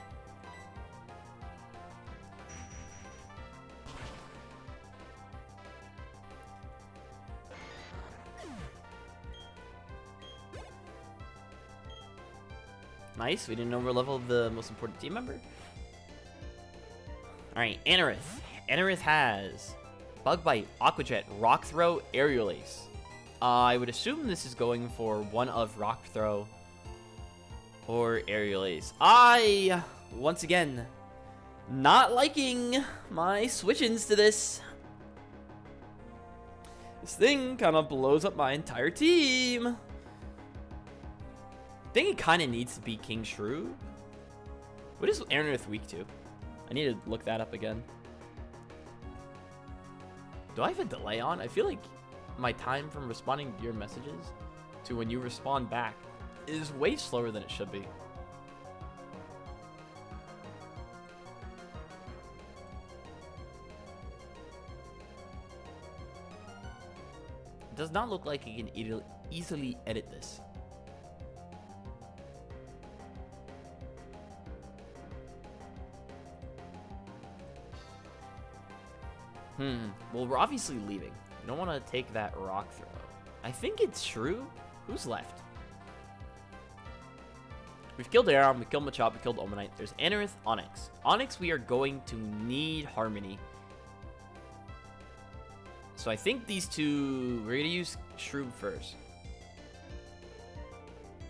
Nice, we didn't overlevel the most important team member. Alright, Anorith. Anorith has Bug Bite, Aqua Jet, Rock Throw, Aerial Ace. I would assume this is going for one of Rock Throw or Aerial Ace. I, once again, not liking my switch-ins to this. This thing kind of blows up my entire team. I think it kind of needs to be King Shrew. What is Anorith weak to? I need to look that up again. Do I have a delay on? I feel like my time from responding to your messages to when you respond back is way slower than it should be. It does not look like you can easily edit this. Well, we're obviously leaving. We don't want to take that rock throw. I think it's Shrew. Who's left? We've killed Aeron, we killed Machop, we killed Omanite. There's Anorith, Onyx. Onyx, we are going to need Harmony. So I think these two, we're going to use Shrew first.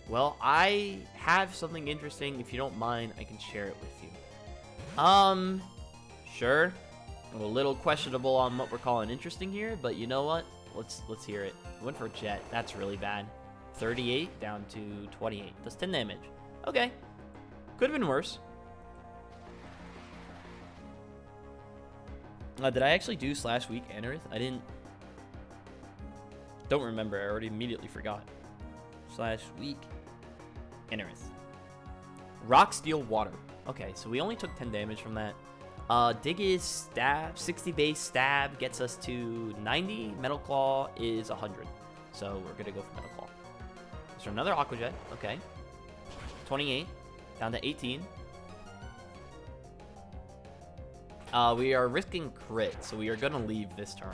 Well, I have something interesting. If you don't mind, I can share it with you. Sure. I'm a little questionable on what we're calling interesting here, but you know what? Let's hear it. Went for Jet. That's really bad. 38 down to 28. Does 10 damage. Okay. Could have been worse. Did I actually do / week Anorith? I didn't. Don't remember. I already immediately forgot. / week Anorith. Rock, Steel, Water. Okay, so we only took 10 damage from that. Dig is stab, 60 base stab gets us to 90. Metal Claw is 100. So we're gonna go for Metal Claw. Is there another Aqua Jet? Okay. 28 down to 18. We are risking crit, so we are gonna leave this turn.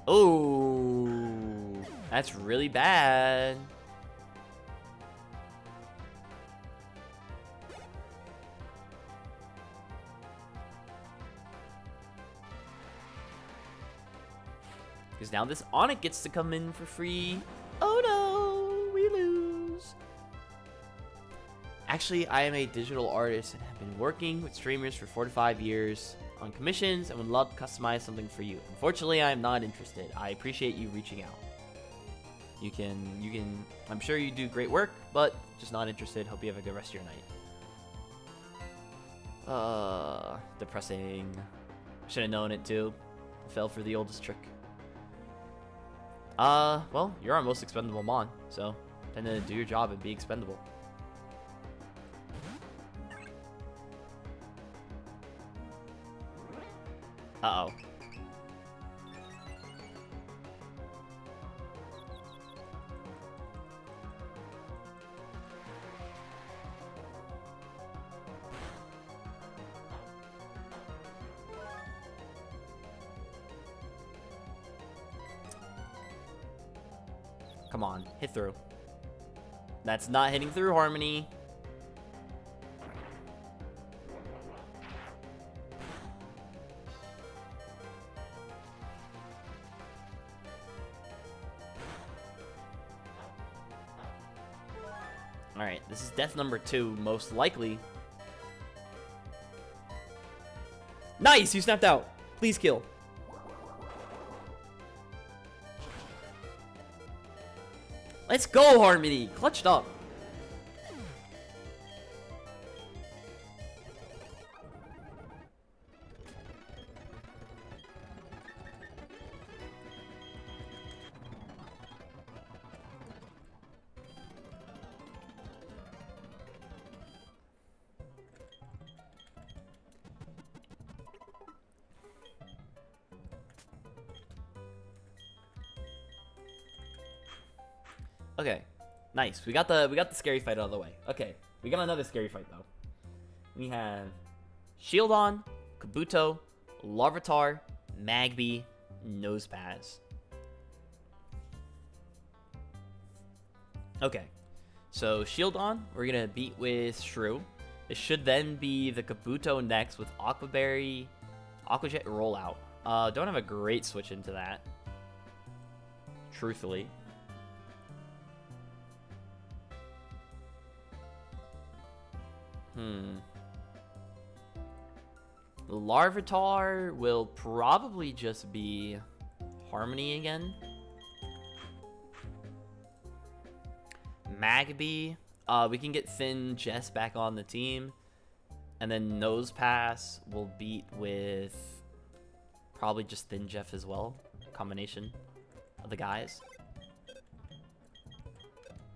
Oh, that's really bad. Because now this Onyx gets to come in for free. Oh no, we lose. Actually, I am a digital artist and have been working with streamers for 4 to 5 years on commissions and would love to customize something for you. Unfortunately, I am not interested. I appreciate you reaching out. You can, I'm sure you do great work, but just not interested. Hope you have a good rest of your night. Depressing. Should have known it too. Fell for the oldest trick. Well, you're our most expendable Mon, so tend to do your job and be expendable. Uh-oh. Come on, hit through. That's not hitting through, Harmony. Alright, this is death number 2, most likely. Nice! You snapped out. Please kill. Let's go, Harmony! Clutched up. Okay, nice. We got the scary fight out of the way. Okay, we got another scary fight though. We have Shieldon, Kabuto, Larvitar, Magby, Nosepass. Okay, so Shieldon, we're gonna beat with Shrew. It should then be the Kabuto next with Aqua Berry, Aqua Jet Rollout. Don't have a great switch into that, truthfully. Larvitar will probably just be Harmony again. Magby, we can get Thin Jess back on the team. And then Nosepass will beat with probably just Thin Jeff as well. Combination of the guys.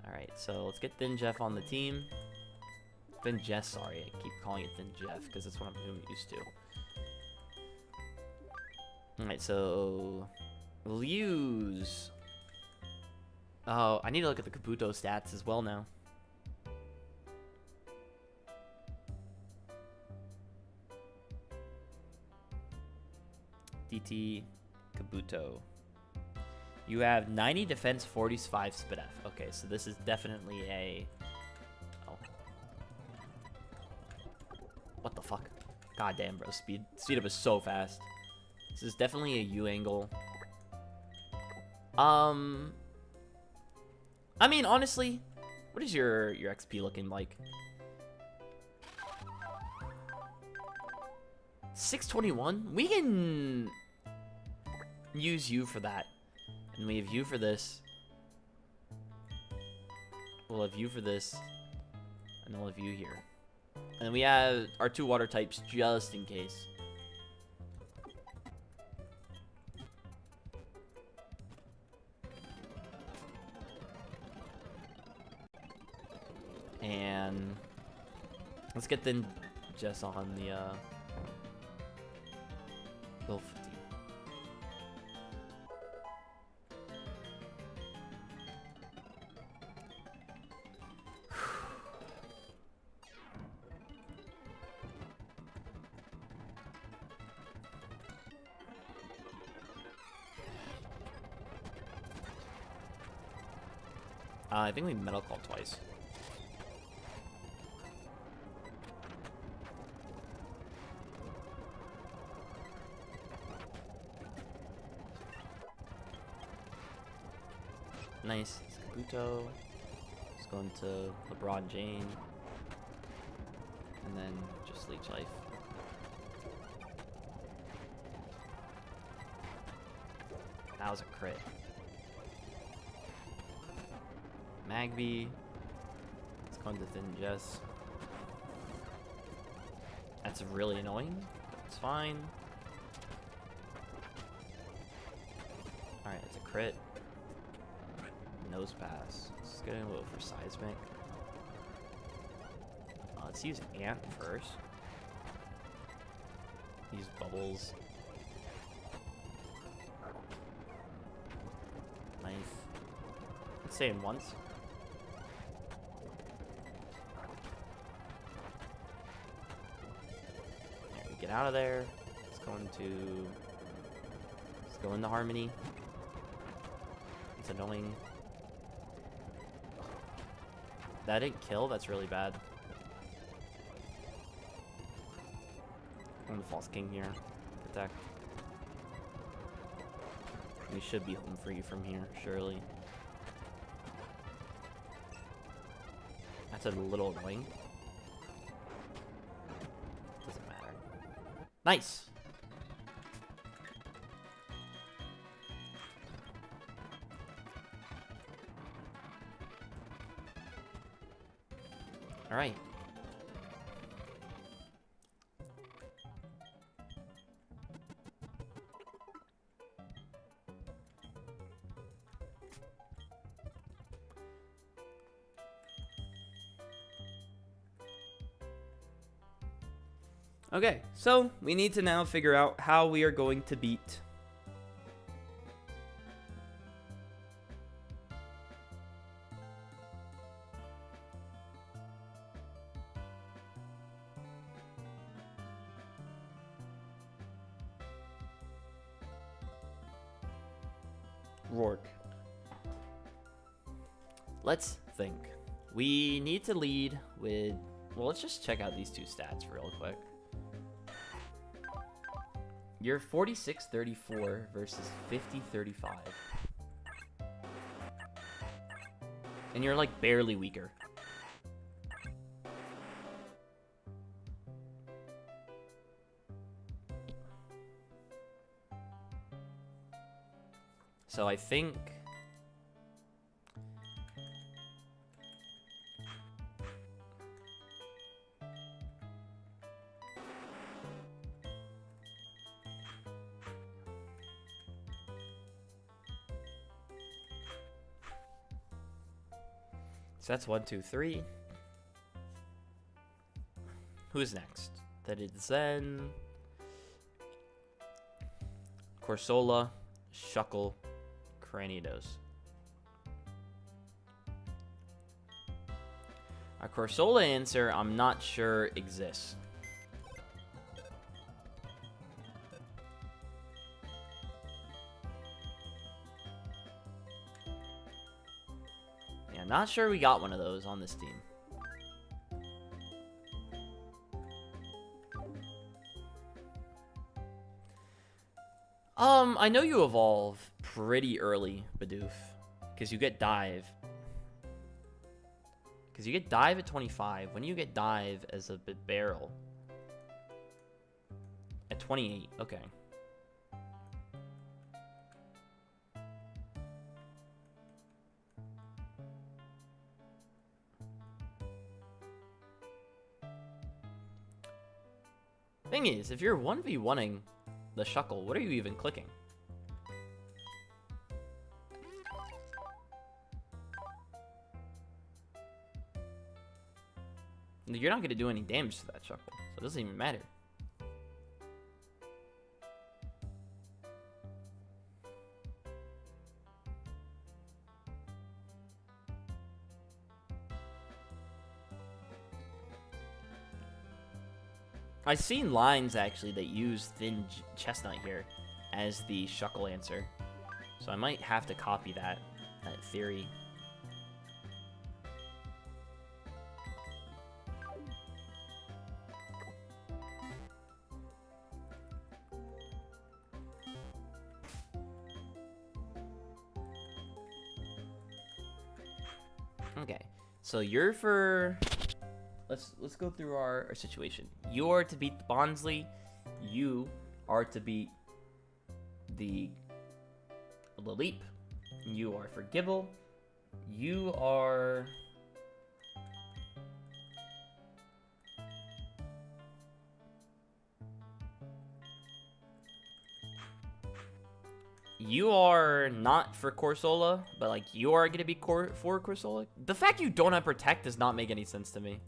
Alright, so let's get Thin Jeff on the team. Thin Jess, sorry. I keep calling it Thin Jeff because that's what I'm used to. Alright, so we'll use... Oh, I need to look at the Kabuto stats as well now. DT Kabuto. You have 90 defense, 45 spit F. Okay, so this is definitely a... Oh. What the fuck? God damn, bro. Speed up is so fast. This is definitely a U angle. I mean, honestly, what is your XP looking like? 621? We can use you for that. And we have you for this. We'll have you for this. And we'll have you here. And then we have our 2 water types just in case. And let's get then Jess on the level 15. I think we Metal Call twice. Nice. It's Kabuto. It's going to LeBron James. And then just Leech Life. That was a crit. Magby. It's going to Thin Jess. That's really annoying. It's fine. Alright, it's a crit. Nosepass. Let's get a little for Seismic. Let's use Ant first. Use Bubbles. Nice. Let's say it once. There, we get out of there. Let's go into Harmony. It's annoying. That didn't kill? That's really bad. I'm the False King here. Protect. We should be home free from here, surely. That's a little annoying. Doesn't matter. Nice! Alright. Okay, so we need to now figure out how we are going to beat Rourke. Let's think. We need to lead with... Well, let's just check out these two stats real quick. You're 46-34 versus 50-35. And you're like barely weaker. So I think... So that's 1, 2, 3. Who's next? That is then Corsola, Shuckle, Cranidos. A Corsola answer I'm not sure exists. Yeah, not sure we got one of those on this team. I know you evolve pretty early, Bidoof, because you get dive. Because you get dive at 25. When do you get dive as a barrel? At 28, okay. Thing is, if you're 1v1ing the Shuckle, what are you even clicking? You're not going to do any damage to that Shuckle, so it doesn't even matter. I've seen lines, actually, that use Thin Chestnut here as the Shuckle answer. So I might have to copy that theory. Okay, so you're for... Let's go through our situation. You are to beat the Bonsly. You are to beat the Leap. You are for Gibble. You are... You are not for Corsola, but like you are gonna be for Corsola. The fact you don't have Protect does not make any sense to me.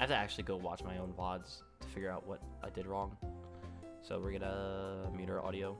I have to actually go watch my own VODs to figure out what I did wrong. So we're gonna mute our audio.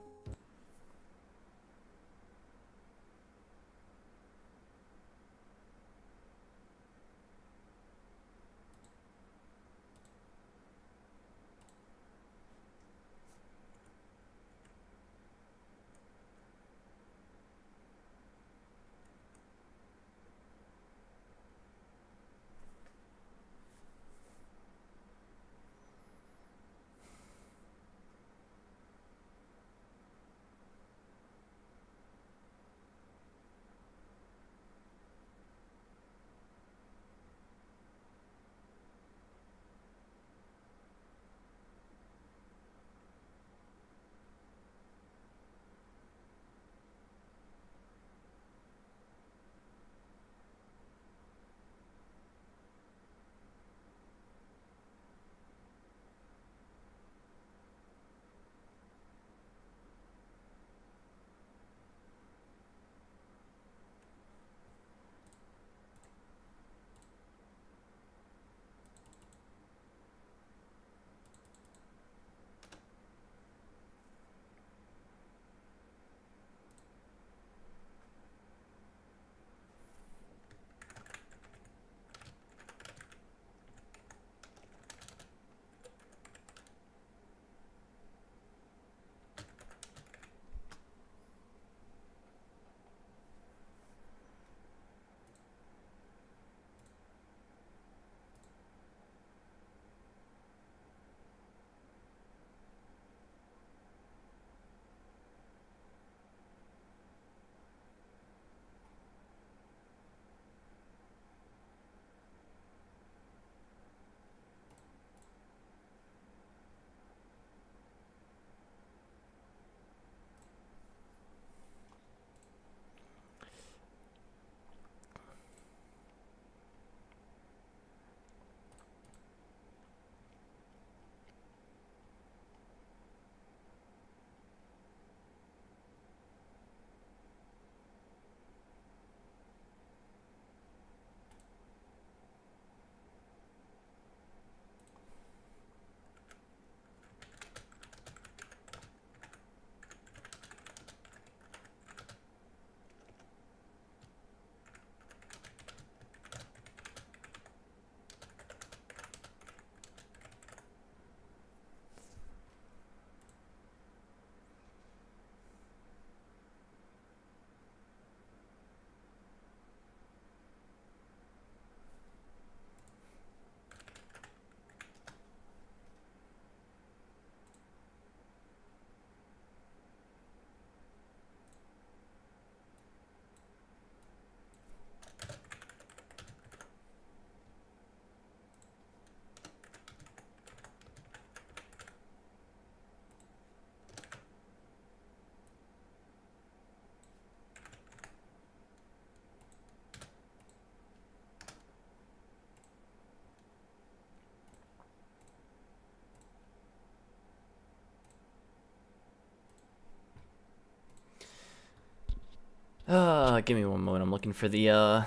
Give me one moment. I'm looking for the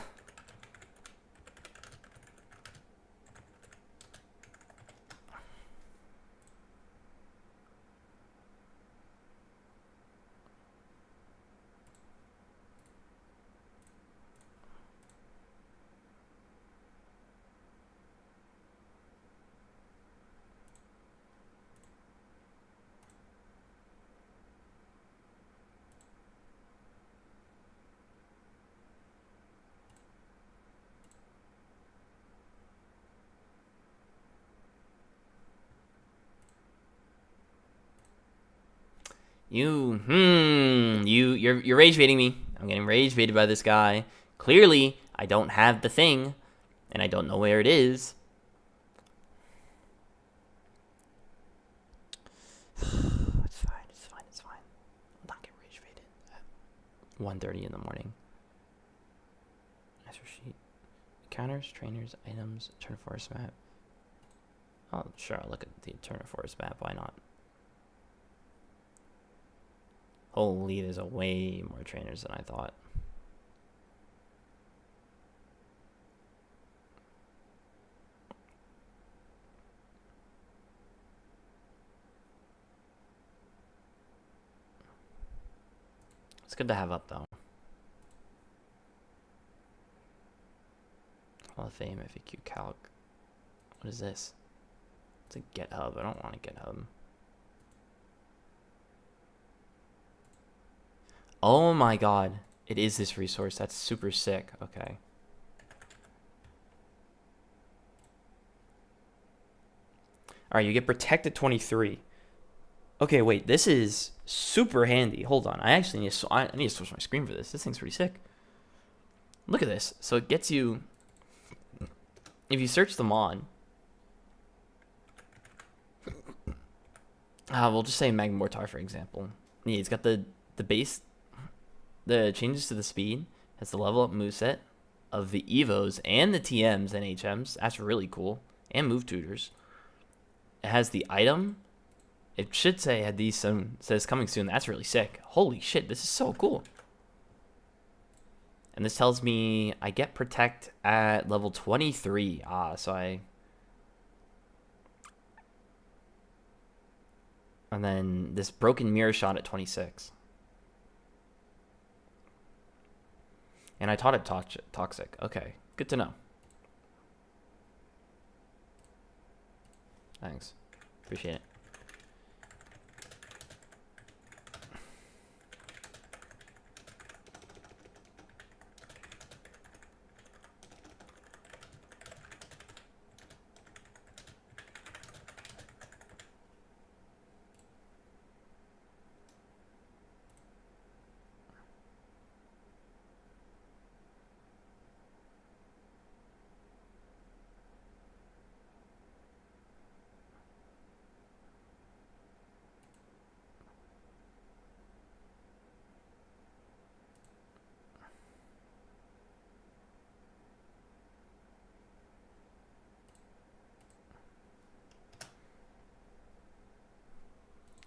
you're rage baiting me. I'm getting rage baited by this guy. Clearly, I don't have the thing, and I don't know where it is. It's fine. I'm not getting rage baited at 1:30 in the morning. Answer sheet. Counters, trainers, items, Turn Forest map. Oh, sure. I'll look at the Turn Forest map. Why not? Holy, there's a way more trainers than I thought. It's good to have up, though. Hall of Fame, FAQ Calc. What is this? It's a GitHub. I don't want a GitHub. Oh my god. It is this resource. That's super sick. Okay. Alright, you get protected 23. Okay, wait. This is super handy. Hold on. I actually need to, I need to switch my screen for this. This thing's pretty sick. Look at this. So it gets you... If you search the mod... we'll just say Magmortar, for example. Yeah, it's got the base... The changes to the speed. Has the level up moveset of the Evos and the TMs and HMs. That's really cool. And move tutors. It has the item. It should say had these soon. Says coming soon. That's really sick. Holy shit, this is so cool. And this tells me I get protect at level 23. So I... And then this broken mirror shot at 26. And I taught it toxic. Okay, good to know. Thanks. Appreciate it.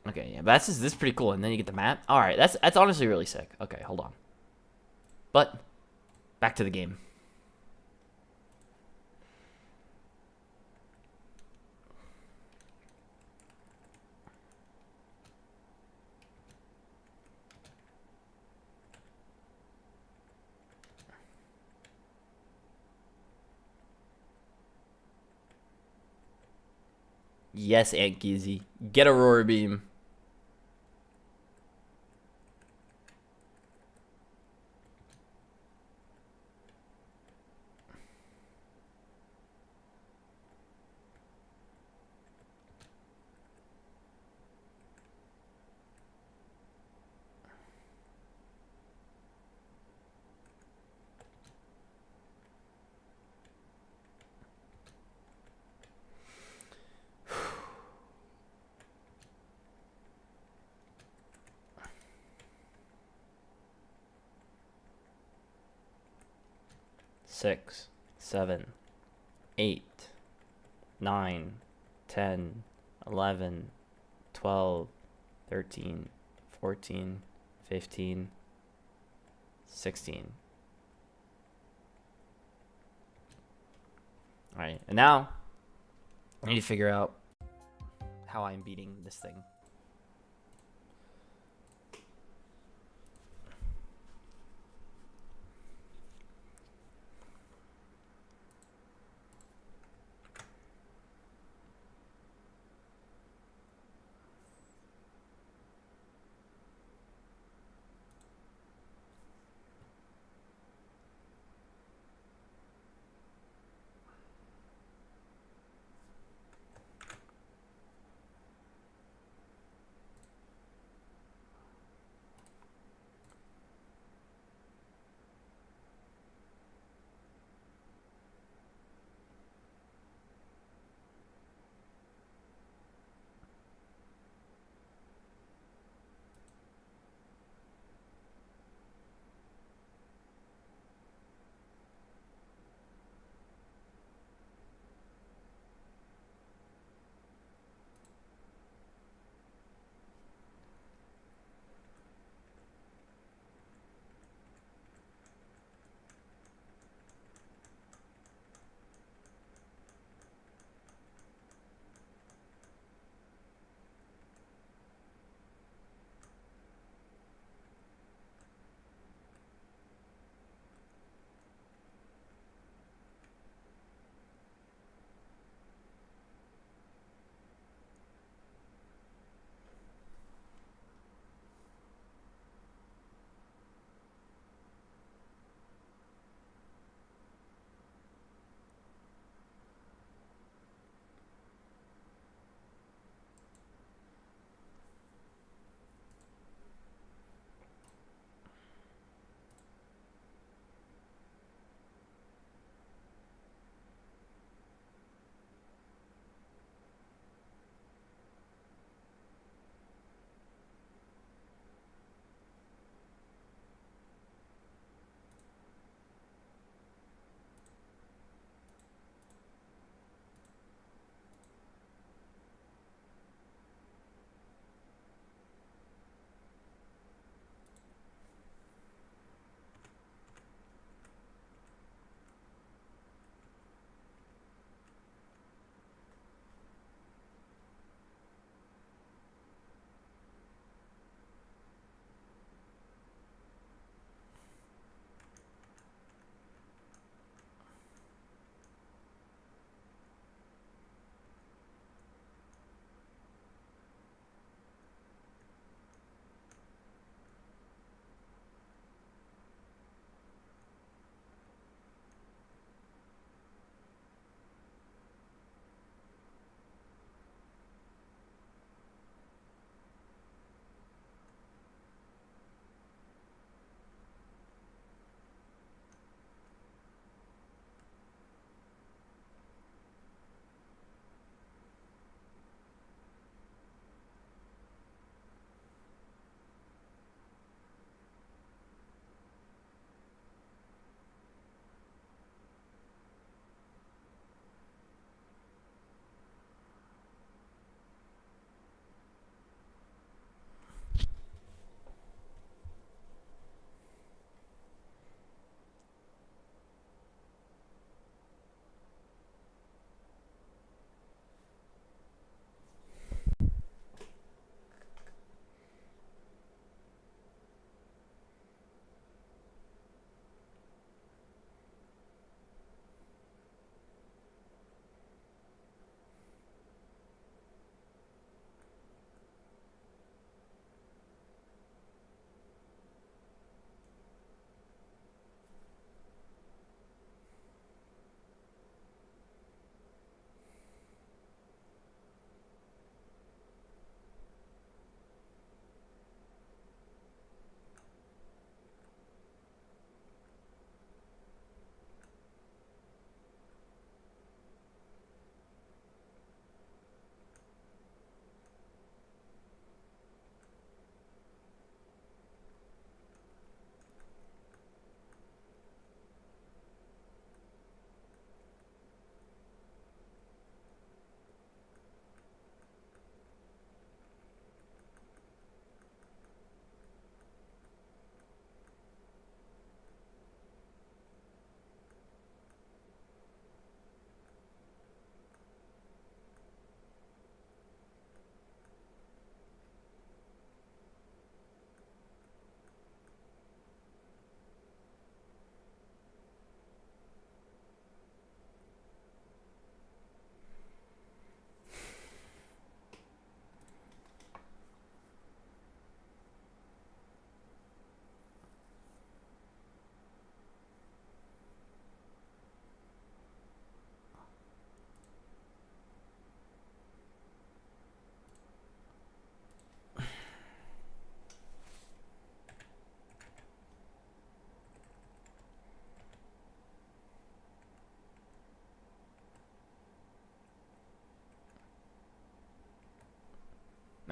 Okay, yeah, but this is pretty cool. And then you get the map. All right, that's honestly really sick. Okay, hold on. But back to the game. Yes, Aunt Geezy. Get a roar beam. Six, 7, 8, 9, 10, 11, 12, 13, 14, 15, 16. Alright, and now I need to figure out how I'm beating this thing.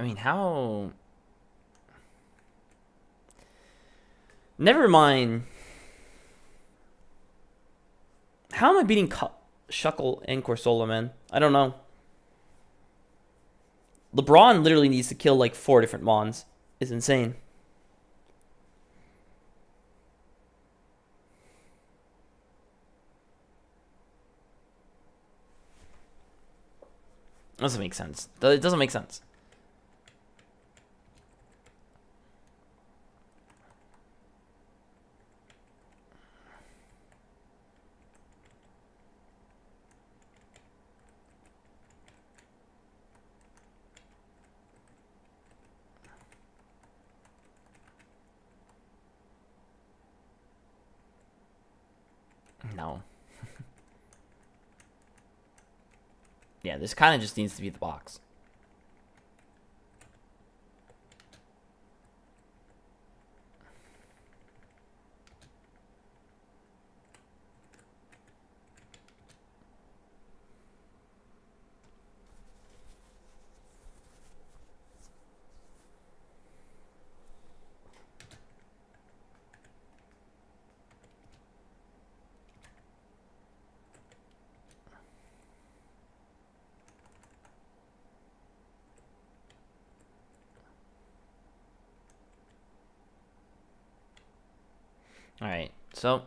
mean, how... Never mind. How am I beating Shuckle and Corsola, man? I don't know. LeBron literally needs to kill like 4 different Mons. It's insane. Doesn't make sense. It doesn't make sense. No. Yeah, this kind of just needs to be the box. Alright, so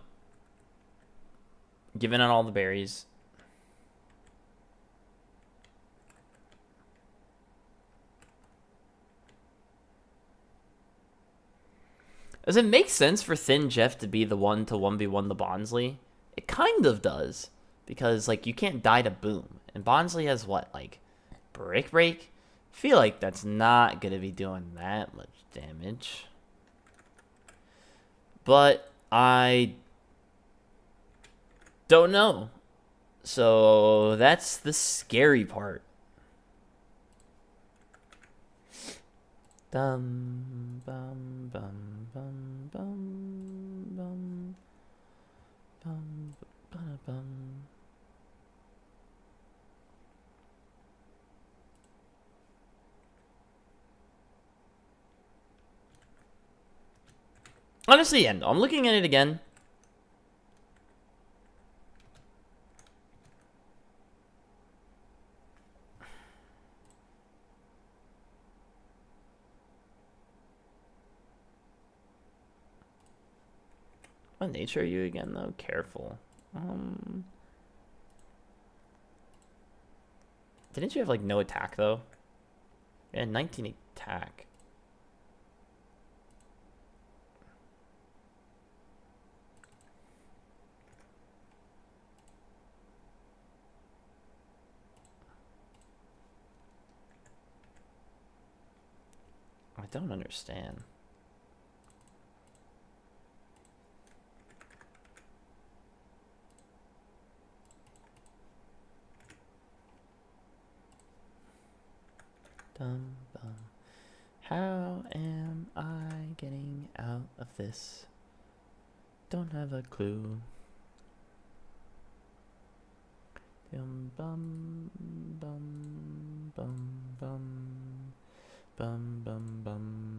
giving out all the berries. Does it make sense for Thin Jeff to be the one to 1v1 the Bonsly? It kind of does. Because, like, you can't die to Boom. And Bonsly has what? Like, Brick Break? I feel like that's not going to be doing that much damage. But I don't know. So that's the scary part. Dum bum bum bum bum bum bum bum bum. Honestly, yeah, I'm looking at it again. What nature are you again, though? Careful. Didn't you have, like, no attack, though? Yeah, 19 attack. I don't understand. Dum bum. How am I getting out of this? Don't have a clue. Dum bum bum bum bum bum bum bum.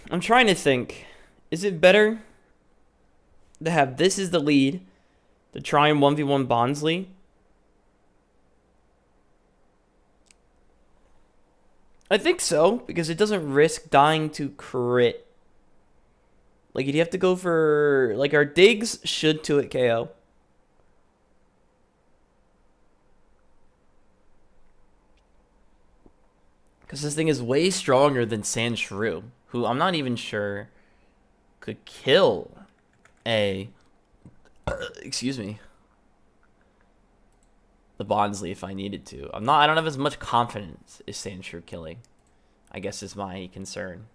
I'm trying to think. Is it better to have this as the lead to try and 1v1 Bonsly? I think so, because it doesn't risk dying to crit. Like, you'd have to go for... Like, our digs should 2-hit KO. Because this thing is way stronger than Sandshrew, who I'm not even sure could kill a excuse me, the Bonsly if I needed to. I don't have as much confidence as Sandshrew killing, I guess, is my concern.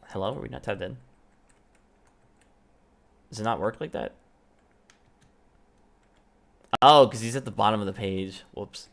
Hello, are we not tabbed in? Does it not work like that? Oh, because he's at the bottom of the page. Whoops.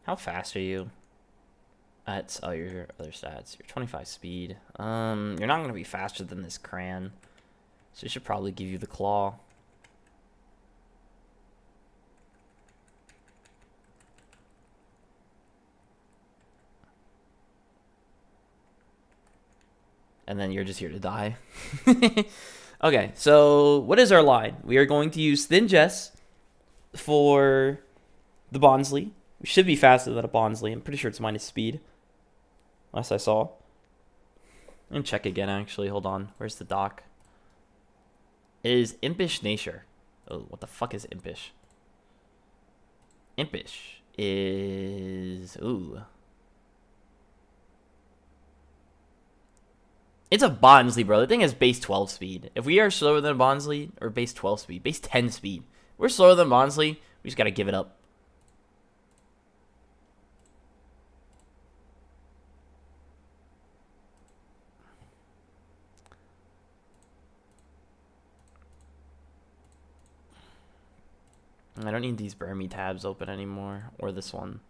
How fast are you? That's your other stats. You're 25 speed. You're not gonna be faster than this Cran, so you should probably give you the claw. And then you're just here to die. Okay, so what is our line? We are going to use Thin Jess for the Bonsly. We should be faster than a Bonsly. I'm pretty sure it's minus speed. Last I saw. And check again, actually. Hold on. Where's the doc? It is Impish Nature. Oh, what the fuck is Impish? Impish is... Ooh. It's a Bonsly, bro. The thing is base 12 speed. If we are slower than a Bonsly, or base 12 speed, base 10 speed. If we're slower than Bonsly, we just gotta give it up. I don't need these Burmy tabs open anymore, or this one.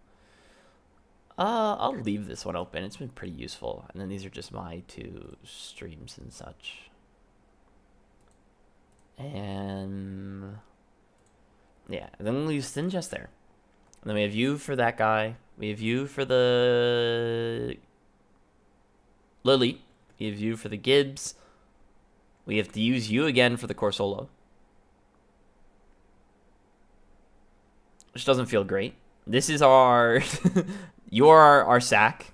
I'll leave this one open. It's been pretty useful. And then these are just my 2 streams and such. And yeah, and then we'll use Thin Jess there. And then we have you for that guy. We have you for the Lily. We have you for the Gibbs. We have to use you again for the Corsolo, which doesn't feel great. This is our... You're our sack.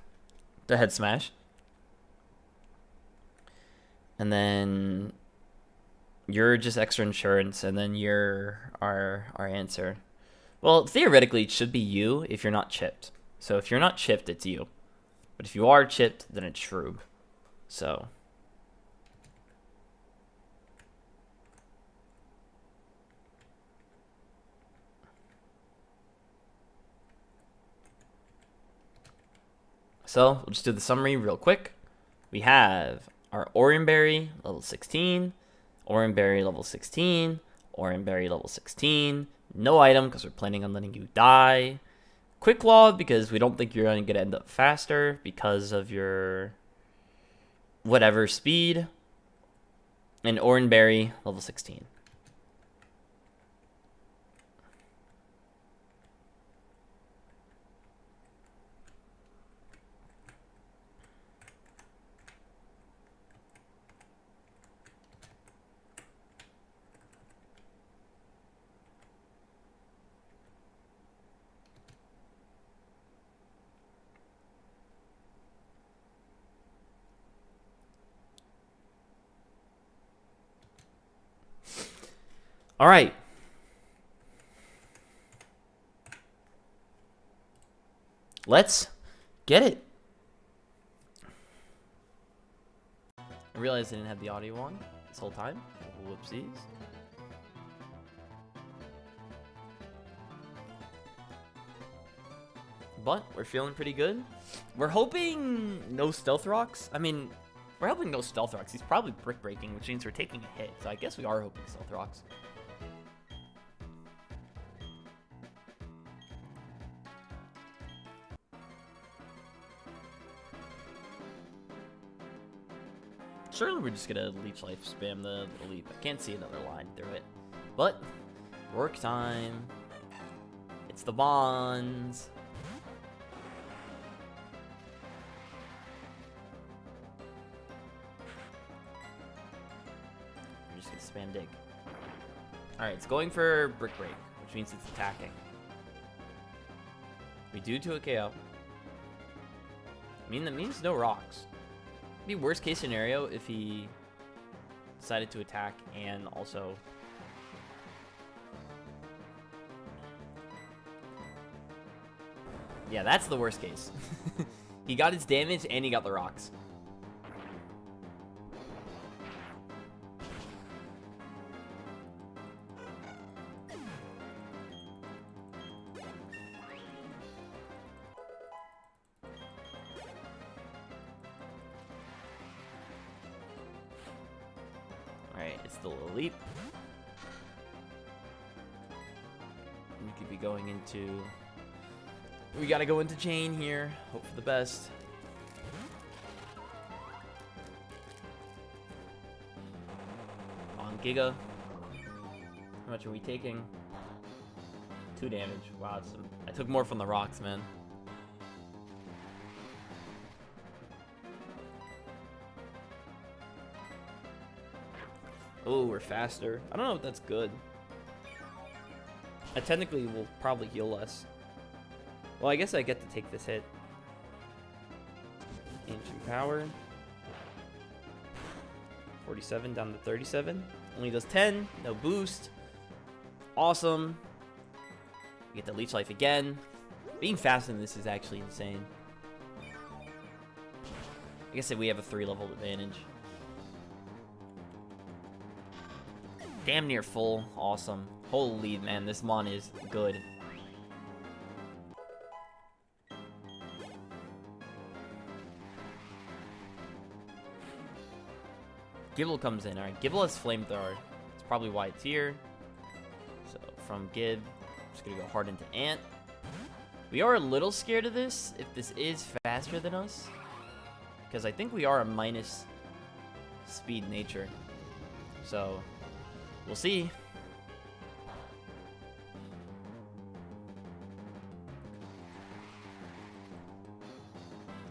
The head smash. And then... You're just extra insurance, and then you're our answer. Well, theoretically, it should be you if you're not chipped. So if you're not chipped, it's you. But if you are chipped, then it's Shroob. So... So, we'll just do the summary real quick. We have our Oranberry, level 16, Oranberry, level 16, Oranberry, level 16, no item because we're planning on letting you die, Quick Claw because we don't think you're going to end up faster because of your whatever speed, and Oranberry, level 16. All right. Let's get it. I realized I didn't have the audio on this whole time. Whoopsies. But we're feeling pretty good. We're hoping no stealth rocks. I mean, we're hoping no stealth rocks. He's probably brick breaking, which means we're taking a hit. So I guess we are hoping stealth rocks. Surely we're just gonna leech life spam the leap. I can't see another line through it. But work time. It's the bonds. We're just gonna spam dig. Alright, it's going for brick break, which means it's attacking. We do to a KO. I mean, that means no rocks. Be worst case scenario if he decided to attack and also yeah, that's the worst case. He got his damage and he got the rocks. Alright, it's the little leap. We could be going into... We gotta go into chain here. Hope for the best. On Giga. How much are we taking? 2 damage. Wow, I took more from the rocks, man. Oh, we're faster. I don't know if that's good. I technically will probably heal less. Well, I guess I get to take this hit. Ancient power. 47 down to 37. Only does 10. No boost. Awesome. We get the leech life again. Being fast in this is actually insane. I guess that we have a 3-level advantage. Damn near full. Awesome. Holy man, this mon is good. Gibble comes in. Alright, Gibble has Flamethrower. That's probably why it's here. So, from Gib, just gonna go hard into Ant. We are a little scared of this, if this is faster than us. Because I think we are a minus speed nature. So, we'll see.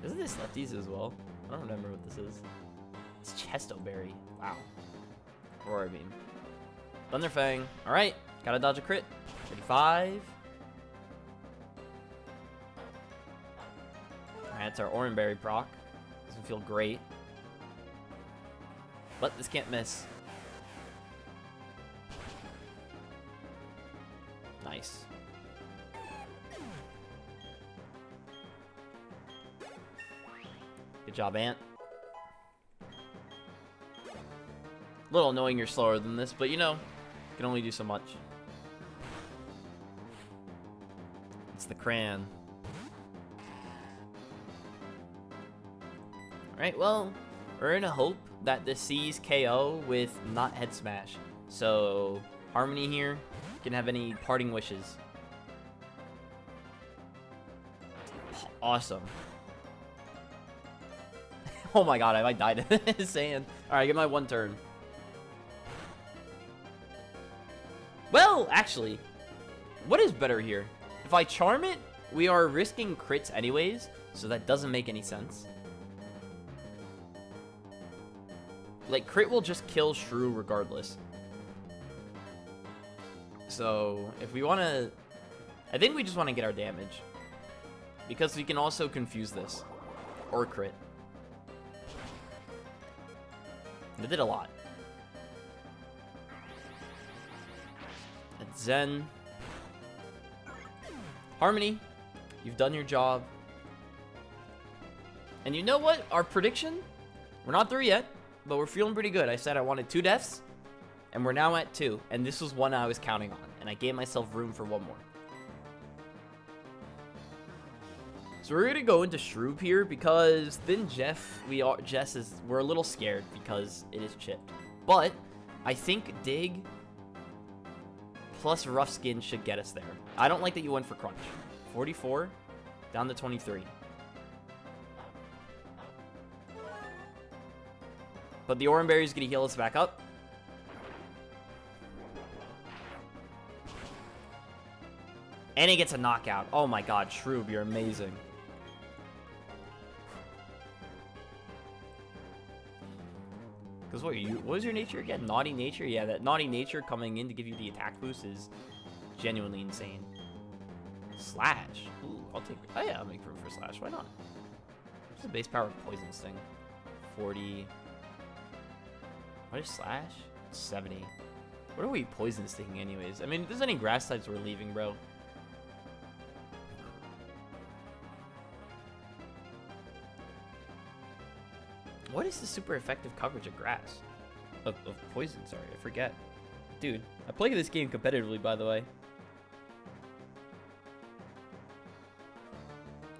Isn't this lefties as well? I don't remember what this is. It's Chestoberry. Wow. Aurora Beam. Thunderfang. Alright. Gotta dodge a crit. 35. Alright, that's our Oranberry proc. Doesn't feel great. But this can't miss. Nice. Good job, Ant. A little annoying you're slower than this, but you know, you can only do so much. It's the Cran. Alright, well, we're gonna hope that this sees KO with not head smash. So, Harmony here can have any parting wishes. Awesome. Oh my god, I might die to his sand. Alright, get my 1 turn. Well, actually, what is better here? If I charm it, we are risking crits anyways, so that doesn't make any sense. Like, crit will just kill Shrew regardless. So, if we want to... I think we just want to get our damage. Because we can also confuse this. Or crit. It did a lot. It's Zen. Harmony, you've done your job. And you know what? Our prediction? We're not through yet, but we're feeling pretty good. I said I wanted 2 deaths, and we're now at 2. And this was one I was counting on, and I gave myself room for 1 more. So we're gonna go into Shroob here because then we're a little scared because it is chipped. But I think Dig plus Rough Skin should get us there. I don't like that you went for Crunch. 44 down to 23. But the Oran Berry is gonna heal us back up. And he gets a knockout. Oh my god, Shroob, you're amazing. Because what was your nature again? Naughty nature? Yeah, that naughty nature coming in to give you the attack boost is genuinely insane. Slash. Ooh, I'll take... Oh yeah, I'll make room for Slash. Why not? What's the base power of Poison Sting? 40... What is Slash? 70. What are we Poison Stinging anyways? I mean, if there's any grass types we're leaving, bro. What is the super effective coverage of grass? Of poison, sorry, I forget. Dude, I play this game competitively, by the way.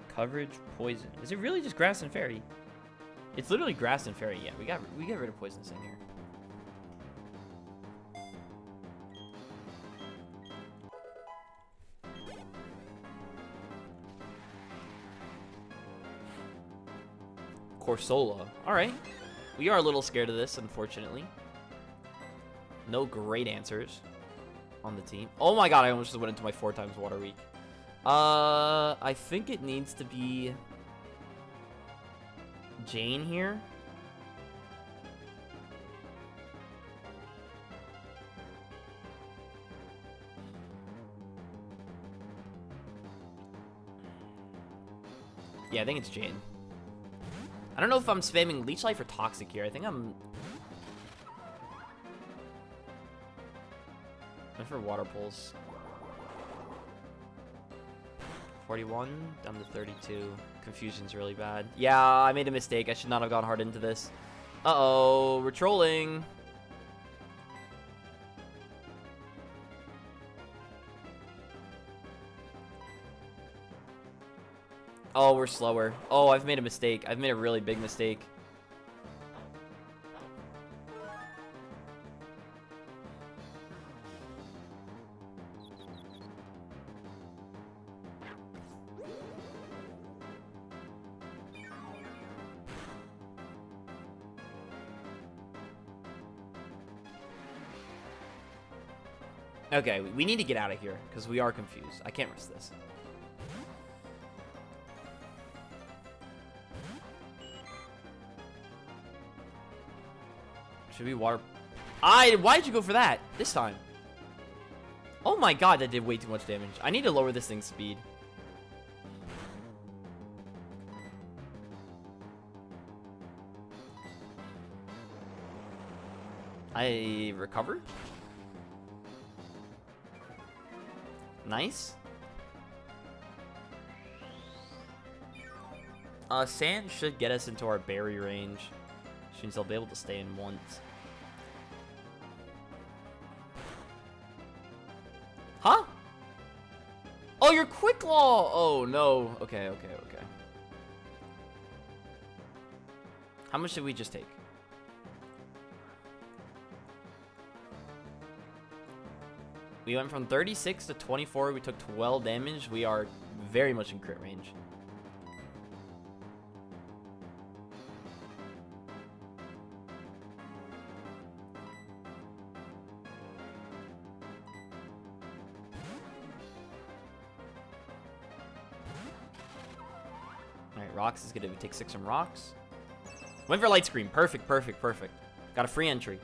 Coverage, poison. Is it really just grass and fairy? It's literally grass and fairy, yeah. We got rid of poison sting here. Corsola. Alright. We are a little scared of this, unfortunately. No great answers on the team. Oh my god, I almost just went into my 4 times water week. I think it needs to be Jane here. Yeah, I think it's Jane. I don't know if I'm spamming Leech Life or Toxic here. I think I'm... I'm for Water Pulse. 41, down to 32. Confusion's really bad. Yeah, I made a mistake. I should not have gone hard into this. Uh-oh, we're trolling. Oh, we're slower. Oh, I've made a mistake. I've made a really big mistake. Okay, we need to get out of here because we are confused. I can't risk this. Should we water... Why'd you go for that this time? Oh my god, that did way too much damage. I need to lower this thing's speed. I recovered? Nice. Sand should get us into our berry range. Which means I'll be able to stay in once. Huh? Oh, you're Quick Claw! Oh, no. Okay. How much did we just take? We went from 36 to 24. We took 12 damage. We are very much in crit range. Alright, Rocks is gonna take 6 from Rocks. Went for Light Screen. Perfect. Got a free entry.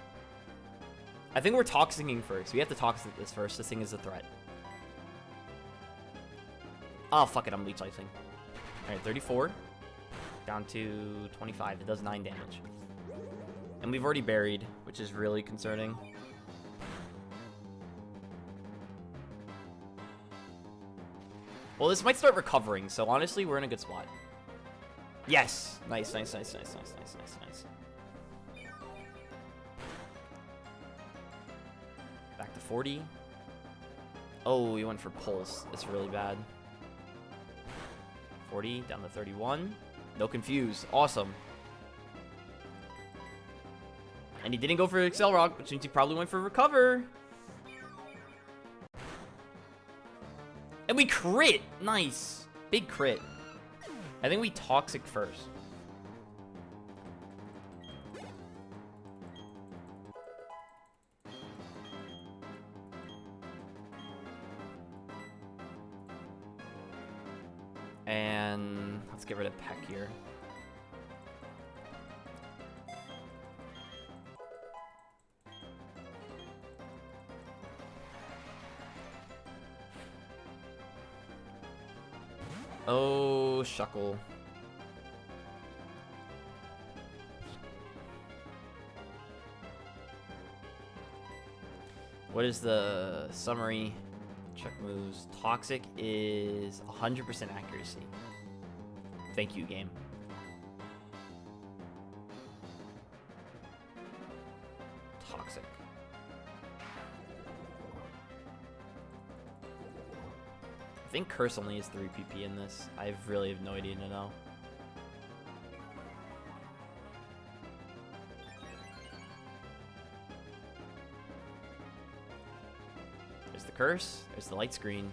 I think we're Toxicing first. We have to Toxic this first. This thing is a threat. Oh, fuck it. I'm Leech Lifing. Alright, 34. Down to 25. It does 9 damage. And we've already buried, which is really concerning. Well, this might start recovering, so honestly, we're in a good spot. Yes! Nice. Back to 40. Oh, we went for Pulse. That's really bad. 40 down to 31. No confuse. Awesome. And he didn't go for Excel Rock, which means he probably went for Recover. And we crit. Nice. Big crit. I think we Toxic first. And let's get rid of Peck here. Oh, Shuckle. What is the summary? Check moves. Toxic is 100% accuracy. Thank you, game. Toxic. I think Curse only is 3 PP in this. I really have no idea to know. There's the Curse. There's the light screen.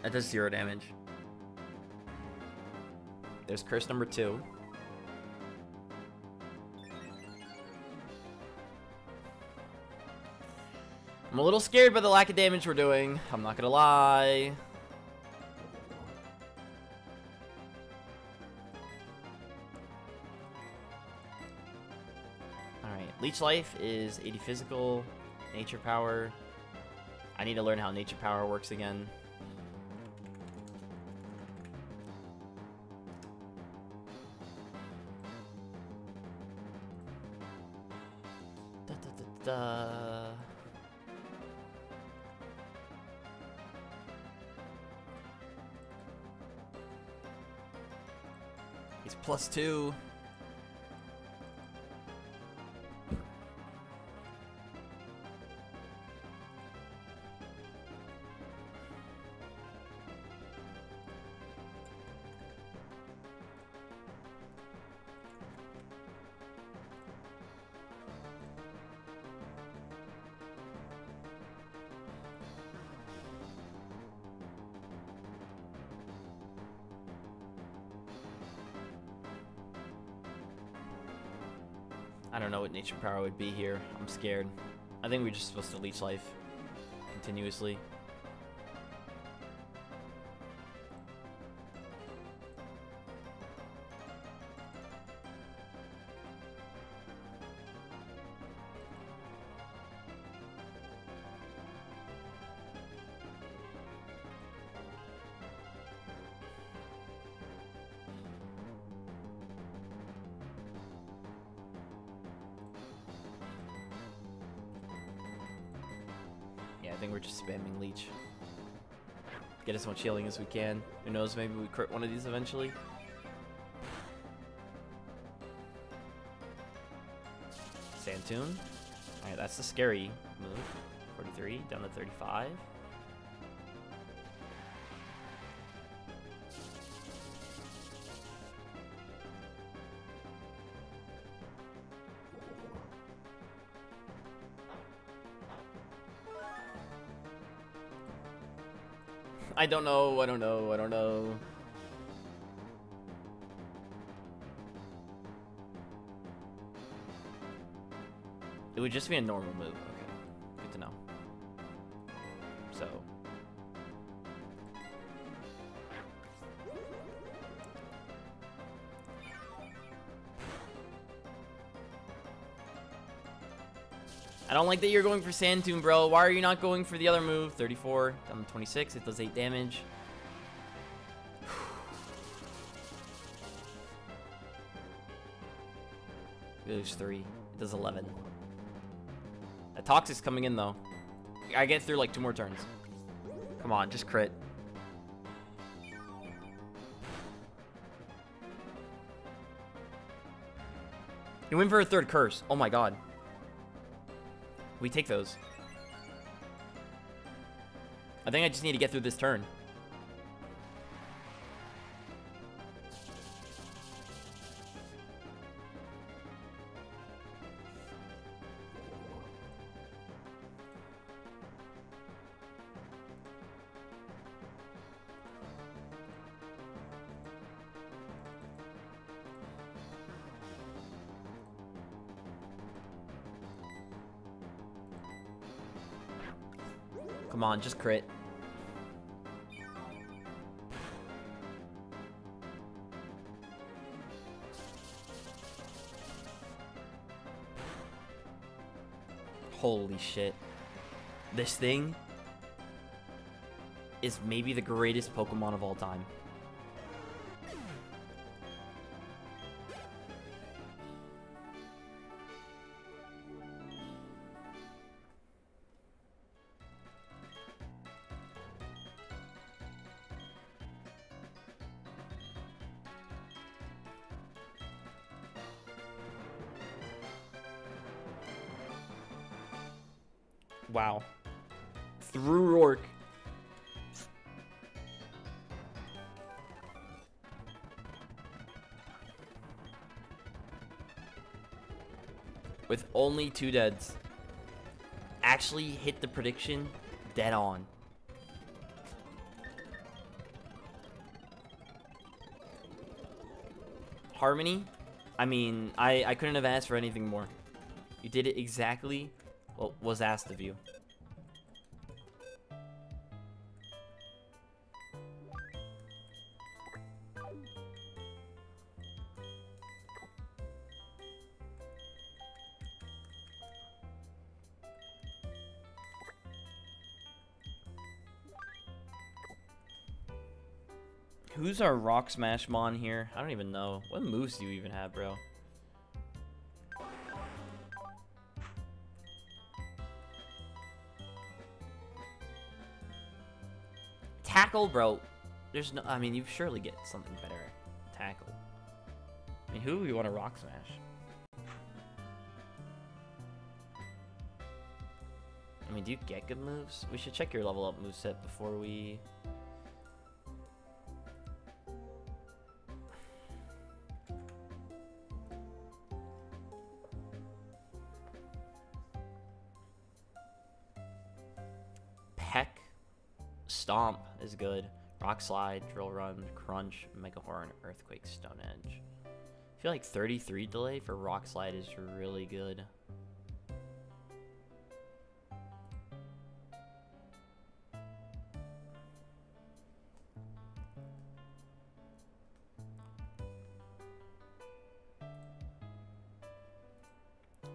That does 0 damage. There's Curse number 2. I'm a little scared by the lack of damage we're doing. I'm not gonna lie. Alright, Leech Life is 80 physical, Nature Power. I need to learn how Nature Power works again. He's +2. I don't know what Nature Power would be here. I'm scared. I think we're just supposed to Leech Life continuously. I think we're just spamming Leech. Get as much healing as we can. Who knows, maybe we crit one of these eventually. Sandtoon. Alright, that's the scary move. 43 down to 35. I don't know. It would just be a normal move. Okay, good to know. So. I don't like that you're going for Sandtoon, bro. Why are you not going for the other move? 34 down to 26. It does 8 damage. We lose 3. It does 11. That Toxic's coming in, though. I get through like 2 more turns. Come on, just crit. You win for a third curse. Oh my god. We take those. I think I just need to get through this turn. Come on, just crit. Holy shit. This thing is maybe the greatest Pokemon of all time. Wow. Through Rourke. With only 2 deads. Actually hit the prediction dead on. Harmony? I mean, I couldn't have asked for anything more. You did it exactly what was asked of you. Who's our Rock Smash Mon here? I don't even know. What moves do you even have, bro? Tackle, bro. There's no... I mean, you surely get something better at tackle. I mean, who do we want to Rock Smash? I mean, do you get good moves? We should check your level up moveset before we... Peck, Stomp is good. Rock Slide, Drill Run, Crunch, Mega Horn, Earthquake, Stone Edge. I feel like 33 delay for Rock Slide is really good.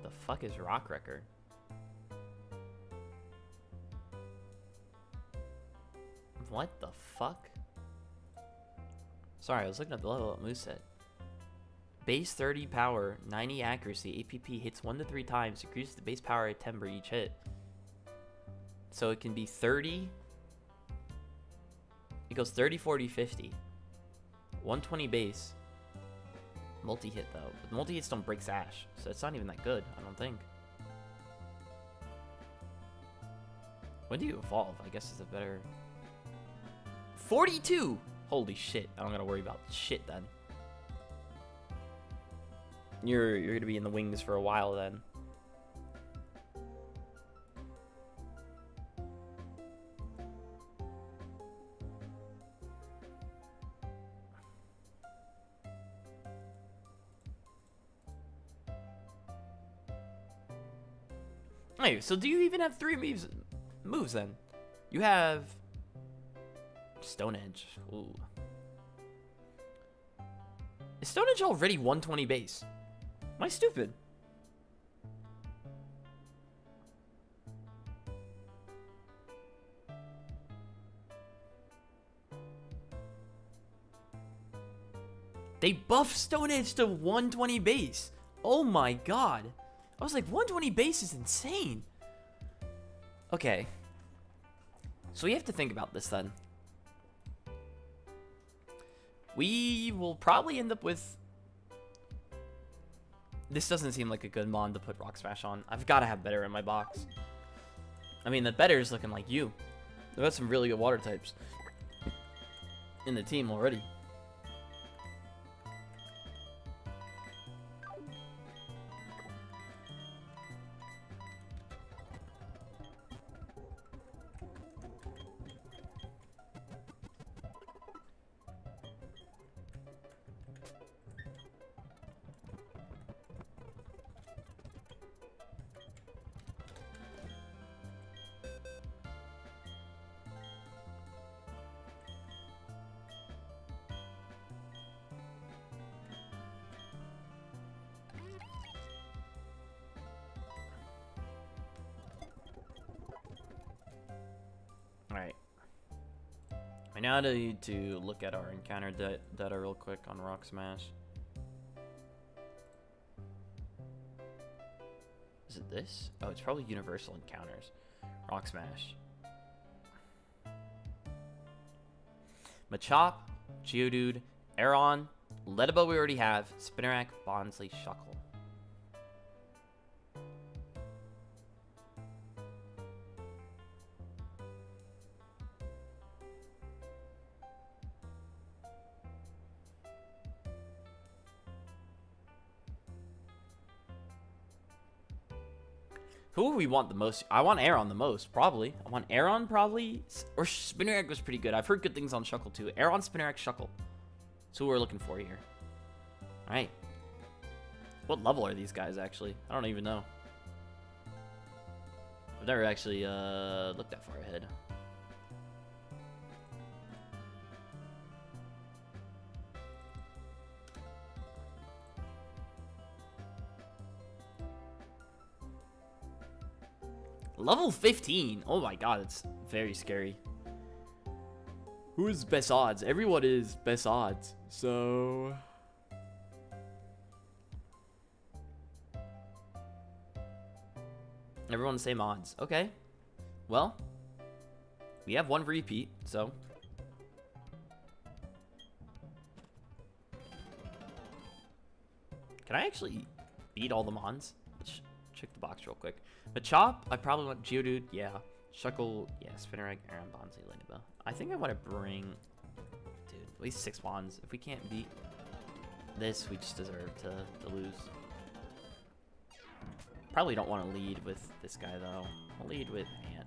The fuck is Rock Wrecker? What the fuck? Sorry, I was looking at the level up moveset. Base 30 power, 90 accuracy, APP hits 1 to 3 times, increases the base power at 10 per each hit. So it can be 30. It goes 30, 40, 50. 120 base. Multi-hit though. But multi-hits don't break Sash, so it's not even that good, I don't think. When do you evolve? I guess it's a better... 42! Holy shit. I don't gotta worry about shit then. You're gonna be in the wings for a while then. Hey, so do you even have 3 moves then? You have... Stone Edge. Ooh. Is Stone Edge already 120 base? Am I stupid? They buffed Stone Edge to 120 base. Oh my god. I was like, 120 base is insane. Okay. So we have to think about this then. We will probably end up with This doesn't seem like a good mon to put Rock Smash on. I've got to have better in my box. I mean, the better is looking like you. They've got some really good water types in the team already. Alright. I now need to look at our encounter data real quick on Rock Smash. Is it this? Oh, it's probably universal encounters. Rock Smash. Machop, Geodude, Aeron, Ledebo we already have, Spinarak, Bonsly, Shuckle. Who would we want the most? I want Aeron the most, probably. I want Aeron, probably. Or Spinarak was pretty good. I've heard good things on Shuckle, too. Aeron, Spinarak, Shuckle. That's who we're looking for here. Alright. What level are these guys, actually? I don't even know. I've never actually looked that far ahead. Level 15. Oh my god, it's very scary. Who is best odds? Everyone is best odds. So everyone's same odds. Okay. Well, we have one repeat, so can I actually beat all the mons? Let's check the box real quick. Machop, I probably want Geodude, yeah. Shuckle, yeah. Spinarak, Aeron, Bonsly, Ledebo. I think I want to bring, dude, at least 6 mons. If we can't beat this, we just deserve to lose. Probably don't want to lead with this guy, though. I'll lead with Ant.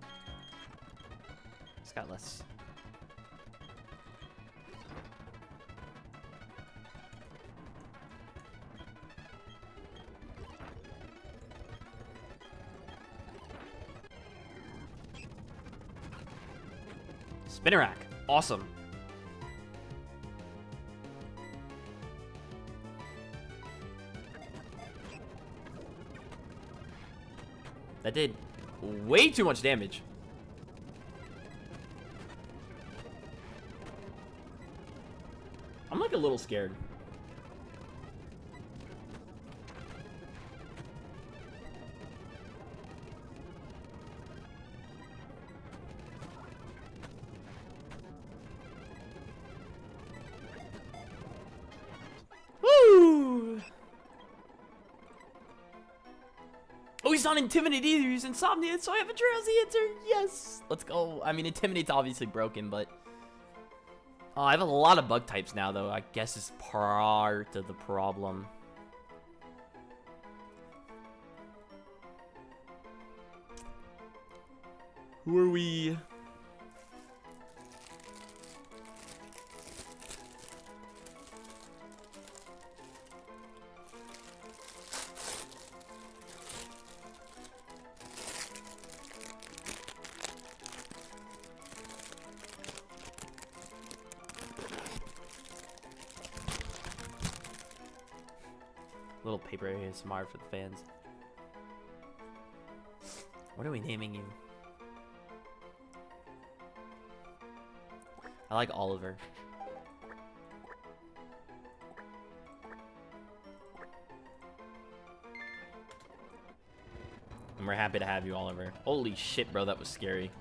He's got less. Spinarak, awesome. That did way too much damage. I'm like a little scared. Oh, he's not Intimidate either. He's Insomnia, so I have a Drowsy answer. Yes. Let's go. I mean, Intimidate's obviously broken, but oh, I have a lot of bug types now, though. I guess it's part of the problem. Who are we? Little paper ASMR for the fans. What are we naming you? I like Oliver. And we're happy to have you, Oliver. Holy shit, bro, that was scary.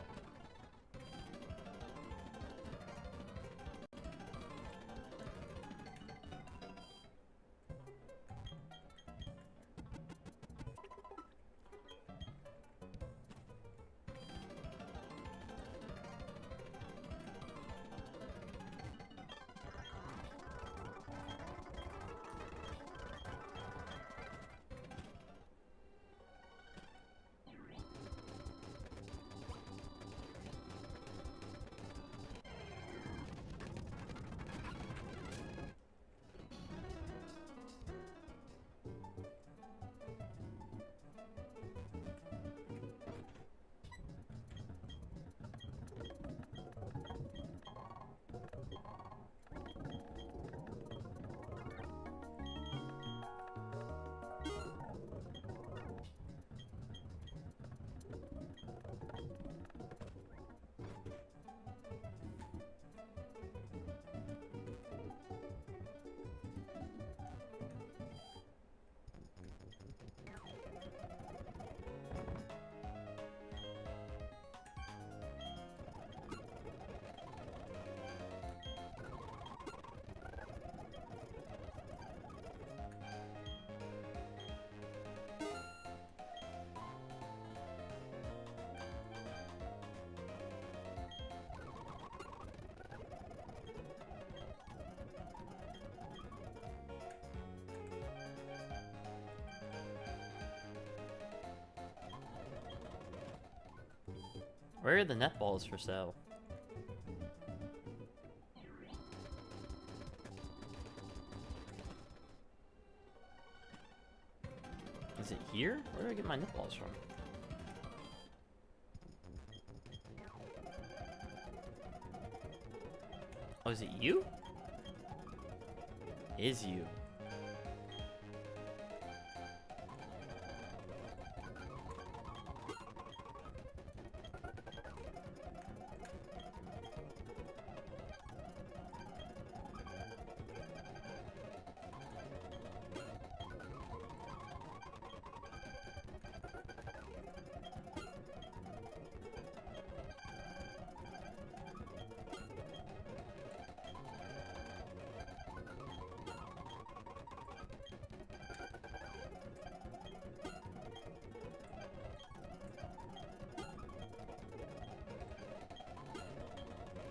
Where are the netballs for sale? Is it here? Where do I get my netballs from? Oh, is it you? Is you.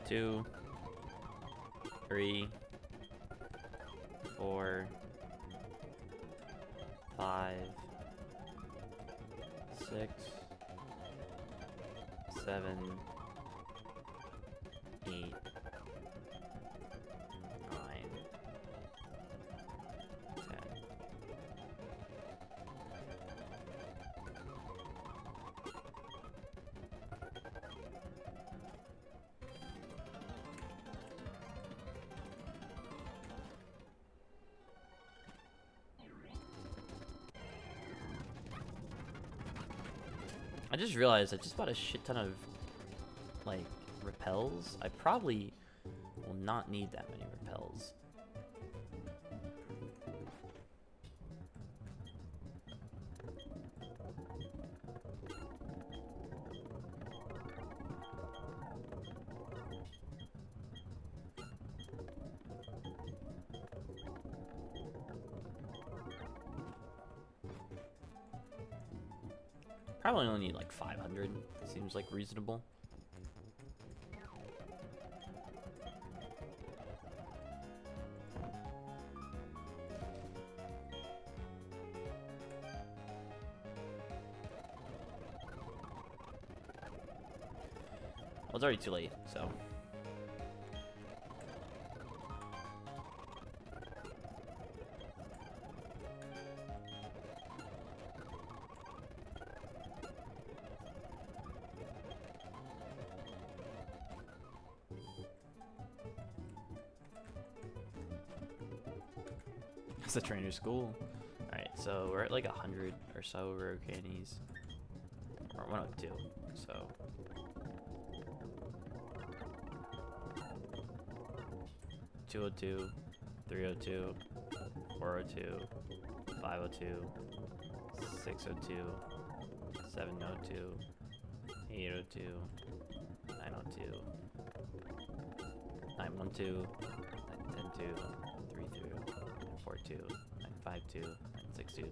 Two, 3, 4, 5, 6, 7, 8, 9, 10. I just realized I just bought a shit ton of, like, repels. I probably will not need that many repels. Probably only need like 500. Seems like reasonable. Well, it's already too late, so. It's a trainer school. Alright, so we're at like 100 or so rare candies. Or 102, so. $202, $302, $402, $502, $602, $702, $802, $902, $912, $910, $32, $42, $952, $962, $972,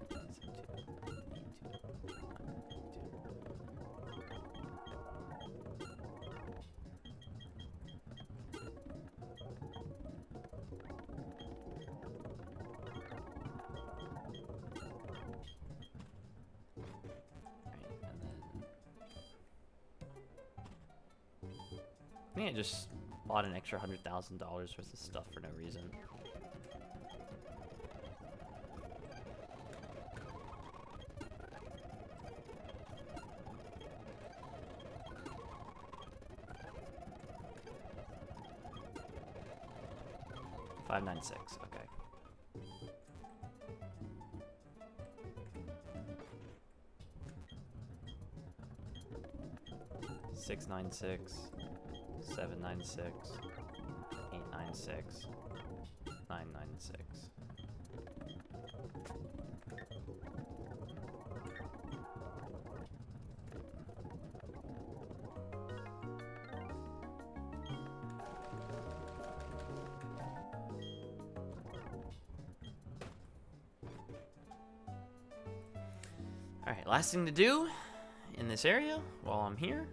I think I just bought an extra $100,000 worth of stuff for no reason. $596, okay. $696, $796, $896, $996. Alright, last thing to do in this area while I'm here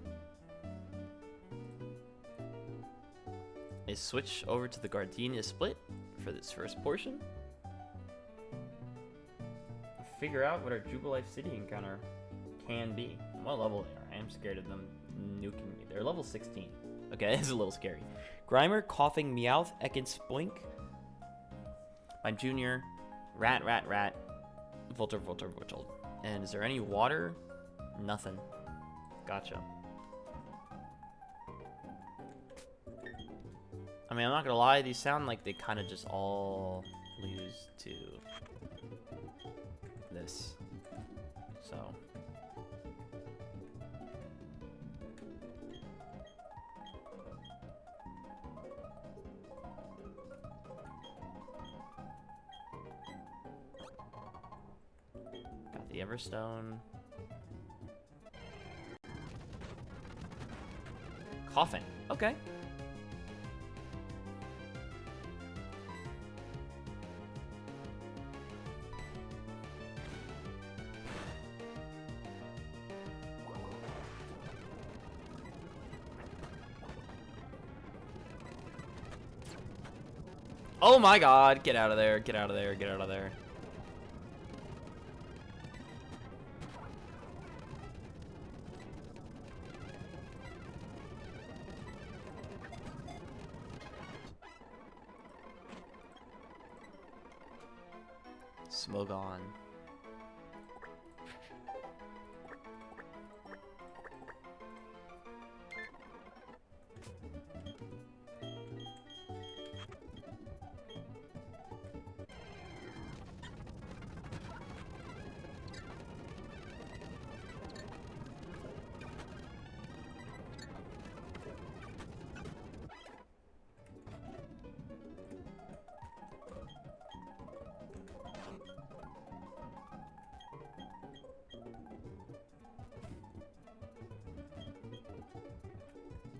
is switch over to the Gardenia split for this first portion. Figure out what our Jubilife City encounter can be. What level they are. I am scared of them nuking me. They're level 16. Okay, this is a little scary. Grimer, Coughing, Meowth, Ekin, Spoink. My junior. Rat. Voltor. And is there any water? Nothing. Gotcha. I mean, I'm not gonna lie, these sound like they kind of just all lose to this. So. Got the Everstone. Coughing. Okay. Oh my god, get out of there, get out of there, get out of there. Smogon.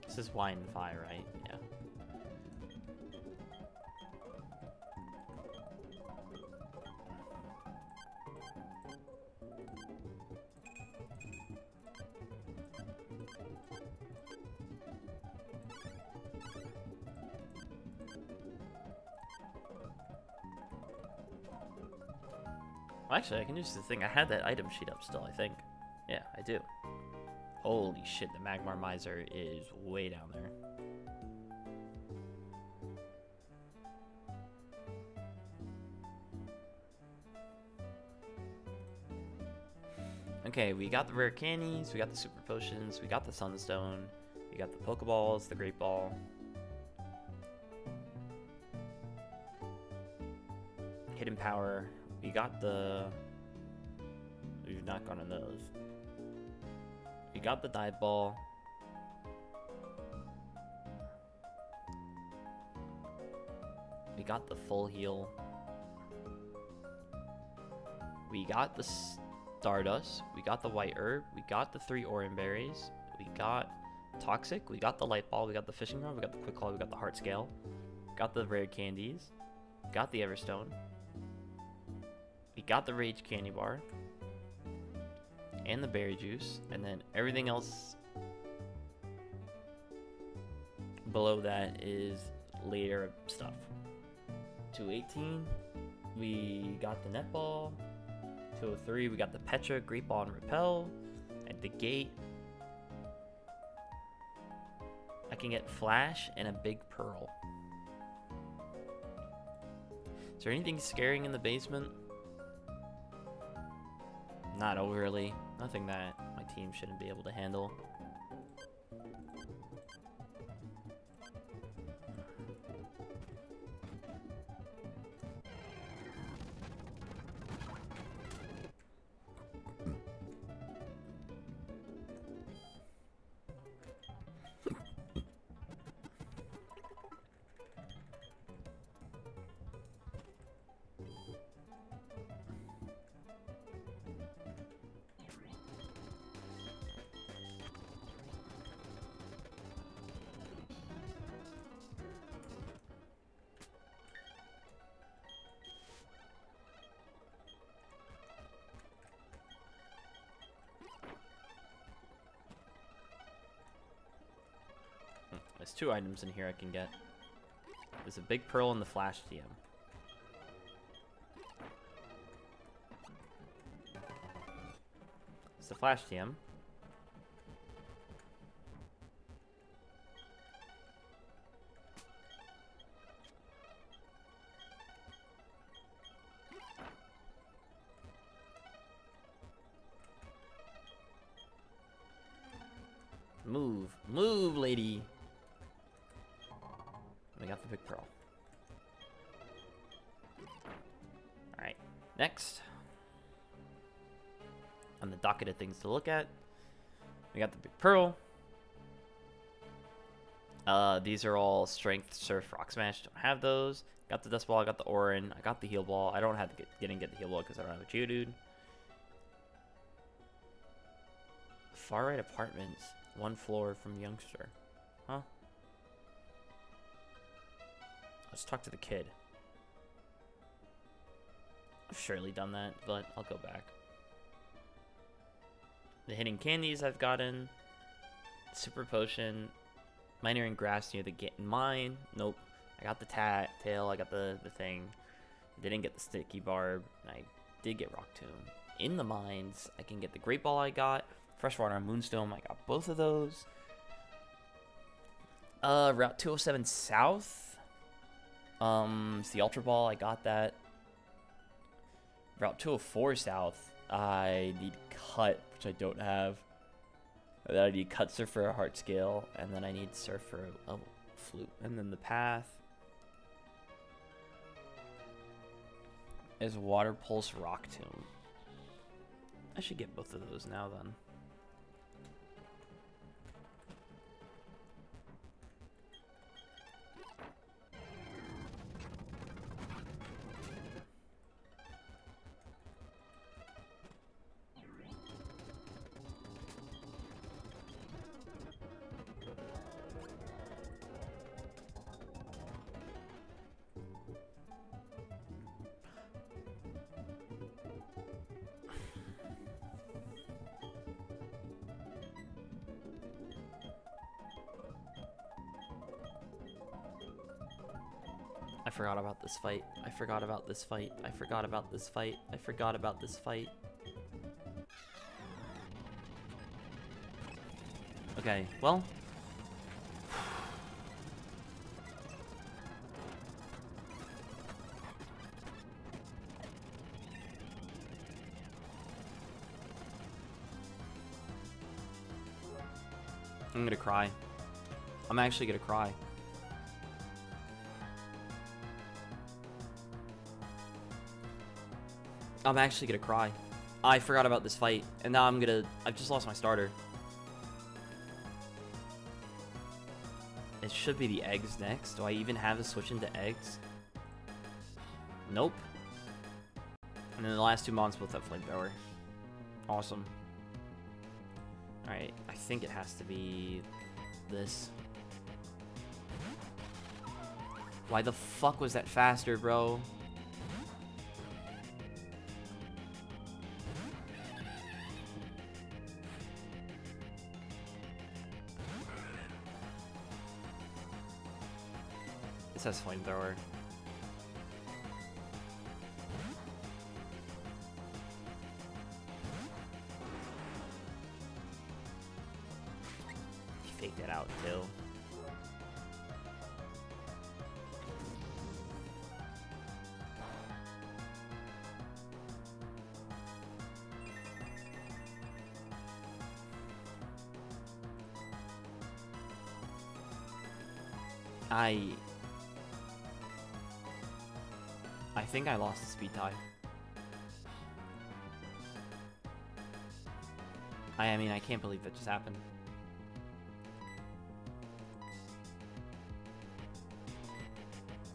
This is Y and Phi, right? Yeah. Well, actually, I can use the thing. I had that item sheet up still, I think. Yeah, I do. Holy shit, the Magmar Miser is way down there. Okay, we got the rare candies, we got the super potions, we got the sunstone, we got the pokeballs, the great ball. Hidden power, we got the... We've not gone on those. We got the dive ball. We got the full heal. We got the Stardust. We got the white herb. We got the 3 Oran berries. We got Toxic. We got the light ball. We got the fishing rod. We got the quick claw. We got the heart scale. Got the rare candies. Got the Everstone. We got the Rage candy bar. And the berry juice, and then everything else below that is later stuff. 218, we got the netball. 203, we got the Petra, Great Ball, and Repel. At the gate, I can get Flash and a big pearl. Is there anything scaring in the basement? Not overly. Nothing that my team shouldn't be able to handle. There's 2 items in here I can get. There's a big pearl and the flash TM. It's the flash TM. Move. Move, lady. We got the big pearl. Alright. Next. On the docket of things to look at, we got the big pearl. These are all strength, surf, rock smash. Don't have those. Got the dust ball. I got the Orin. I got the heal ball. I don't have to get the heal ball because I don't have a Geodude. Far right apartments. 1 floor from youngster. Huh? Let's talk to the kid. I've surely done that, but I'll go back. The hidden candies I've gotten. Super potion. Miner and grass near the mine. Nope. I got the tail. I got the thing. Didn't get the sticky barb. I did get rock tomb. In the mines, I can get the great ball I got. Freshwater and Moonstone. I got both of those. Route 207 south. It's the ultra ball. I got that. Route 204 south. I need cut, which I don't have. And then I need cut surf for a heart scale, and then I need surf for a flute. And then the path is water pulse rock tomb. I should get both of those now then. I forgot about this fight. I forgot about this fight. I forgot about this fight. I forgot about this fight. Okay, well. I'm gonna cry. I'm actually gonna cry. I'm actually gonna cry. I forgot about this fight, and now I've just lost my starter. It should be the eggs next. Do I even have to switch into eggs? Nope. And then the last 2 months both have flamethrower. Awesome. Alright, I think it has to be this. Why the fuck was that faster, bro? This has flamethrower. He faked it out too. I think I lost the speed tie. I mean, I can't believe that just happened.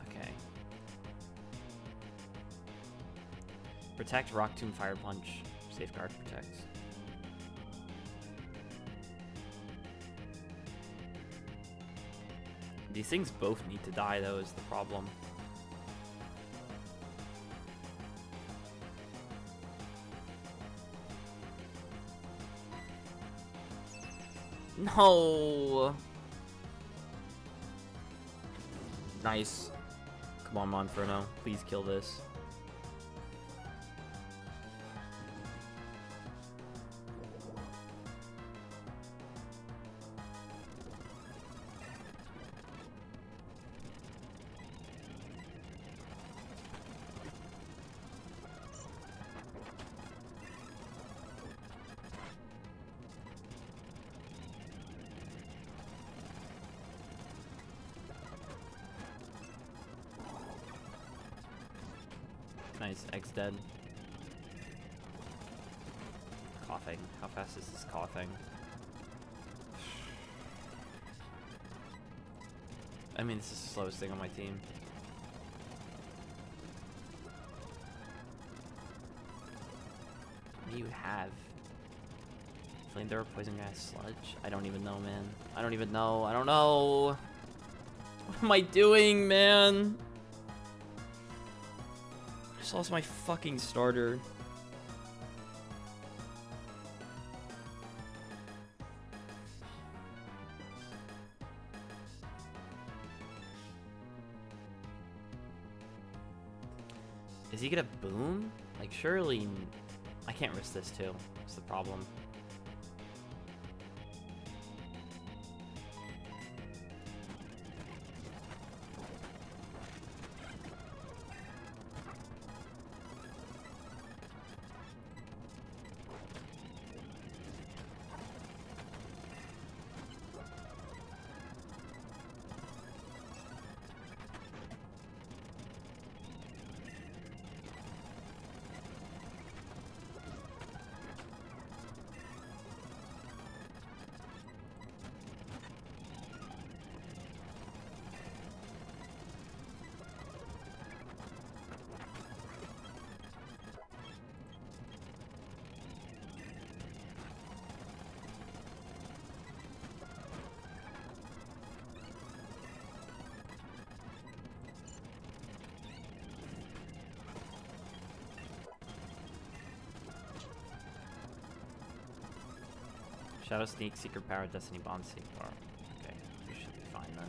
Okay. Protect, Rock Tomb, Fire Punch, Safeguard, Protect. These things both need to die, though, is the problem. No. Nice. Come on, Monferno. Please kill this. Nice, X dead. Coughing. How fast is this coughing? I mean, this is the slowest thing on my team. What do you have? Flamethrower, poison gas, sludge? I don't even know, man. I don't even know. I don't know. What am I doing, man? I just lost my fucking starter. Is he gonna boom? Like, surely... I can't risk this, too. That's the problem. Shadow Sneak, Secret Power, Destiny Bomb, Secret Power. Okay, we should be fine then.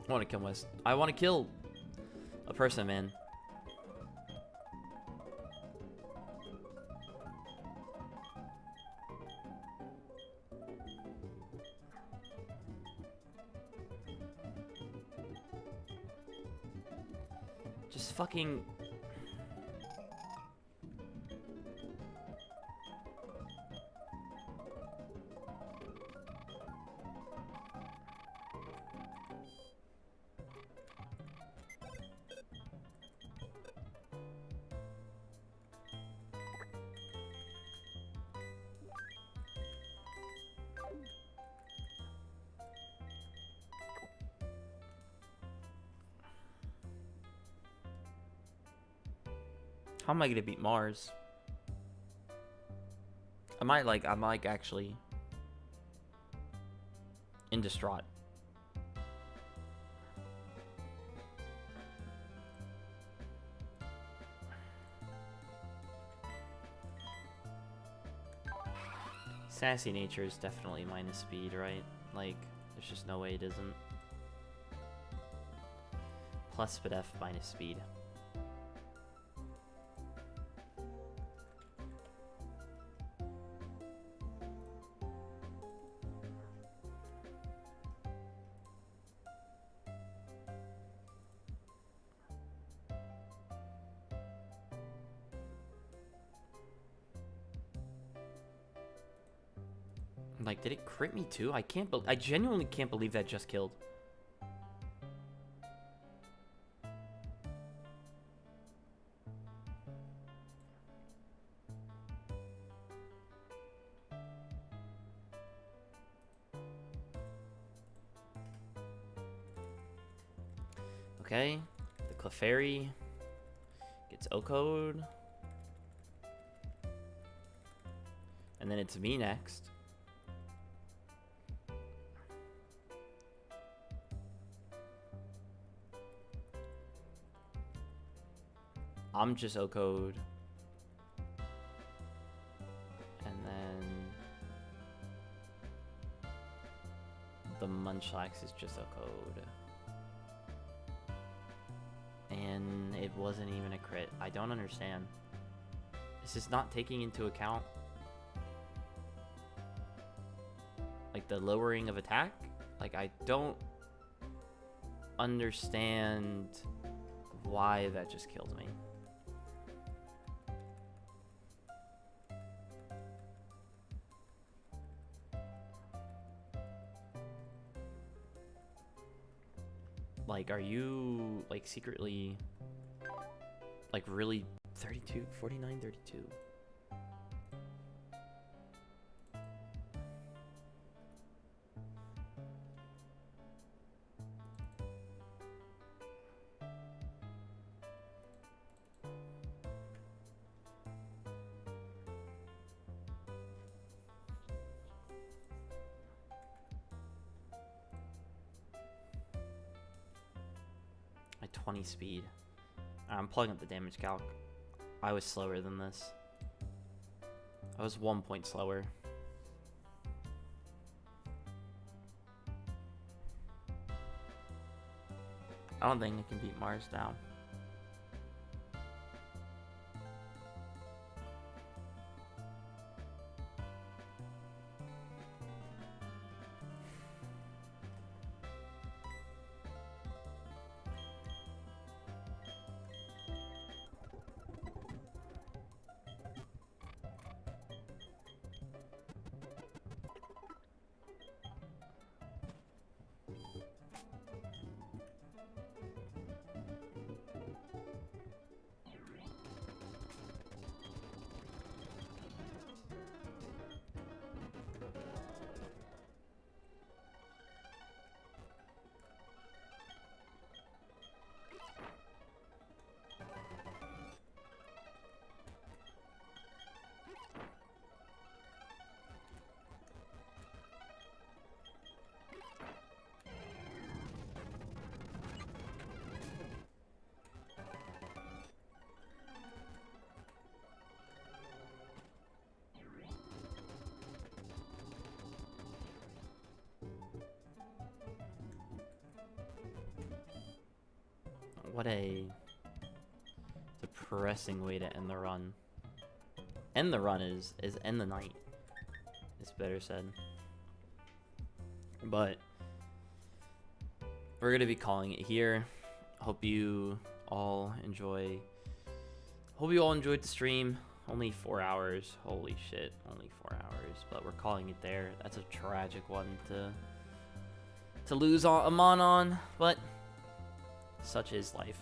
I want to kill I want to kill a person, man. Just fucking... How am I gonna beat Mars? I might actually in distraught. Sassy nature is definitely minus speed, right? Like, there's just no way it isn't. Plus speed F minus speed. Like, did it crit me too? I genuinely can't believe that just killed. Okay, the Clefairy gets O-Code. And then it's me next. I'm just O-Code. And then the Munchlax is just O-Code. And it wasn't even a crit. I don't understand. Is this not taking into account like the lowering of attack? Like, I don't understand why that just killed me. Like, are you, like, secretly, like, really 32, 49, 32? My 20 speed. I'm plugging up the damage calc. I was slower than this. I was 1 point slower. I don't think I can beat Mars now. What a depressing way to end the run. End the run is end the night. It's better said. But we're gonna be calling it here. Hope you all enjoyed the stream. Only 4 hours. Holy shit, only 4 hours. But we're calling it there. That's a tragic one to lose Amon on, but such is life.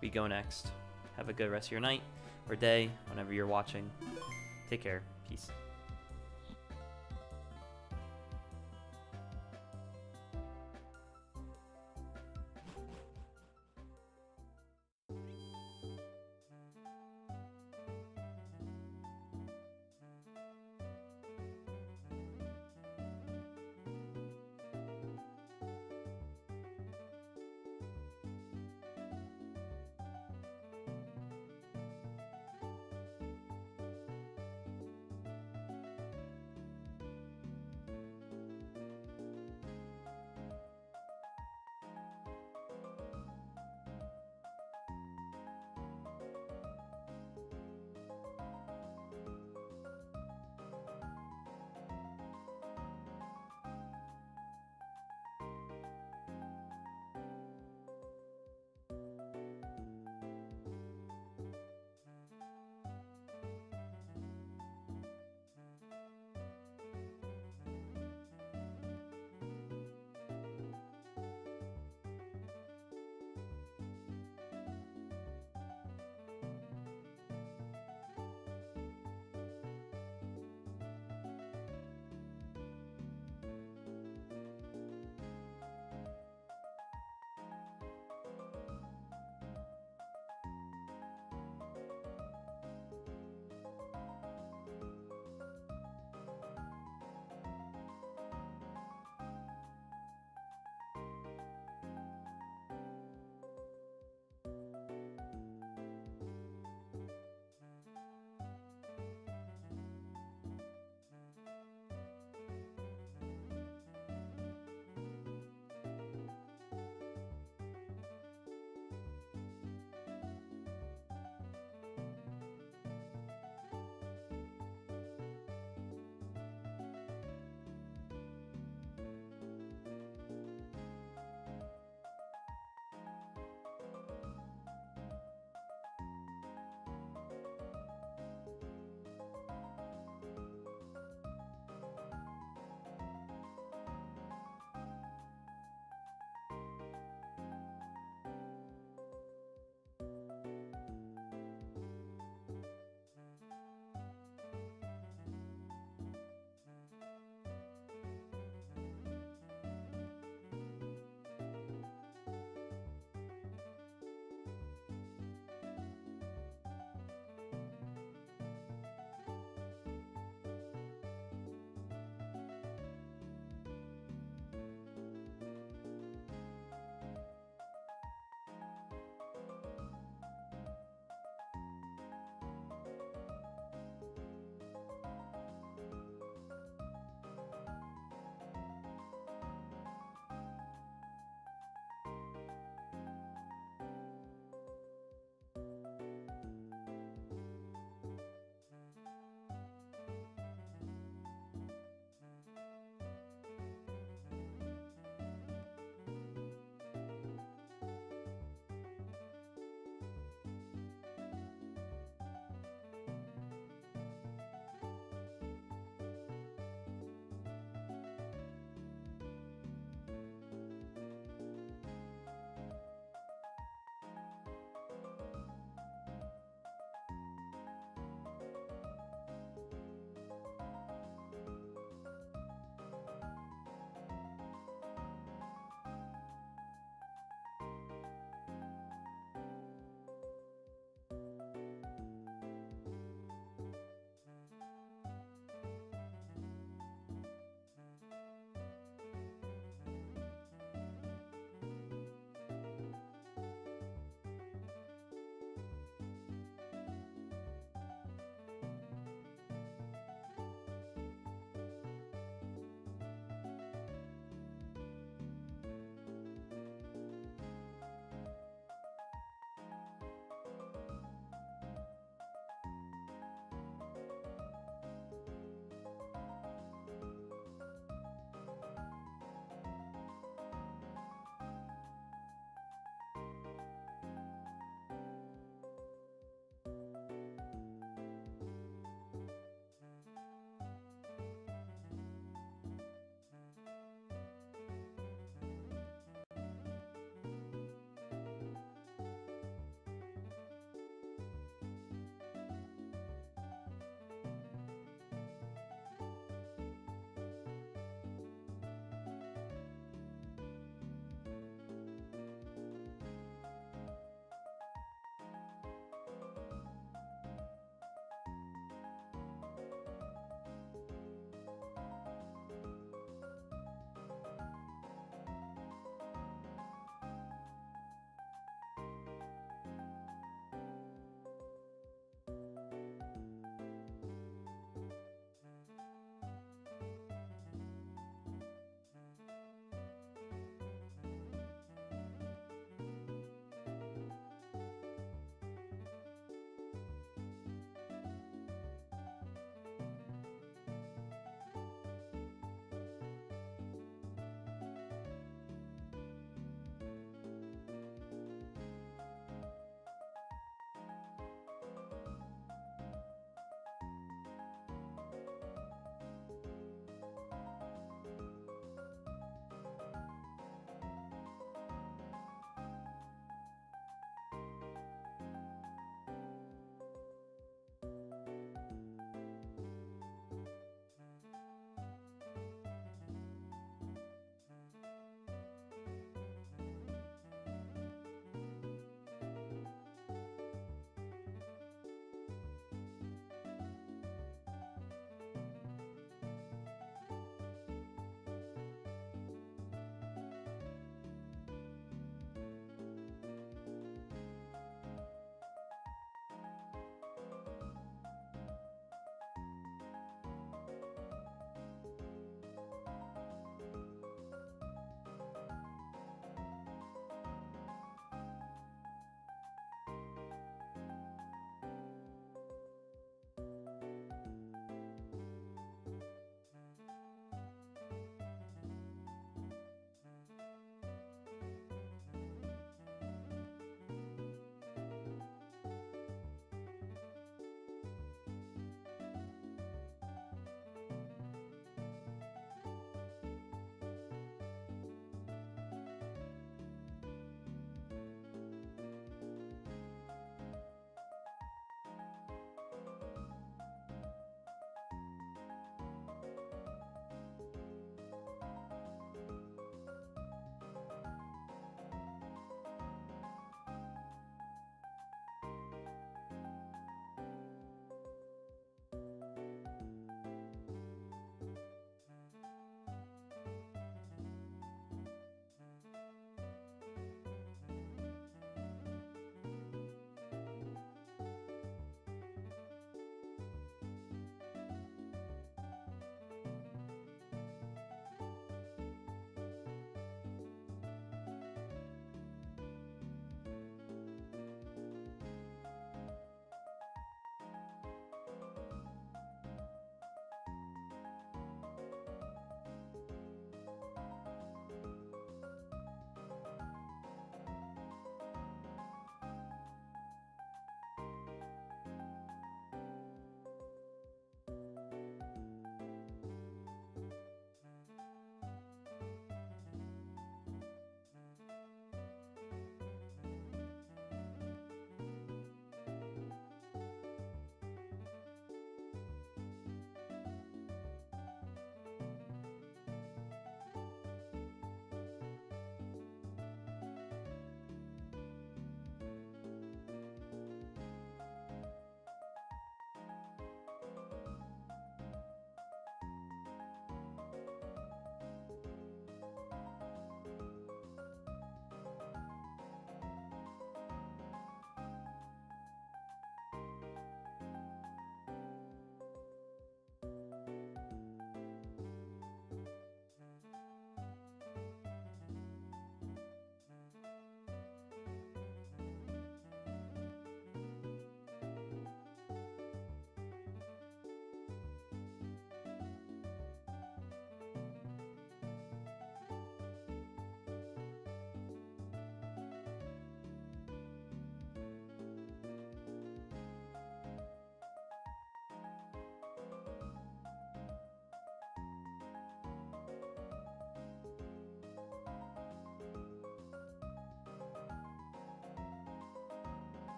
We go next. Have a good rest of your night or day, whenever you're watching. Take care. Peace.